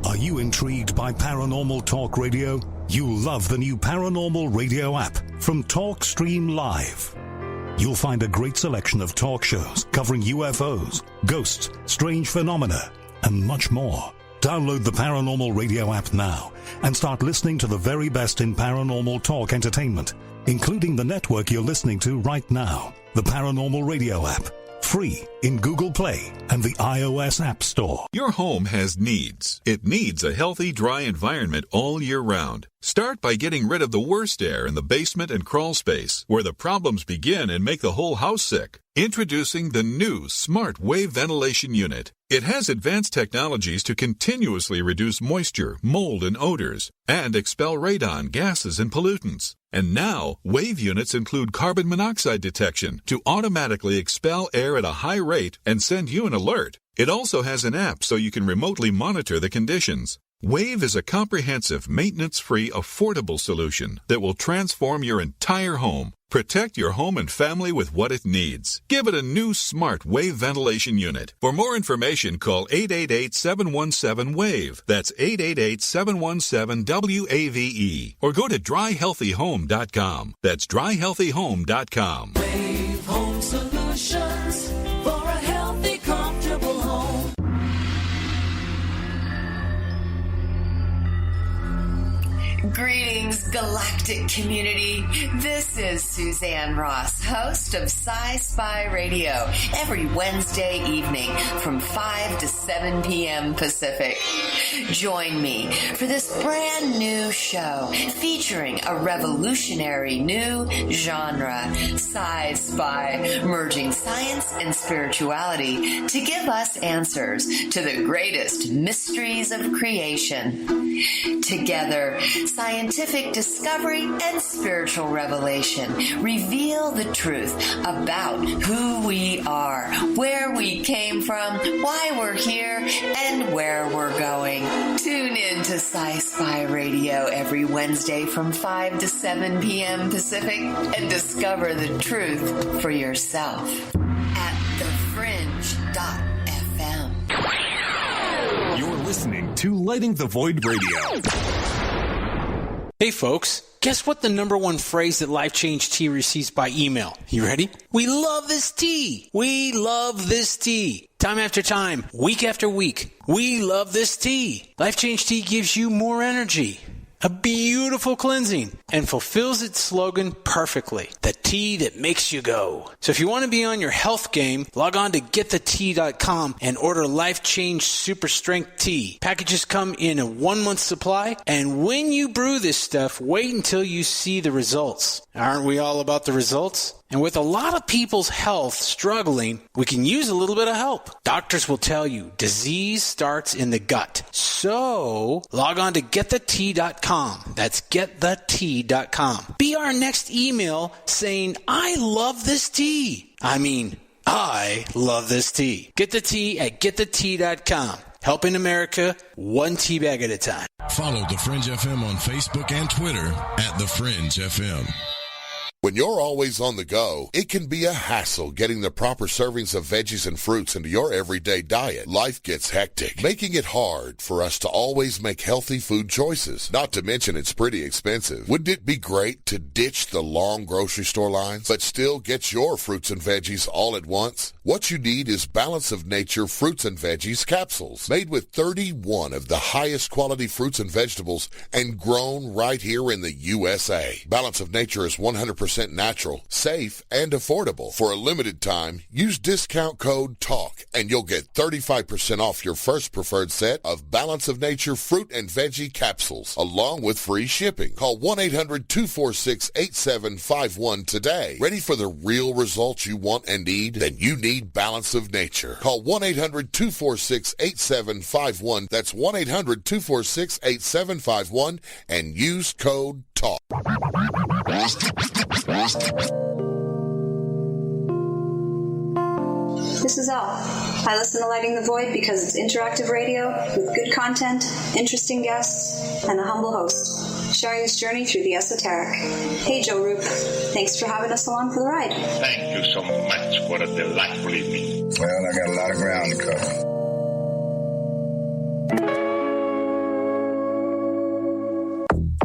Are you intrigued by Paranormal Talk Radio? You'll love the new Paranormal Radio app from TalkStream Live. You'll find a great selection of talk shows covering UFOs, ghosts, strange phenomena, and much more. Download the Paranormal Radio app now and start listening to the very best in paranormal talk entertainment, including the network you're listening to right now. The Paranormal Radio app. Free in Google Play and the iOS App Store. Your home has needs. It needs a healthy, dry environment all year round. Start by getting rid of the worst air in the basement and crawl space, where the problems begin and make the whole house sick. Introducing the new Smart Wave Ventilation Unit. It has advanced technologies to continuously reduce moisture, mold, and odors, and expel radon, gases, and pollutants. And now, Wave units include carbon monoxide detection to automatically expel air at a high rate and send you an alert. It also has an app so you can remotely monitor the conditions. Wave is a comprehensive, maintenance-free, affordable solution that will transform your entire home. Protect your home and family with what it needs. Give it a new Smart Wave Ventilation Unit. For more information, call 888-717-WAVE. That's 888-717-WAVE. Or go to dryhealthyhome.com. That's dryhealthyhome.com. Wave Home Solutions for a healthy, comfortable home. Greetings, galactic community. This is Suzanne Ross, host of Sci-Spy Radio, every Wednesday evening from 5 to 7 p.m. Pacific. Join me for this brand new show featuring a revolutionary new genre, Sci-Spy, merging science and spirituality to give us answers to the greatest mysteries of creation. Together, scientific discovery and spiritual revelation reveal the truth about who we are, where we came from, why we're here, and where we're going. Tune in to Sci-Spy Radio every Wednesday from 5 to 7 p.m. Pacific and discover the truth for yourself at thefringe.fm. You're listening to Lighting the Void Radio. Hey folks, guess what the number one phrase that Life Change Tea receives by email? You ready? We love this tea. We love this tea. Time after time, week after week, we love this tea. Life Change Tea gives you more energy, a beautiful cleansing, and fulfills its slogan perfectly. The tea that makes you go. So if you want to be on your health game, log on to getthetea.com and order Life Change Super Strength Tea. Packages come in a 1-month supply, and when you brew this stuff, wait until you see the results. Aren't we all about the results? And with a lot of people's health struggling, we can use a little bit of help. Doctors will tell you disease starts in the gut. So log on to getthetea.com. That's getthetea.com. Be our next email saying, I love this tea. I love this tea. Get the tea at getthetea.com. Helping America one tea bag at a time. Follow The Fringe FM on Facebook and Twitter at The Fringe FM. When you're always on the go, it can be a hassle getting the proper servings of veggies and fruits into your everyday diet. Life gets hectic, making it hard for us to always make healthy food choices. Not to mention it's pretty expensive. Wouldn't it be great to ditch the long grocery store lines, but still get your fruits and veggies all at once? What you need is Balance of Nature Fruits and Veggies capsules, made with 31 of the highest quality fruits and vegetables and grown right here in the USA. Balance of Nature is 100% natural, safe, and affordable. For a limited time, use discount code TALK and you'll get 35% off your first preferred set of Balance of Nature fruit and veggie capsules, along with free shipping. Call 1-800-246-8751 today. Ready for the real results you want and need? Then you need Balance of Nature. Call 1-800-246-8751. That's 1-800-246-8751 and use code TALK. This is Elle. I listen to Lighting the Void because it's interactive radio with good content, interesting guests, and a humble host, sharing this journey through the esoteric. Hey, Joe Roop. Thanks for having us along for the ride. Thank you so much. What a delightful evening. Well, I got a lot of ground to cover.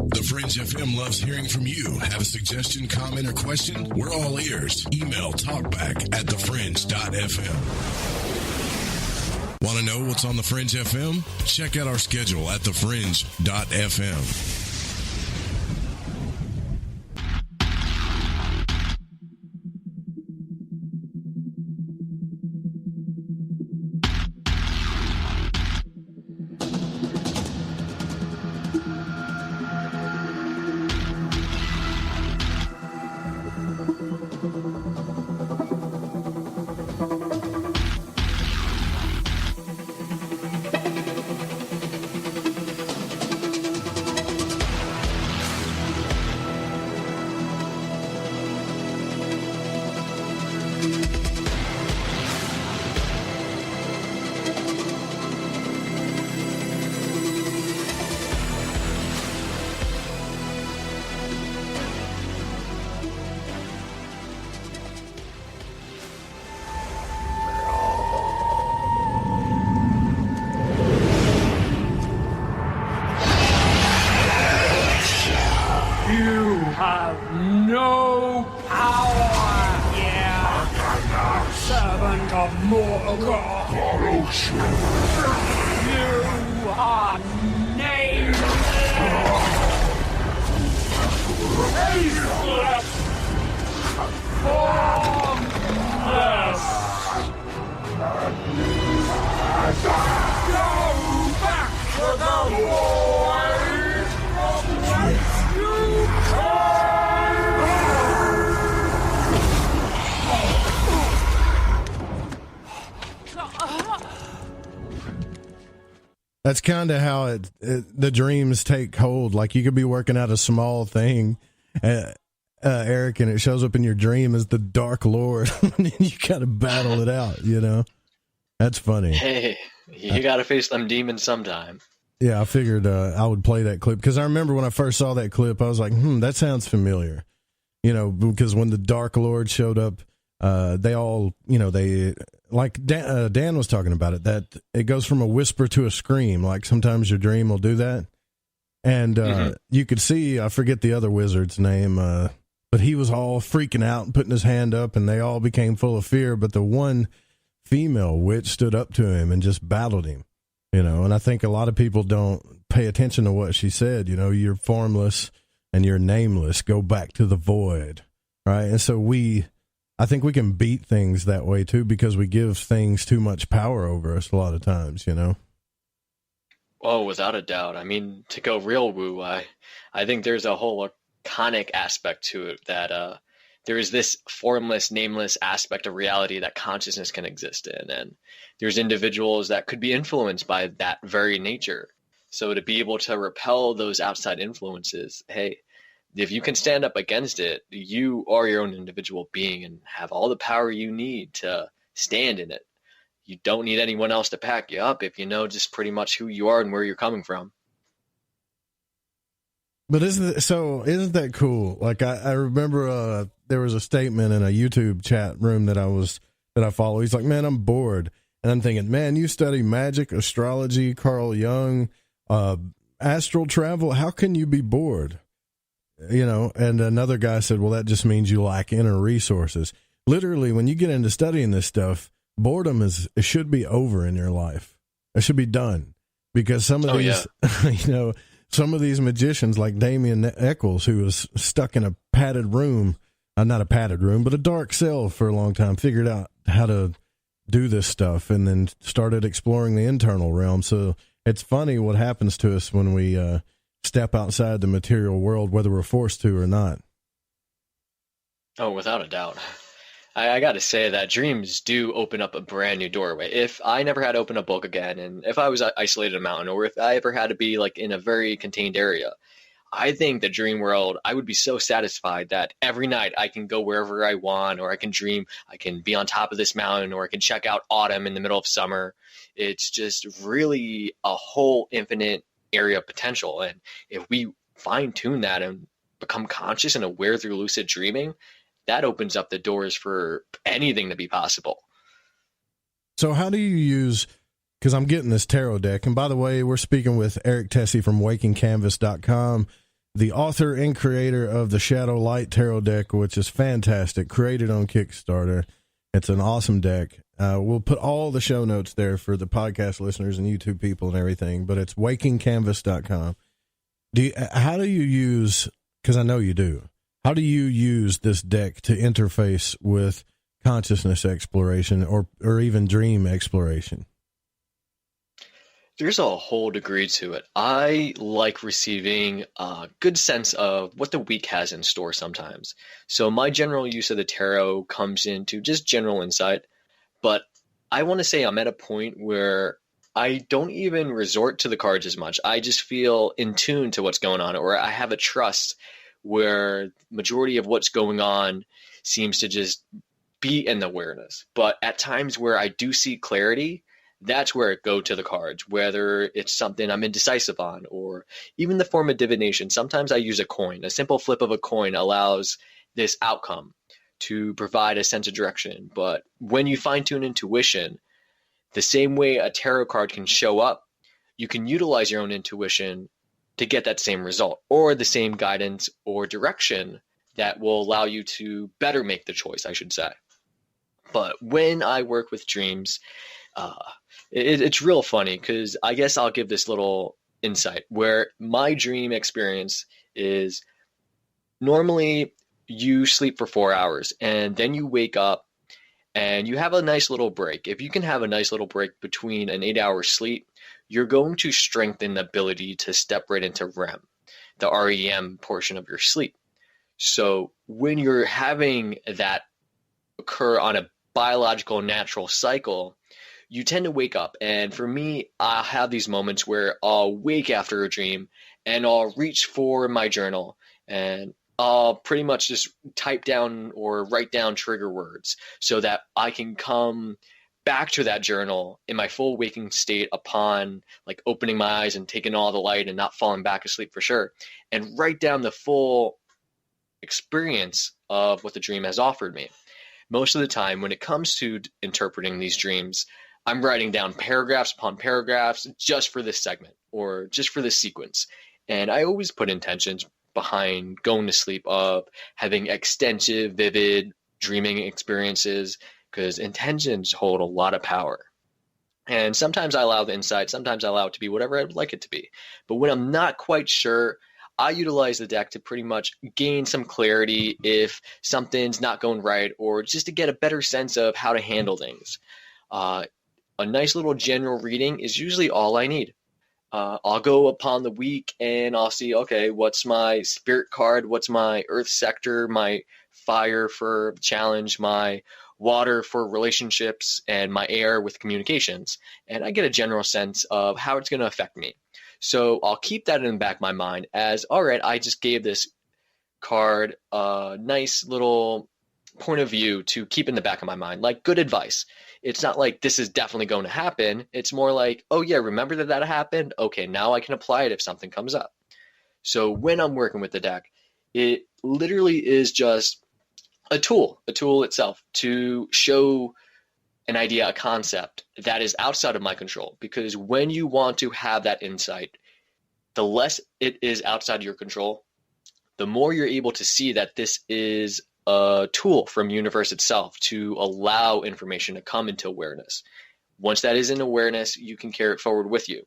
The Fringe FM loves hearing from you. Have a suggestion, comment, or question? We're all ears. Email talkback@thefringe.fm. Want to know what's on The Fringe FM? Check out our schedule at thefringe.fm. That's kind of how the dreams take hold. Like you could be working out a small thing, Eric, and it shows up in your dream as the Dark Lord, and you got to battle it out, you know? That's funny. Hey, you got to face them demons sometime. Yeah, I figured I would play that clip because I remember when I first saw that clip, I was like, that sounds familiar. You know, because when the Dark Lord showed up, they all, you know, they, like Dan was talking about it, that it goes from a whisper to a scream. Like sometimes your dream will do that. And you could see, I forget the other wizard's name, but he was all freaking out and putting his hand up, and they all became full of fear. But the one female witch stood up to him and just battled him, you know. And I think a lot of people don't pay attention to what she said. You know, you're formless and you're nameless. Go back to the void, right? And so I think we can beat things that way too, because we give things too much power over us a lot of times, you know? Oh, without a doubt. I mean, to go real woo, I think there's a whole iconic aspect to it that there is this formless, nameless aspect of reality that consciousness can exist in. And there's individuals that could be influenced by that very nature. So to be able to repel those outside influences, hey, if you can stand up against it, you are your own individual being and have all the power you need to stand in it. You don't need anyone else to pack you up if you know just pretty much who you are and where you're coming from. But isn't that cool? Like I remember there was a statement in a YouTube chat room that I follow. He's like, man, I'm bored. And I'm thinking, man, you study magic, astrology, Carl Jung, astral travel. How can you be bored? You know, and another guy said, well, that just means you lack inner resources. Literally, when you get into studying this stuff, boredom it should be over in your life. It should be done, because some of these, you know, some of these magicians like Damien Eccles, who was stuck in a padded room, not a padded room, but a dark cell for a long time, figured out how to do this stuff and then started exploring the internal realm. So it's funny what happens to us when we step outside the material world, whether we're forced to or not. Oh, without a doubt. I got to say that dreams do open up a brand new doorway. If I never had to open a book again, and if I was isolated in a mountain, or if I ever had to be like in a very contained area, I think the dream world, I would be so satisfied that every night I can go wherever I want, or I can dream, I can be on top of this mountain, or I can check out autumn in the middle of summer. It's just really a whole infinite area of potential. And if we fine tune that and become conscious and aware through lucid dreaming, that opens up the doors for anything to be possible. So how do you use, because I'm getting this tarot deck, and by the way, we're speaking with Eric Tecce from wakingcanvas.com, the author and creator of the Shadow Light Tarot deck, which is fantastic, created on Kickstarter. It's an awesome deck. We'll put all the show notes there for the podcast listeners and YouTube people and everything, but it's wakingcanvas.com. How do you use, because I know you do, how do you use this deck to interface with consciousness exploration or even dream exploration? There's a whole degree to it. I like receiving a good sense of what the week has in store sometimes. So my general use of the tarot comes into just general insight, but I want to say I'm at a point where I don't even resort to the cards as much. I just feel in tune to what's going on, or I have a trust where majority of what's going on seems to just be in the awareness. But at times where I do see clarity, that's where I go to the cards, whether it's something I'm indecisive on, or even the form of divination. Sometimes I use a coin. A simple flip of a coin allows this outcome to provide a sense of direction. But when you fine-tune intuition, the same way a tarot card can show up, you can utilize your own intuition to get that same result, or the same guidance or direction that will allow you to better make the choice, I should say. But when I work with dreams, it's real funny, because I guess I'll give this little insight where my dream experience is normally you sleep for 4 hours and then you wake up and you have a nice little break. If you can have a nice little break between an 8-hour sleep, you're going to strengthen the ability to step right into REM, the REM portion of your sleep. So when you're having that occur on a biological natural cycle, you tend to wake up. And for me, I'll have these moments where I'll wake after a dream and I'll reach for my journal and I'll pretty much just type down or write down trigger words so that I can come back to that journal in my full waking state upon like opening my eyes and taking all the light and not falling back asleep for sure, and write down the full experience of what the dream has offered me. Most of the time when it comes to interpreting these dreams, I'm writing down paragraphs upon paragraphs just for this segment or just for this sequence. And I always put intentions behind going to sleep of having extensive, vivid dreaming experiences, because intentions hold a lot of power. And sometimes I allow the insight, sometimes I allow it to be whatever I would like it to be. But when I'm not quite sure, I utilize the deck to pretty much gain some clarity if something's not going right, or just to get a better sense of how to handle things. A nice little general reading is usually all I need. I'll go upon the week and I'll see, okay, what's my spirit card? What's my earth sector, my fire for challenge, my water for relationships, and my air with communications. And I get a general sense of how it's going to affect me. So I'll keep that in the back of my mind as, all right, I just gave this card a nice little point of view to keep in the back of my mind, like good advice. It's not like this is definitely going to happen. It's more like, oh yeah, remember that happened? Okay, now I can apply it if something comes up. So when I'm working with the deck, it literally is just a tool itself to show an idea, a concept that is outside of my control. Because when you want to have that insight, the less it is outside of your control, the more you're able to see that this is a tool from universe itself to allow information to come into awareness. Once that is in awareness, you can carry it forward with you.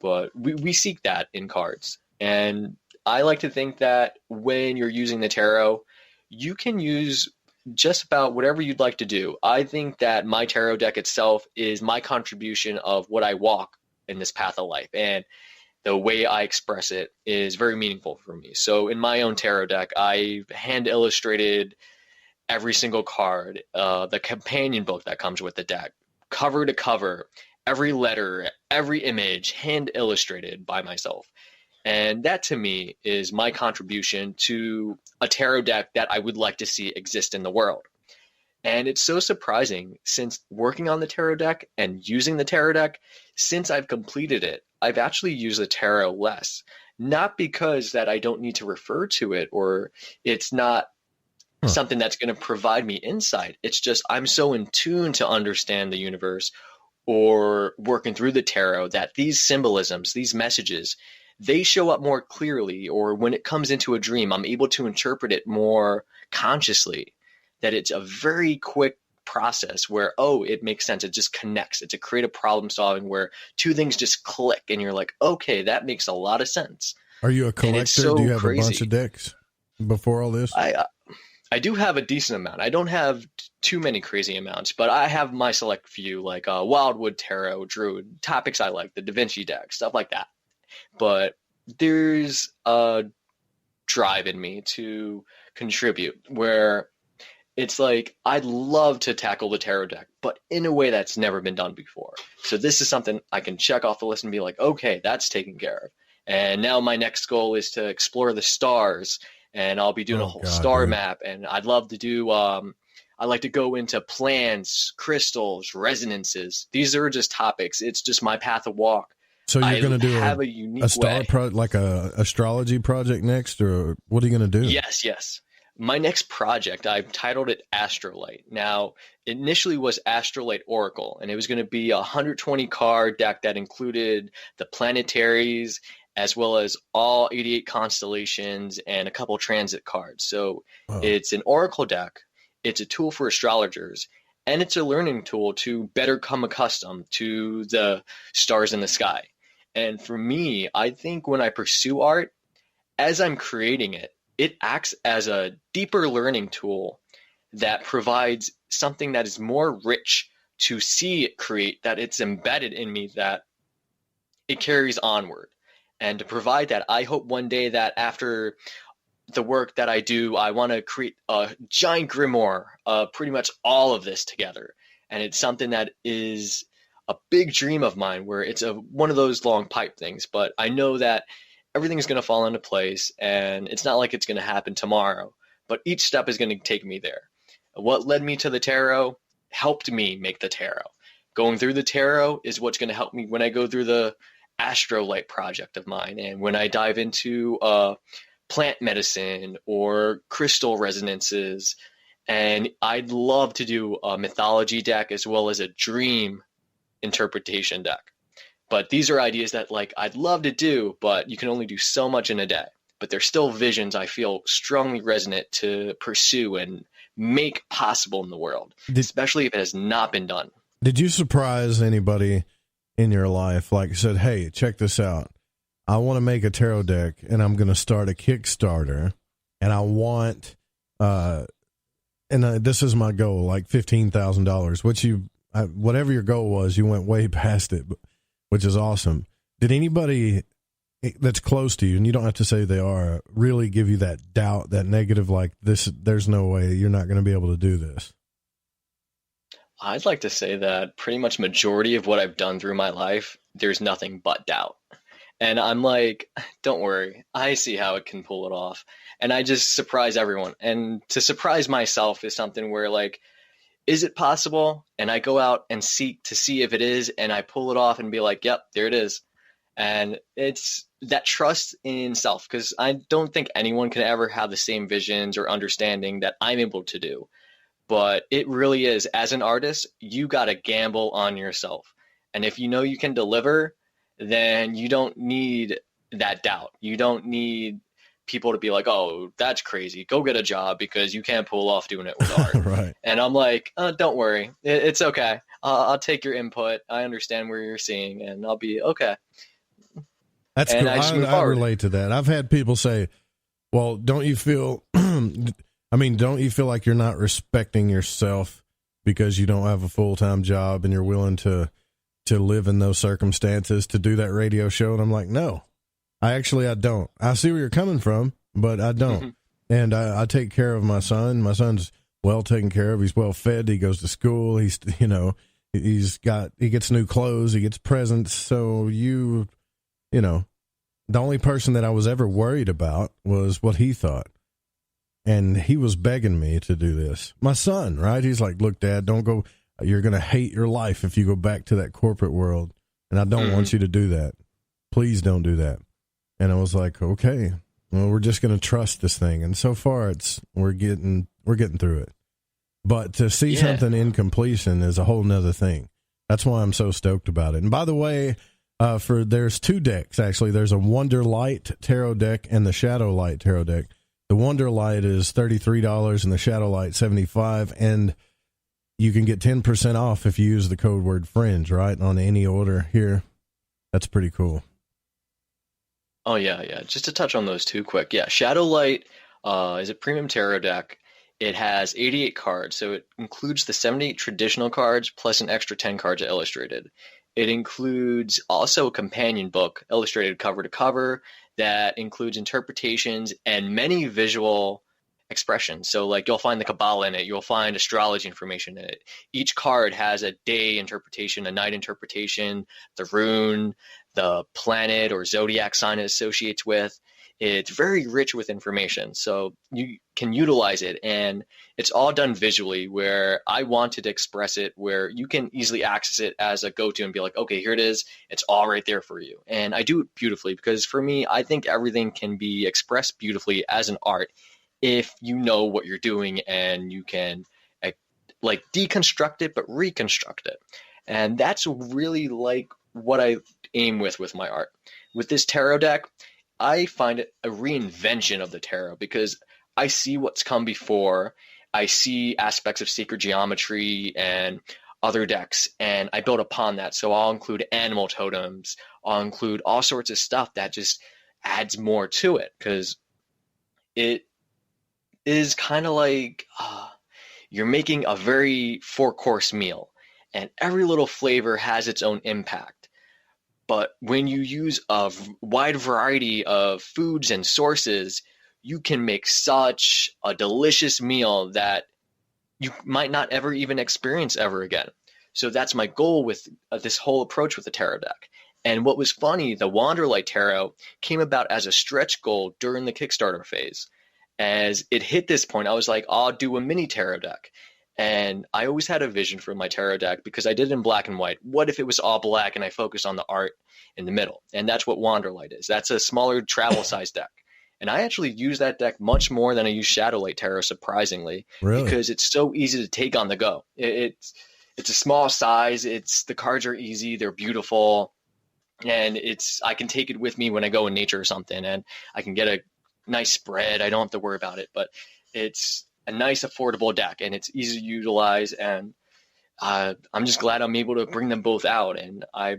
But we seek that in cards. And I like to think that when you're using the tarot, you can use just about whatever you'd like to do. I think that my tarot deck itself is my contribution of what I walk in this path of life. And the way I express it is very meaningful for me. So in my own tarot deck, I've hand illustrated every single card, the companion book that comes with the deck, cover to cover, every letter, every image, hand illustrated by myself. And that to me is my contribution to a tarot deck that I would like to see exist in the world. And it's so surprising, since working on the tarot deck and using the tarot deck, since I've completed it, I've actually used the tarot less. Not because that I don't need to refer to it or it's not something that's going to provide me insight. It's just I'm so in tune to understand the universe or working through the tarot that these symbolisms, these messages, they show up more clearly, or when it comes into a dream, I'm able to interpret it more consciously, that it's a very quick process where, oh, it makes sense. It just connects. It's a creative problem solving where two things just click and you're like, okay, that makes a lot of sense. Are you a collector? So do you have crazy. A bunch of decks before all this? I do have a decent amount. I don't have too many crazy amounts, but I have my select few, like Wildwood Tarot, Druid, topics I like, the Da Vinci deck, stuff like that. But there's a drive in me to contribute where it's like I'd love to tackle the tarot deck, but in a way that's never been done before. So this is something I can check off the list and be like, okay, that's taken care of. And now my next goal is to explore the stars, and I'll be doing a whole star map. And I'd love to do I like to go into plants, crystals, resonances. These are just topics. It's just my path of walk. So you're going to do a unique star like a astrology project next, or what are you going to do? Yes. My next project, I've titled it Astrolight. Now, it initially was Astrolight Oracle, and it was going to be a 120 card deck that included the planetaries as well as all 88 constellations and a couple transit cards. So It's an oracle deck. It's a tool for astrologers, and it's a learning tool to better come accustomed to the stars in the sky. And for me, I think when I pursue art, as I'm creating it, it acts as a deeper learning tool that provides something that is more rich to see it create, that it's embedded in me, that it carries onward. And to provide that, I hope one day that after the work that I do, I want to create a giant grimoire, pretty much all of this together. And it's something that is a big dream of mine, where it's one of those long pipe things, but I know that everything's going to fall into place, and it's not like it's going to happen tomorrow, but each step is going to take me there. What led me to the tarot helped me make the tarot. Going through the tarot is what's going to help me when I go through the Astrolight project of mine, and when I dive into plant medicine or crystal resonances. And I'd love to do a mythology deck as well as a dream interpretation deck. But these are ideas that I'd love to do, but you can only do so much in a day. But they're still visions I feel strongly resonant to pursue and make possible in the world, especially if it has not been done. Did you surprise anybody in your life, said, hey, check this out. I want to make a tarot deck, and I'm going to start a Kickstarter, and I want, this is my goal, $15,000, which whatever your goal was, you went way past it, which is awesome. Did anybody that's close to you, and you don't have to say they are, really give you that doubt, that negative, there's no way you're not going to be able to do this? I'd like to say that pretty much majority of what I've done through my life, there's nothing but doubt. And I'm like, don't worry, I see how it can pull it off. And I just surprise everyone. And to surprise myself is something where is it possible? And I go out and seek to see if it is, and I pull it off and be like, yep, there it is. And it's that trust in self, because I don't think anyone can ever have the same visions or understanding that I'm able to do. But it really is, as an artist, you got to gamble on yourself. And if you know you can deliver, then you don't need that doubt. You don't need people to be like, oh, that's crazy. Go get a job because you can't pull off doing it with art. Right. And I'm like, don't worry. It's okay. I'll take your input. I understand where you're seeing, and I'll be okay. That's and cool. I relate to that. I've had people say, well, don't you feel, don't you feel like you're not respecting yourself because you don't have a full-time job and you're willing to live in those circumstances to do that radio show? And I'm like, no, I don't. I see where you're coming from, but I don't. Mm-hmm. And I take care of my son. My son's well taken care of. He's well fed. He goes to school. He gets new clothes. He gets presents. So the only person that I was ever worried about was what he thought. And he was begging me to do this. My son, right? He's like, look, Dad, don't go. You're going to hate your life if you go back to that corporate world. And I don't want you to do that. Please don't do that. And I was like, okay, well, we're just going to trust this thing. And so far we're getting through it. But to see something in completion is a whole nother thing. That's why I'm so stoked about it. And by the way, there's two decks, actually. There's a Wonder Light Tarot deck and the Shadow Light Tarot deck. The Wonder Light is $33 and the Shadow Light $75, and you can get 10% off if you use the code word Fringe, right, on any order here. That's pretty cool. Oh, yeah. Just to touch on those two quick. Yeah, Shadow Light is a premium tarot deck. It has 88 cards, so it includes the 78 traditional cards plus an extra 10 cards illustrated. It includes also a companion book, illustrated cover to cover, that includes interpretations and many visual expressions. So like you'll find the Kabbalah in it, you'll find astrology information in it. Each card has a day interpretation, a night interpretation, the rune, the planet or zodiac sign it associates with. It's very rich with information, so you can utilize it, and it's all done visually where I wanted to express it where you can easily access it as a go-to and be like, okay, here it is. It's all right there for you. And I do it beautifully because for me, I think everything can be expressed beautifully as an art if you know what you're doing and you can like deconstruct it but reconstruct it. And that's really like what I aim with my art. With this tarot deck, I find it a reinvention of the tarot because I see what's come before. I see aspects of sacred geometry and other decks, and I build upon that. So I'll include animal totems. I'll include all sorts of stuff that just adds more to it because it is kind of like you're making a very 4-course meal, and every little flavor has its own impact. But when you use a wide variety of foods and sources, you can make such a delicious meal that you might not ever even experience ever again. So that's my goal with this whole approach with the tarot deck. And what was funny, the Wanderlight Tarot came about as a stretch goal during the Kickstarter phase. As it hit this point, I was like, I'll do a mini tarot deck. And I always had a vision for my tarot deck because I did it in black and white. What if it was all black and I focused on the art in the middle? And that's what Wanderlight is. That's a smaller travel size deck. And I actually use that deck much more than I use Shadowlight Tarot, surprisingly, because it's so easy to take on the go. It's a small size. The cards are easy. They're beautiful. And I can take it with me when I go in nature or something, and I can get a nice spread. I don't have to worry about it, but it's a nice affordable deck and it's easy to utilize, and I'm just glad I'm able to bring them both out. And I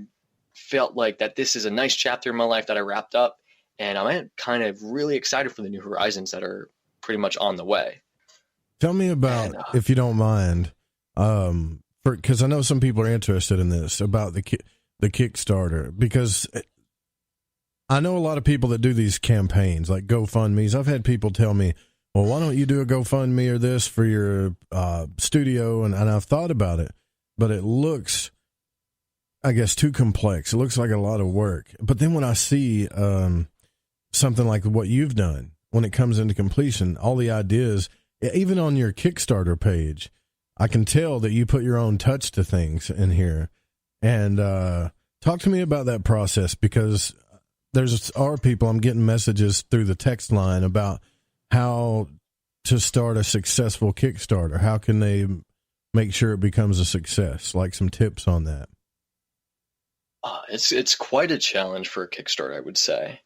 felt like that this is a nice chapter in my life that I wrapped up, and I'm kind of really excited for the new horizons that are pretty much on the way. Tell me about, if you don't mind, because I know some people are interested in this, about the Kickstarter, because I know a lot of people that do these campaigns like GoFundMe's. I've had people tell me, well, why don't you do a GoFundMe or this for your studio? And I've thought about it, but it looks, I guess, too complex. It looks like a lot of work. But then when I see something like what you've done, when it comes into completion, all the ideas, even on your Kickstarter page, I can tell that you put your own touch to things in here. And talk to me about that process, because are people, I'm getting messages through the text line about how to start a successful Kickstarter. How can they make sure it becomes a success? Like some tips on that. It's quite a challenge for a Kickstarter, I would say.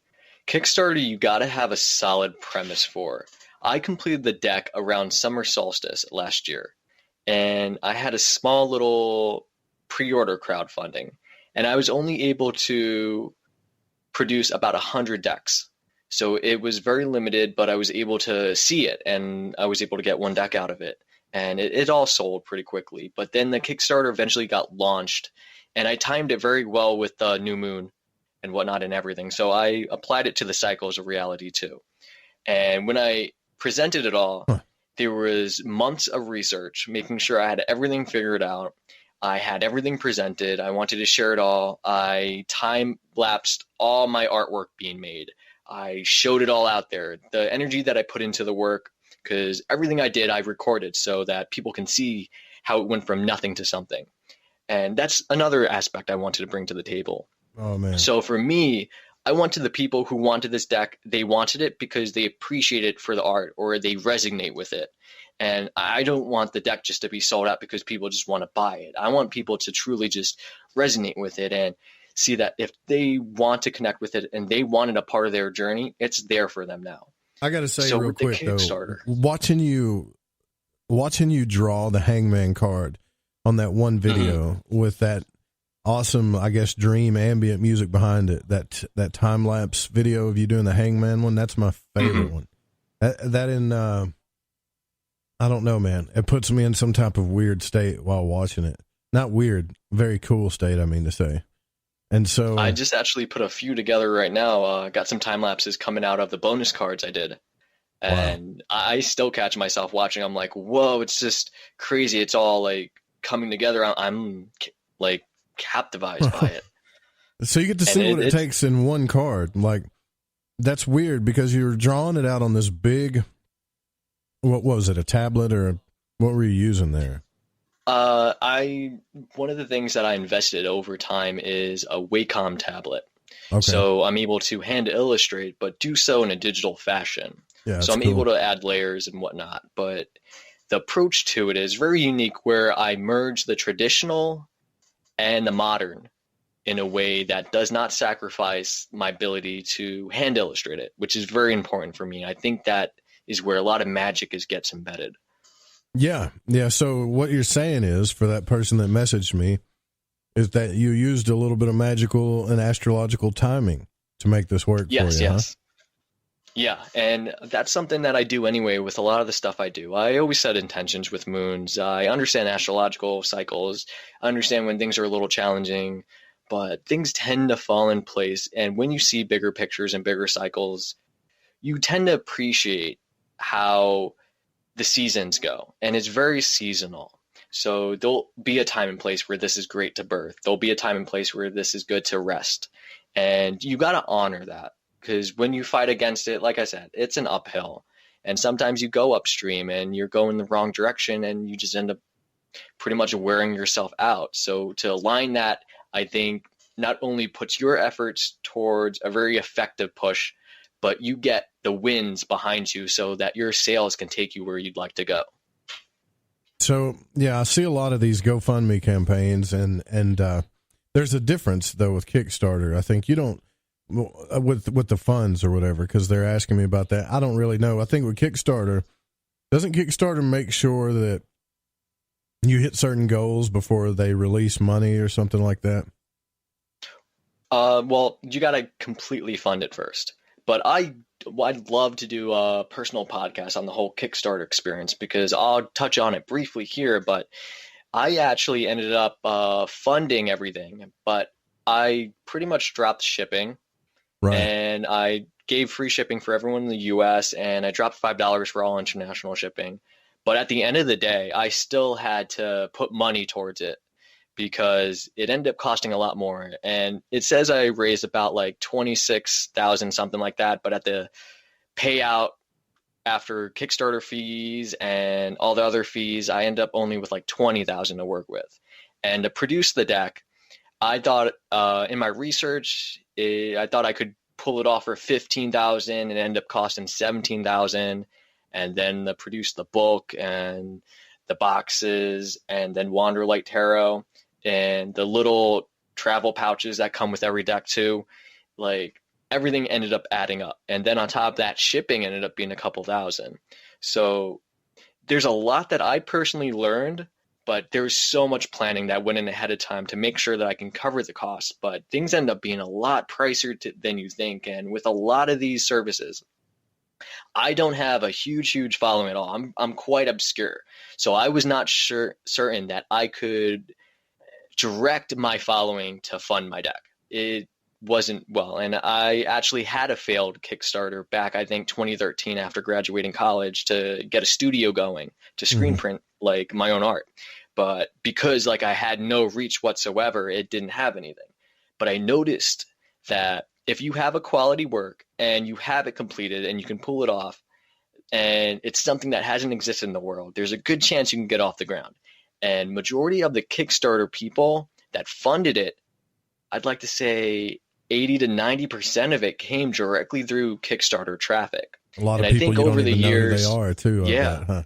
Kickstarter, you got to have a solid premise for. I completed the deck around summer solstice last year, and I had a small little pre-order crowdfunding, and I was only able to produce about 100 decks. So it was very limited, but I was able to see it, and I was able to get one deck out of it. And it all sold pretty quickly. But then the Kickstarter eventually got launched, and I timed it very well with the new moon and whatnot and everything. So I applied it to the cycles of reality too. And when I presented it all, there was months of research, making sure I had everything figured out. I had everything presented. I wanted to share it all. I time-lapsed all my artwork being made. I showed it all out there. The energy that I put into the work, because everything I did, I recorded so that people can see how it went from nothing to something. And that's another aspect I wanted to bring to the table. Oh, man. So for me, I wanted the people who wanted this deck, they wanted it because they appreciate it for the art or they resonate with it. And I don't want the deck just to be sold out because people just want to buy it. I want people to truly just resonate with it and see that if they want to connect with it and they want it a part of their journey, it's there for them now. I got to say so real quick though, watching you draw the Hangman card on that one video with that awesome, I guess, dream ambient music behind it, that time lapse video of you doing the Hangman one, that's my favorite one. That in I don't know, man. It puts me in some type of weird state while watching it. Not weird, very cool state, I mean to say. And so I just actually put a few together right now. Got some time lapses coming out of the bonus cards I did. And wow. I still catch myself watching. I'm like, whoa, it's just crazy. It's all like coming together. I'm like captivated by it. So you get to see what it takes in one card. Like, that's weird because you're drawing it out on this big, what was it, a tablet or what were you using there? One of the things that I invested over time is a Wacom tablet. Okay. So I'm able to hand illustrate, but do so in a digital fashion. Yeah, so I'm able to add layers and whatnot. But the approach to it is very unique where I merge the traditional and the modern in a way that does not sacrifice my ability to hand illustrate it, which is very important for me. I think that is where a lot of magic gets embedded. Yeah. So what you're saying is, for that person that messaged me, is that you used a little bit of magical and astrological timing to make this work for you. Yes. Huh? Yeah, and that's something that I do anyway with a lot of the stuff I do. I always set intentions with moons. I understand astrological cycles. I understand when things are a little challenging, but things tend to fall in place. And when you see bigger pictures and bigger cycles, you tend to appreciate how the seasons go, and it's very seasonal. So there'll be a time and place where this is great to birth. There'll be a time and place where this is good to rest. And you got to honor that, because when you fight against it, like I said, it's an uphill. And sometimes you go upstream and you're going the wrong direction and you just end up pretty much wearing yourself out. So to align that, I think not only puts your efforts towards a very effective push, but you get the wins behind you so that your sales can take you where you'd like to go. So, yeah, I see a lot of these GoFundMe campaigns, and there's a difference, though, with Kickstarter. I think you don't, with the funds or whatever, because they're asking me about that. I don't really know. I think with Kickstarter, doesn't Kickstarter make sure that you hit certain goals before they release money or something like that? Well, you got to completely fund it first. But I'd love to do a personal podcast on the whole Kickstarter experience, because I'll touch on it briefly here, but I actually ended up funding everything, but I pretty much dropped shipping. Right. And I gave free shipping for everyone in the U.S., and I dropped $5 for all international shipping. But at the end of the day, I still had to put money towards it, because it ended up costing a lot more. And it says I raised about like 26,000, something like that. But at the payout after Kickstarter fees and all the other fees, I end up only with like 20,000 to work with. And to produce the deck, I thought in my research, I thought I could pull it off for $15,000 and end up costing $17,000, and then produce the book and the boxes and then Wanderlight Tarot and the little travel pouches that come with every deck too. Like, everything ended up adding up. And then on top of that, shipping ended up being a couple thousand. So there's a lot that I personally learned, but there was so much planning that went in ahead of time to make sure that I can cover the costs. But things end up being a lot pricier than you think. And with a lot of these services, I don't have a huge following at all. I'm quite obscure. So I was not certain that I could direct my following to fund my deck. It wasn't well. And I actually had a failed Kickstarter back, I think 2013, after graduating college, to get a studio going to screen print like my own art. But because like I had no reach whatsoever, it didn't have anything. But I noticed that if you have a quality work and you have it completed and you can pull it off, and it's something that hasn't existed in the world, there's a good chance you can get off the ground. And majority of the Kickstarter people that funded it, I'd like to say 80 to 90% of it came directly through Kickstarter traffic. A lot of people, I think, you over don't the even years, know who they are too. Yeah. That, huh?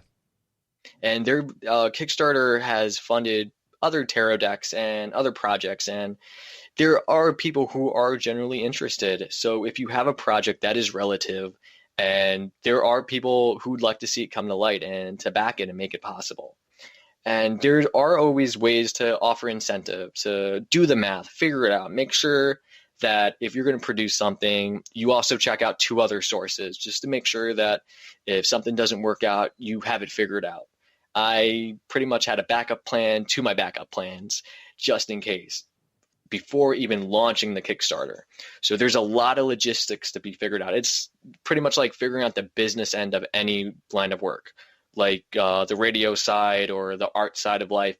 And their Kickstarter has funded other tarot decks and other projects, and there are people who are generally interested. So if you have a project that is relative, and there are people who'd like to see it come to light and to back it and make it possible. And there are always ways to offer incentive, to do the math, figure it out, make sure that if you're going to produce something, you also check out 2 other sources just to make sure that if something doesn't work out, you have it figured out. I pretty much had a backup plan to my backup plans just in case before even launching the Kickstarter. So there's a lot of logistics to be figured out. It's pretty much like figuring out the business end of any line of work, like the radio side or the art side of life.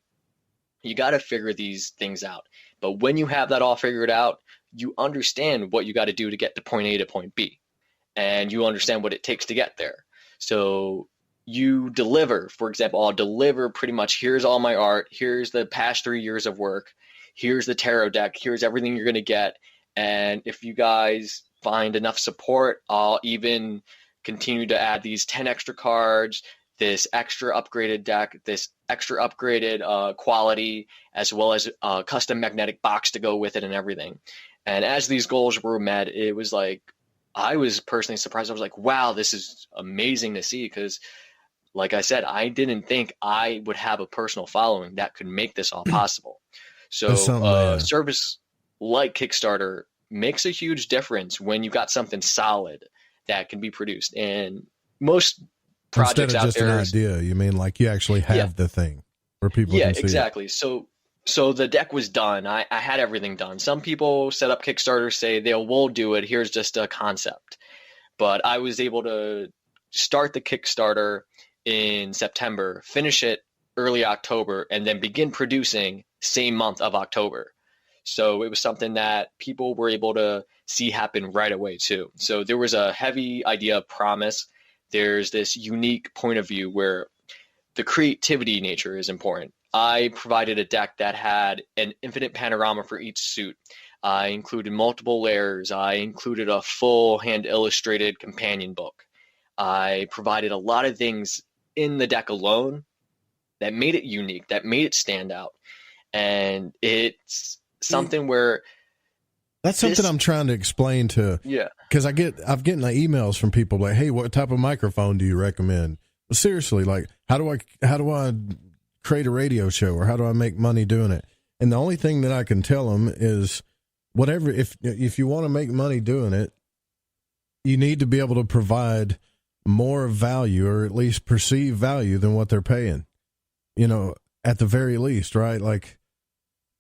You got to figure these things out. But when you have that all figured out, you understand what you got to do to get to point A to point B, and you understand what it takes to get there. So you deliver, for example, I'll deliver pretty much, here's all my art, here's the past 3 years of work, here's the tarot deck, here's everything you're going to get. And if you guys find enough support, I'll even continue to add these 10 extra cards, this extra upgraded deck, this extra upgraded quality, as well as a custom magnetic box to go with it and everything. And as these goals were met, it was like, I was personally surprised. I was like, wow, this is amazing to see, because like I said, I didn't think I would have a personal following that could make this all possible. So a service like Kickstarter makes a huge difference when you got something solid that can be produced. And most projects instead of just out there, an idea, you mean like you actually have the thing where people can see exactly. it. So the deck was done. I had everything done. Some people set up Kickstarter, say we'll do it. Here's just a concept. But I was able to start the Kickstarter in September, finish it early October, and then begin producing same month of October. So it was something that people were able to see happen right away too. So there was a heavy idea of promise. There's this unique point of view where the creativity nature is important. I provided a deck that had an infinite panorama for each suit. I included multiple layers. I included a full hand illustrated companion book. I provided a lot of things in the deck alone that made it unique, that made it stand out. And it's something where that's something I'm trying to explain to, because I'm getting emails from people like, hey, what type of microphone do you recommend? But seriously, like, how do I create a radio show, or how do I make money doing it? And the only thing that I can tell them is whatever, if you want to make money doing it, you need to be able to provide more value, or at least perceive value, than what they're paying, at the very least, right? Like,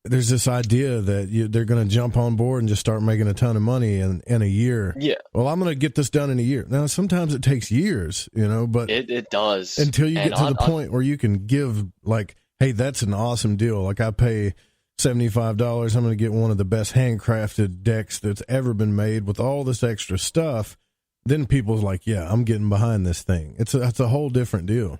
there's this idea that they're going to jump on board and just start making a ton of money in a year. Yeah. Well, I'm going to get this done in a year. Now, sometimes it takes years, but it does, until you get to the point where you can give, like, hey, that's an awesome deal. Like, I pay $75. I'm going to get one of the best handcrafted decks that's ever been made with all this extra stuff. Then people's like, yeah, I'm getting behind this thing. It's a whole different deal.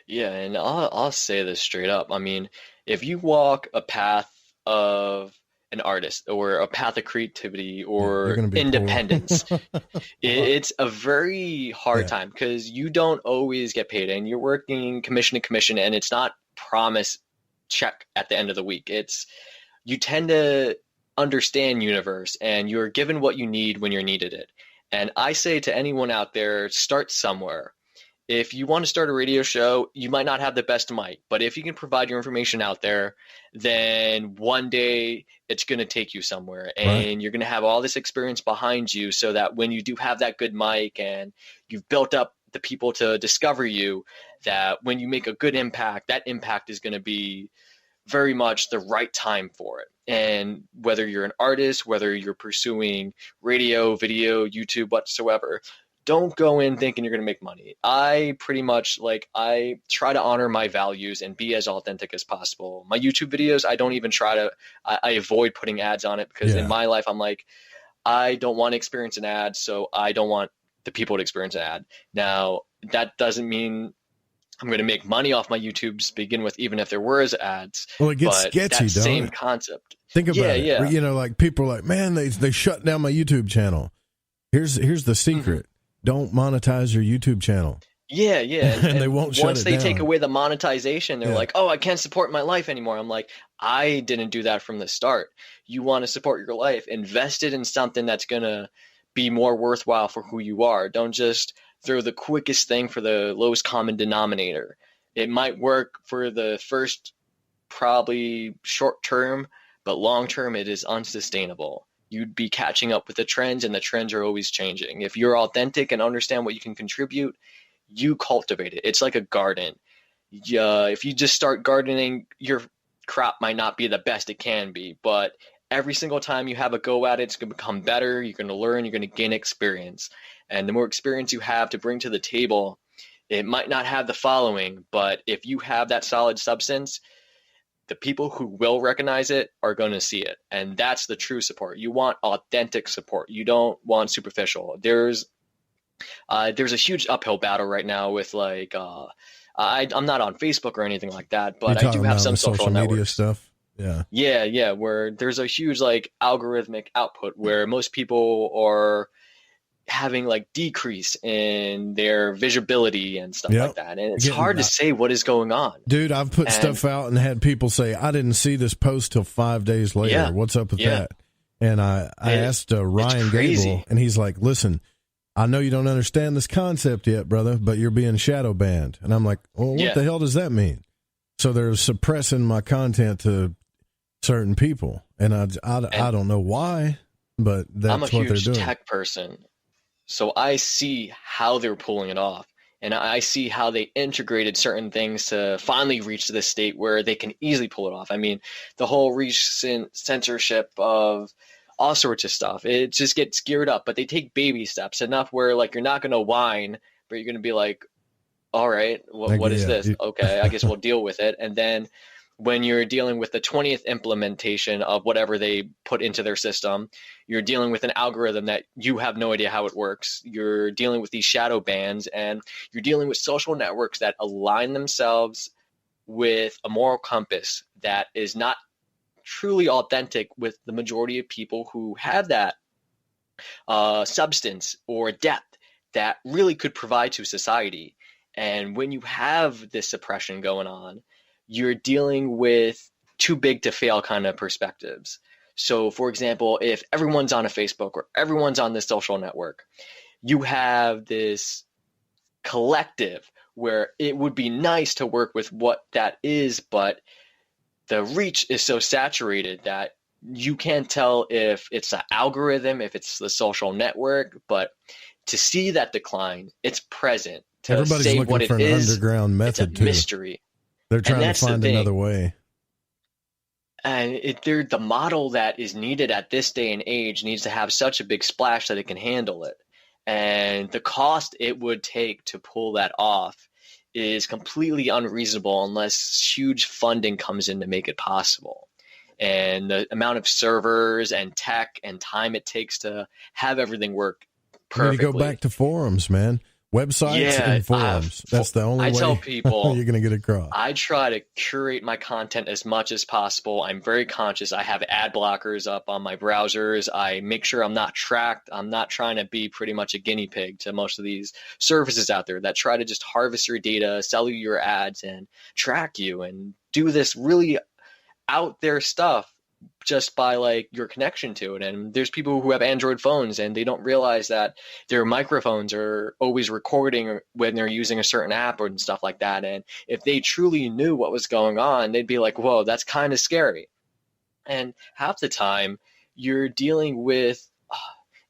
Yeah, and I'll say this straight up. I mean, if you walk a path of an artist or a path of creativity or independence. It's a very hard time because you don't always get paid and you're working commission to commission, and it's not promise check at the end of the week. It's you tend to understand universe and you're given what you need when you're needed it. And I say to anyone out there, start somewhere. If you want to start a radio show, you might not have the best mic, but if you can provide your information out there, then one day it's going to take you somewhere, and you're going to have all this experience behind you so that when you do have that good mic and you've built up the people to discover you, that when you make a good impact, that impact is going to be very much the right time for it. And whether you're an artist, whether you're pursuing radio, video, YouTube, whatsoever, don't go in thinking you're going to make money. I pretty much I try to honor my values and be as authentic as possible. My YouTube videos, I don't even try to, I avoid putting ads on it because in my life, I'm like, I don't want to experience an ad. So I don't want the people to experience an ad. Now, that doesn't mean I'm going to make money off my YouTubes to begin with, even if there was ads. Well, it gets sketchy, that same concept. Think about it. Yeah. You know, like people are like, man, they shut down my YouTube channel. Here's the secret. Don't monetize your YouTube channel. Yeah. and they won't shut it down. Once they take away the monetization, they're like, oh, I can't support my life anymore. I'm like, I didn't do that from the start. You want to support your life, invest it in something that's going to be more worthwhile for who you are. Don't just throw the quickest thing for the lowest common denominator. It might work for the first probably short term, but long term it is unsustainable. You'd be catching up with the trends, and the trends are always changing. If you're authentic and understand what you can contribute, you cultivate it. It's like a garden. If you just start gardening, your crop might not be the best it can be, but every single time you have a go at it, it's going to become better. You're going to learn, you're going to gain experience. And the more experience you have to bring to the table, it might not have the following, but if you have that solid substance, the people who will recognize it are going to see it. And that's the true support. You want authentic support. You don't want superficial. There's a huge uphill battle right now with I'm not on Facebook or anything like that, but I do have some social media stuff. Yeah. Where there's a huge algorithmic output where most people are having decrease in their visibility and stuff like that. And it's hard to say what is going on. Dude, I've put stuff out and had people say, I didn't see this post till 5 days later. Yeah. What's up with that? And I asked Ryan Gable, and he's like, listen, I know you don't understand this concept yet, brother, but you're being shadow banned. And I'm like, well, what the hell does that mean? So they're suppressing my content to certain people. And I don't know why, but that's what they're doing. I'm a huge tech person. So I see how they're pulling it off, and I see how they integrated certain things to finally reach this state where they can easily pull it off. I mean, the whole recent censorship of all sorts of stuff, it just gets geared up, but they take baby steps enough where you're not going to whine, but you're going to be like, all right, what is this? Okay, I guess we'll deal with it. And then when you're dealing with the 20th implementation of whatever they put into their system, you're dealing with an algorithm that you have no idea how it works. You're dealing with these shadow bans, and you're dealing with social networks that align themselves with a moral compass that is not truly authentic with the majority of people who have that substance or depth that really could provide to society. And when you have this suppression going on, you're dealing with too big to fail kind of perspectives. So, for example, if everyone's on a Facebook or everyone's on this social network, you have this collective where it would be nice to work with what that is, but the reach is so saturated that you can't tell if it's an algorithm, if it's the social network, but to see that decline, it's present. To Everybody's say looking what for it an is, underground method, it's a mystery. They're trying to find another way. And the model that is needed at this day and age needs to have such a big splash that it can handle it. And the cost it would take to pull that off is completely unreasonable unless huge funding comes in to make it possible. And the amount of servers and tech and time it takes to have everything work perfectly. You need to go back to forums, man. Websites and forums. That's the only way I tell people you're going to get across. I try to curate my content as much as possible. I'm very conscious. I have ad blockers up on my browsers. I make sure I'm not tracked. I'm not trying to be pretty much a guinea pig to most of these services out there that try to just harvest your data, sell you your ads, and track you and do this really out there stuff just by like your connection to it. And there's people who have Android phones and they don't realize that their microphones are always recording when they're using a certain app and stuff like that. And if they truly knew what was going on, they'd be like, whoa, that's kind of scary. And half the time you're dealing with,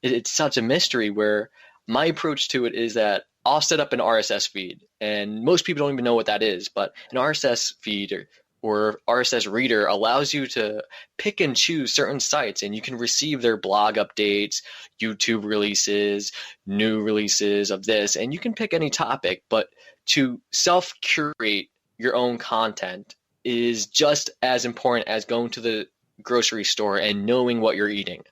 it's such a mystery, where my approach to it is that I'll set up an RSS feed, and most people don't even know what that is, but an RSS feed or RSS reader allows you to pick and choose certain sites, and you can receive their blog updates, YouTube releases, new releases of this, and you can pick any topic. But to self-curate your own content is just as important as going to the grocery store and knowing what you're eating.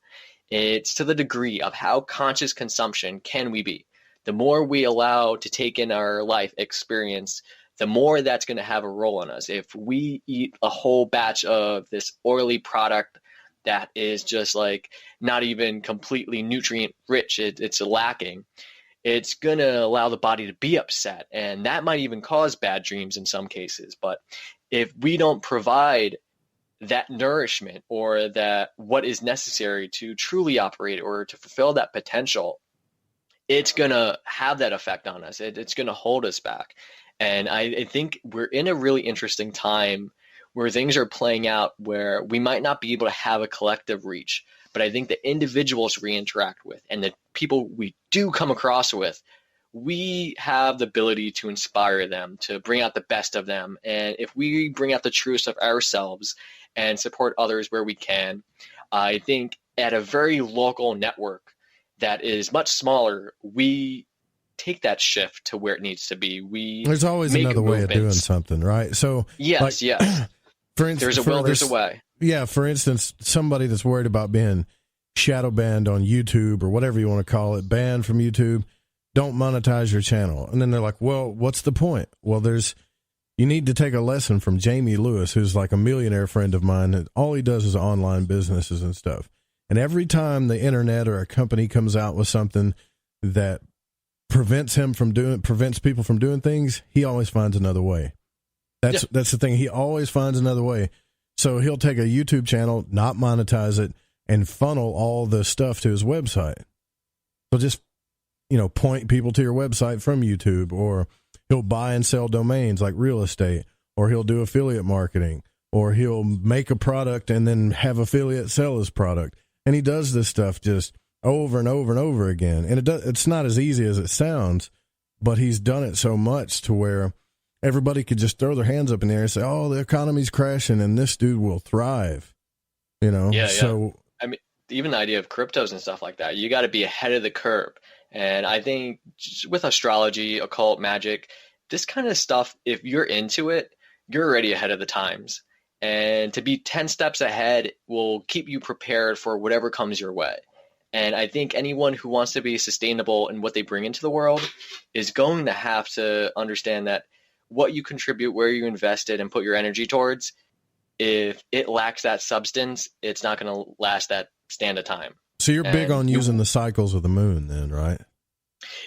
It's to the degree of how conscious consumption can we be. The more we allow to take in our life experience, the more that's going to have a role on us. If we eat a whole batch of this oily product that is just like not even completely nutrient rich, it's lacking, it's going to allow the body to be upset. And that might even cause bad dreams in some cases. But if we don't provide that nourishment or that what is necessary to truly operate or to fulfill that potential, it's going to have that effect on us. It's going to hold us back. And I think we're in a really interesting time where things are playing out where we might not be able to have a collective reach, but I think the individuals we interact with and the people we do come across with, we have the ability to inspire them, to bring out the best of them. And if we bring out the truest of ourselves and support others where we can, I think at a very local network that is much smaller, we take that shift to where it needs to be. There's always another way of doing something, right? So yes. For instance, there's a will, there's a way. Yeah. For instance, somebody that's worried about being shadow banned on YouTube or whatever you want to call it, banned from YouTube, don't monetize your channel. And then they're like, well, what's the point? Well, you need to take a lesson from Jamie Lewis, who's like a millionaire friend of mine. And all he does is online businesses and stuff. And every time the internet or a company comes out with something that prevents people from doing things, he always finds another way. That's the thing. He always finds another way. So he'll take a YouTube channel, not monetize it, and funnel all the stuff to his website. So just, point people to your website from YouTube, or he'll buy and sell domains like real estate, or he'll do affiliate marketing, or he'll make a product and then have affiliate sell his product. And he does this stuff just over and over and over again. And it's not as easy as it sounds, but he's done it so much to where everybody could just throw their hands up in the air and say, oh, the economy's crashing and this dude will thrive. Yeah. So I mean, even the idea of cryptos and stuff like that, you got to be ahead of the curve. And I think with astrology, occult, magic, this kind of stuff, if you're into it, you're already ahead of the times. And to be 10 steps ahead will keep you prepared for whatever comes your way. And I think anyone who wants to be sustainable in what they bring into the world is going to have to understand that what you contribute, where you invested and put your energy towards, if it lacks that substance, it's not going to last that stand of time. So you're big on using the cycles of the moon then, right?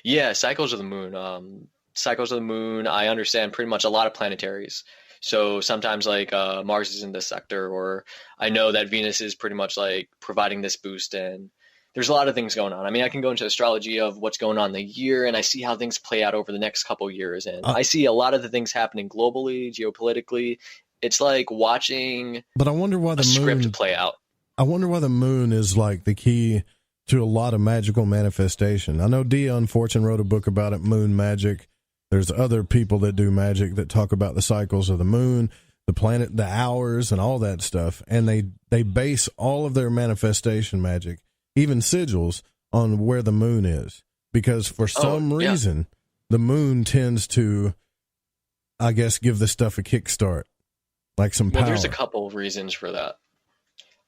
Yeah, cycles of the moon. Cycles of the moon, I understand pretty much a lot of planetaries. So sometimes like Mars is in this sector, or I know that Venus is pretty much like providing this boost, and there's a lot of things going on. I mean, I can go into astrology of what's going on in the year, and I see how things play out over the next couple of years. And I see a lot of the things happening globally, geopolitically. It's like watching I wonder why the script play out. I wonder why the moon is like the key to a lot of magical manifestation. I know Dion Fortune wrote a book about it, Moon Magic. There's other people that do magic that talk about the cycles of the moon, the planet, the hours, and all that stuff. And they base all of their manifestation magic, even sigils, on where the moon is. Because for some reason, the moon tends to, I guess, give this stuff a kickstart, like some power. Well, there's a couple of reasons for that.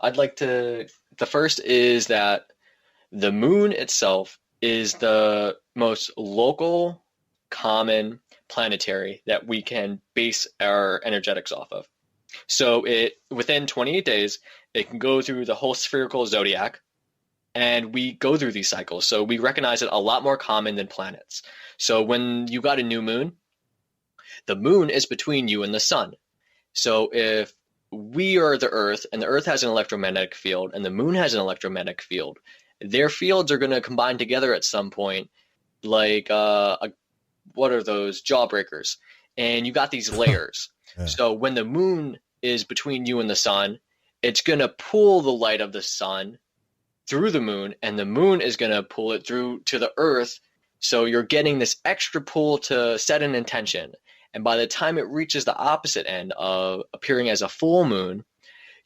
The first is that the moon itself is the most local common planetary that we can base our energetics off of. So within 28 days, it can go through the whole spherical zodiac, and we go through these cycles. So we recognize it a lot more common than planets. So when you got a new moon, the moon is between you and the sun. So if we are the Earth, and the Earth has an electromagnetic field, and the moon has an electromagnetic field, their fields are going to combine together at some point, like what are those, jawbreakers? And you got these layers. Yeah. So when the moon is between you and the sun, it's going to pull the light of the sun through the moon, and the moon is going to pull it through to the Earth. So you're getting this extra pull to set an intention. And by the time it reaches the opposite end of appearing as a full moon,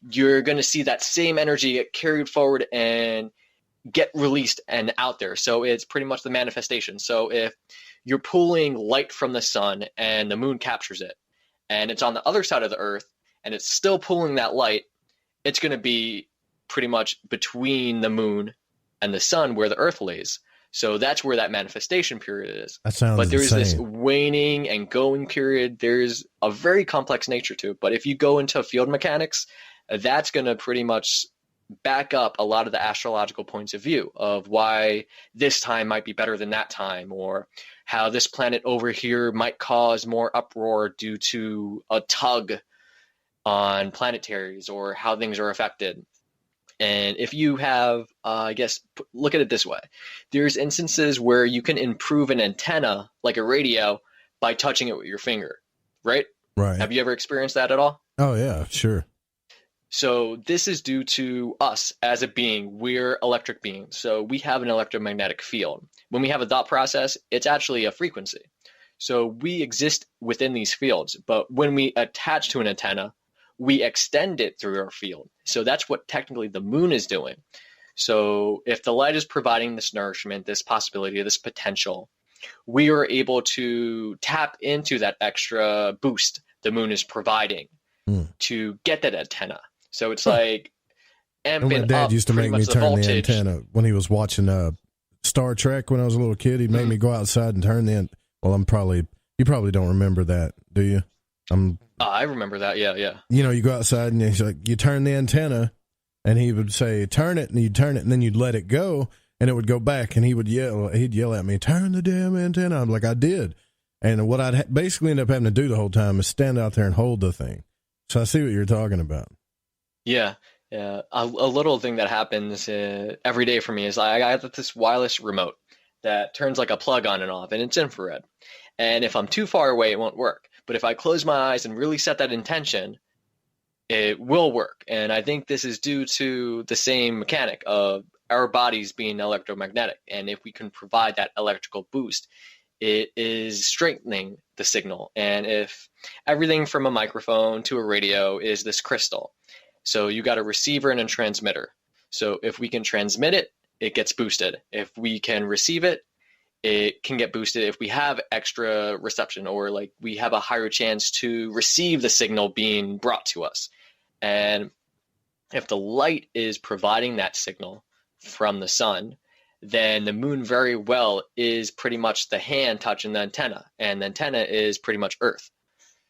you're going to see that same energy get carried forward and get released and out there. So it's pretty much the manifestation. So if you're pulling light from the sun and the moon captures it, and it's on the other side of the Earth, and it's still pulling that light, it's going to be pretty much between the moon and the sun where the Earth lays. So that's where that manifestation period is. That sounds But there's insane. this waning and going period. There's a very complex nature to it. But if you go into field mechanics, that's going to pretty much back up a lot of the astrological points of view of why this time might be better than that time, or how this planet over here might cause more uproar due to a tug on planetaries, or how things are affected. And if you have, I guess, look at it this way. There's instances where you can improve an antenna, like a radio, by touching it with your finger, right? Right. Have you ever experienced that at all? Oh, yeah, sure. So this is due to us as a being. We're electric beings. So we have an electromagnetic field. When we have a thought process, it's actually a frequency. So we exist within these fields. But when we attach to an antenna, we extend it through our field. So that's what technically the moon is doing. So if the light is providing this nourishment, this possibility, this potential, we are able to tap into that extra boost the moon is providing to get that antenna. So it's like amping my dad up used to pretty make me much the turn the voltage. antenna when he was watching Star Trek when I was a little kid. He'd make me go outside and turn the well, you probably don't remember that, do you? I remember that. Yeah. You know, you go outside and he's like, you turn the antenna, and he would say, turn it, and you'd turn it, and then you'd let it go, and it would go back, and he'd yell at me, turn the damn antenna. I'm like, I did. And what I'd basically end up having to do the whole time is stand out there and hold the thing. So I see what you're talking about. Yeah. A little thing that happens every day for me is I got this wireless remote that turns like a plug on and off, and it's infrared. And if I'm too far away, it won't work. But if I close my eyes and really set that intention, it will work. And I think this is due to the same mechanic of our bodies being electromagnetic. And if we can provide that electrical boost, it is strengthening the signal. And if everything from a microphone to a radio is this crystal, so you got a receiver and a transmitter. So if we can transmit it, it gets boosted. If we can receive it, it can get boosted. If we have extra reception, or like we have a higher chance to receive the signal being brought to us. And if the light is providing that signal from the sun, then the moon very well is pretty much the hand touching the antenna, and the antenna is pretty much Earth.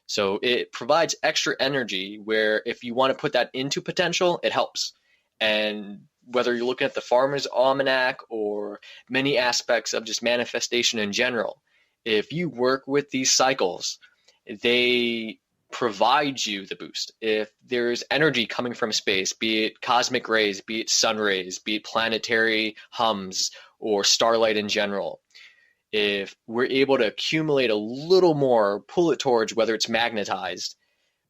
So it provides extra energy where if you want to put that into potential, it helps. And whether you're looking at the Farmer's Almanac or many aspects of just manifestation in general, if you work with these cycles, they provide you the boost. If there's energy coming from space, be it cosmic rays, be it sun rays, be it planetary hums or starlight in general, if we're able to accumulate a little more, pull it towards whether it's magnetized,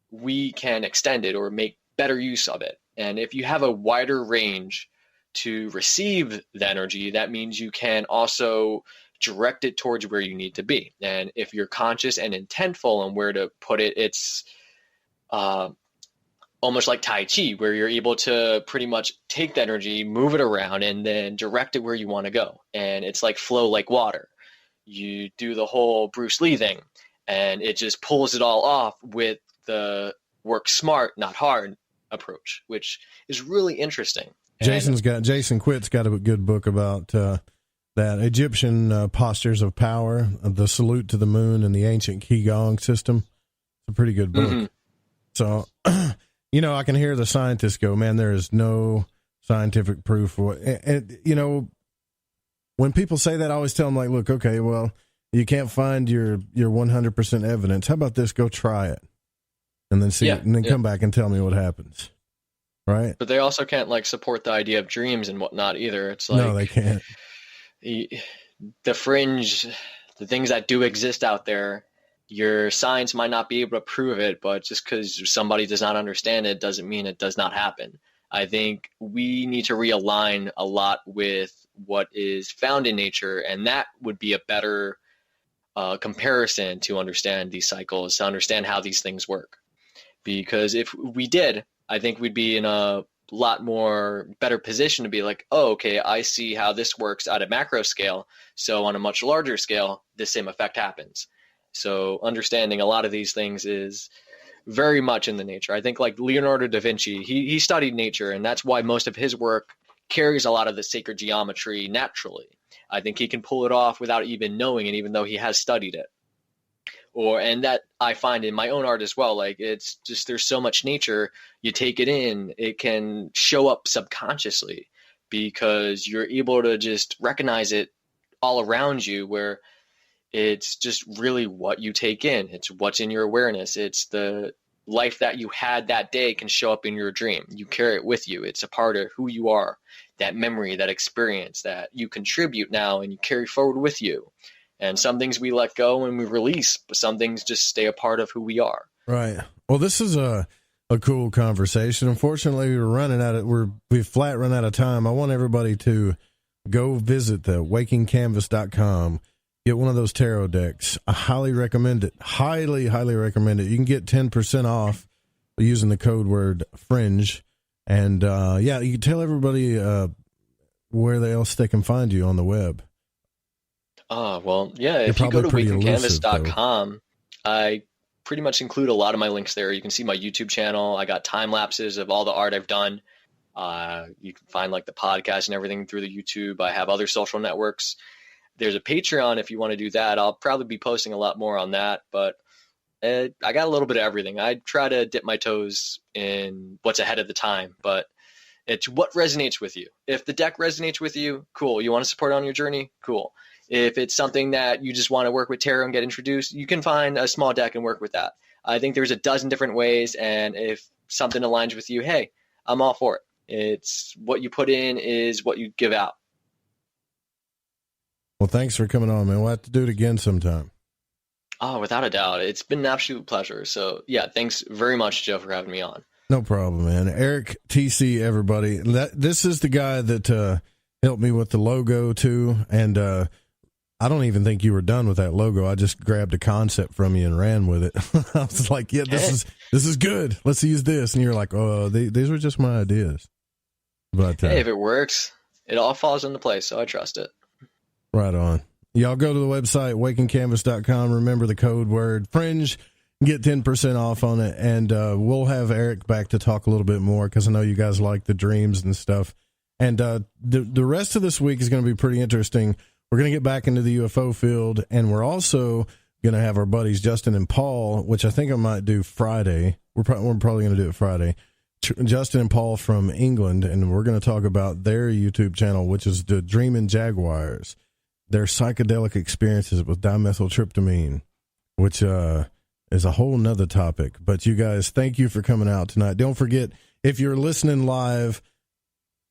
we can extend it or make better use of it. And if you have a wider range to receive the energy, that means you can also direct it towards where you need to be. And if you're conscious and intentful on where to put it, it's almost like Tai Chi, where you're able to pretty much take the energy, move it around, and then direct it where you want to go. And it's like flow like water. You do the whole Bruce Lee thing, and it just pulls it all off with the work smart, not hard approach, which is really interesting. Jason Quitt's got a good book about that Egyptian postures of power, the salute to the moon, and the ancient Qigong system. It's a pretty good book. Mm-hmm. So, you know, I can hear the scientists go, man, there is no scientific proof for it. And, you know, when people say that, I always tell them, like, look, okay, well, you can't find your 100% evidence. How about this? Go try it. And then see it, and then come back and tell me what happens. Right? But they also can't, like, support the idea of dreams and whatnot either. It's like, no, they can't. The fringe, the things that do exist out there, your science might not be able to prove it, but just because somebody does not understand it doesn't mean it does not happen. I think we need to realign a lot with what is found in nature, and that would be a better comparison to understand these cycles, to understand how these things work. Because if we did, I think we'd be in a lot more better position to be like, oh, okay, I see how this works at a macro scale. So on a much larger scale, the same effect happens. So understanding a lot of these things is very much in the nature. I think like Leonardo da Vinci, he studied nature, and that's why most of his work carries a lot of the sacred geometry naturally. I think he can pull it off without even knowing it, even though he has studied it. And that I find in my own art as well. Like, it's just, there's so much nature, you take it in, it can show up subconsciously because you're able to just recognize it all around you, where it's just really what you take in. It's what's in your awareness. It's the life that you had that day can show up in your dream. You carry it with you. It's a part of who you are, that memory, that experience that you contribute now and you carry forward with you. And some things we let go and we release, but some things just stay a part of who we are. Right. Well, this is a cool conversation. Unfortunately, we've flat run out of time. I want everybody to go visit the wakingcanvas.com. Get one of those tarot decks. I highly recommend it. Highly, highly recommend it. You can get 10% off using the code word fringe. And you can tell everybody where else they can find you on the web. Well, yeah, if you go to wakingcanvas.com, I pretty much include a lot of my links there. You can see my YouTube channel. I got time lapses of all the art I've done. You can find like the podcast and everything through the YouTube. I have other social networks. There's a Patreon if you want to do that. I'll probably be posting a lot more on that, but I got a little bit of everything. I try to dip my toes in what's ahead of the time, but it's what resonates with you. If the deck resonates with you, cool. You want to support it on your journey? Cool. If it's something that you just want to work with tarot and get introduced, you can find a small deck and work with that. I think there's a dozen different ways, and if something aligns with you, hey, I'm all for it. It's what you put in is what you give out. Well, thanks for coming on, man. We'll have to do it again sometime. Oh, without a doubt. It's been an absolute pleasure. So, yeah, thanks very much, Joe, for having me on. No problem, man. Eric Tecce, everybody. This is the guy that helped me with the logo, too, and I don't even think you were done with that logo. I just grabbed a concept from you and ran with it. I was like, yeah, this is good. Let's use this. And you're like, oh, these were just my ideas. But hey, if it works, it all falls into place, so I trust it. Right on. Y'all go to the website, wakingcanvas.com. Remember the code word fringe. Get 10% off on it. And we'll have Eric back to talk a little bit more because I know you guys like the dreams and stuff. And the rest of this week is going to be pretty interesting. We're going to get back into the UFO field, and we're also going to have our buddies Justin and Paul, which I think I might do Friday. We're probably going to do it Friday. Justin and Paul from England, and we're going to talk about their YouTube channel, which is the Dreamin' Jaguars, their psychedelic experiences with dimethyltryptamine, which is a whole nother topic. But you guys, thank you for coming out tonight. Don't forget, if you're listening live,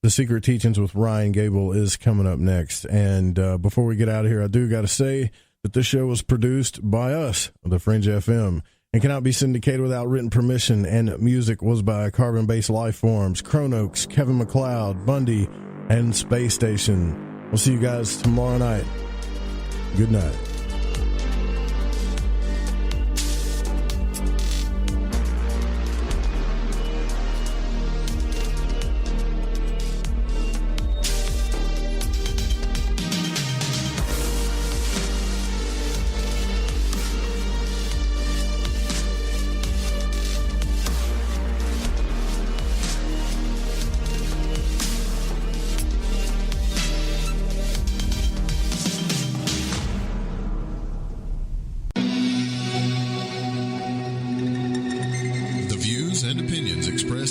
The Secret Teachings with Ryan Gable is coming up next. And before we get out of here, I do got to say that this show was produced by us, the Fringe FM, and cannot be syndicated without written permission. And music was by Carbon-Based Life Forms, Chronox, Kevin MacLeod, Bundy, and Space Station. We'll see you guys tomorrow night. Good night.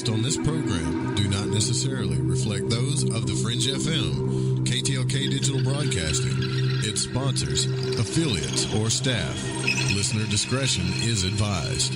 expressed on this program do not necessarily reflect those of the Fringe FM, KTLK Digital Broadcasting, its sponsors, affiliates, or staff. Listener discretion is advised.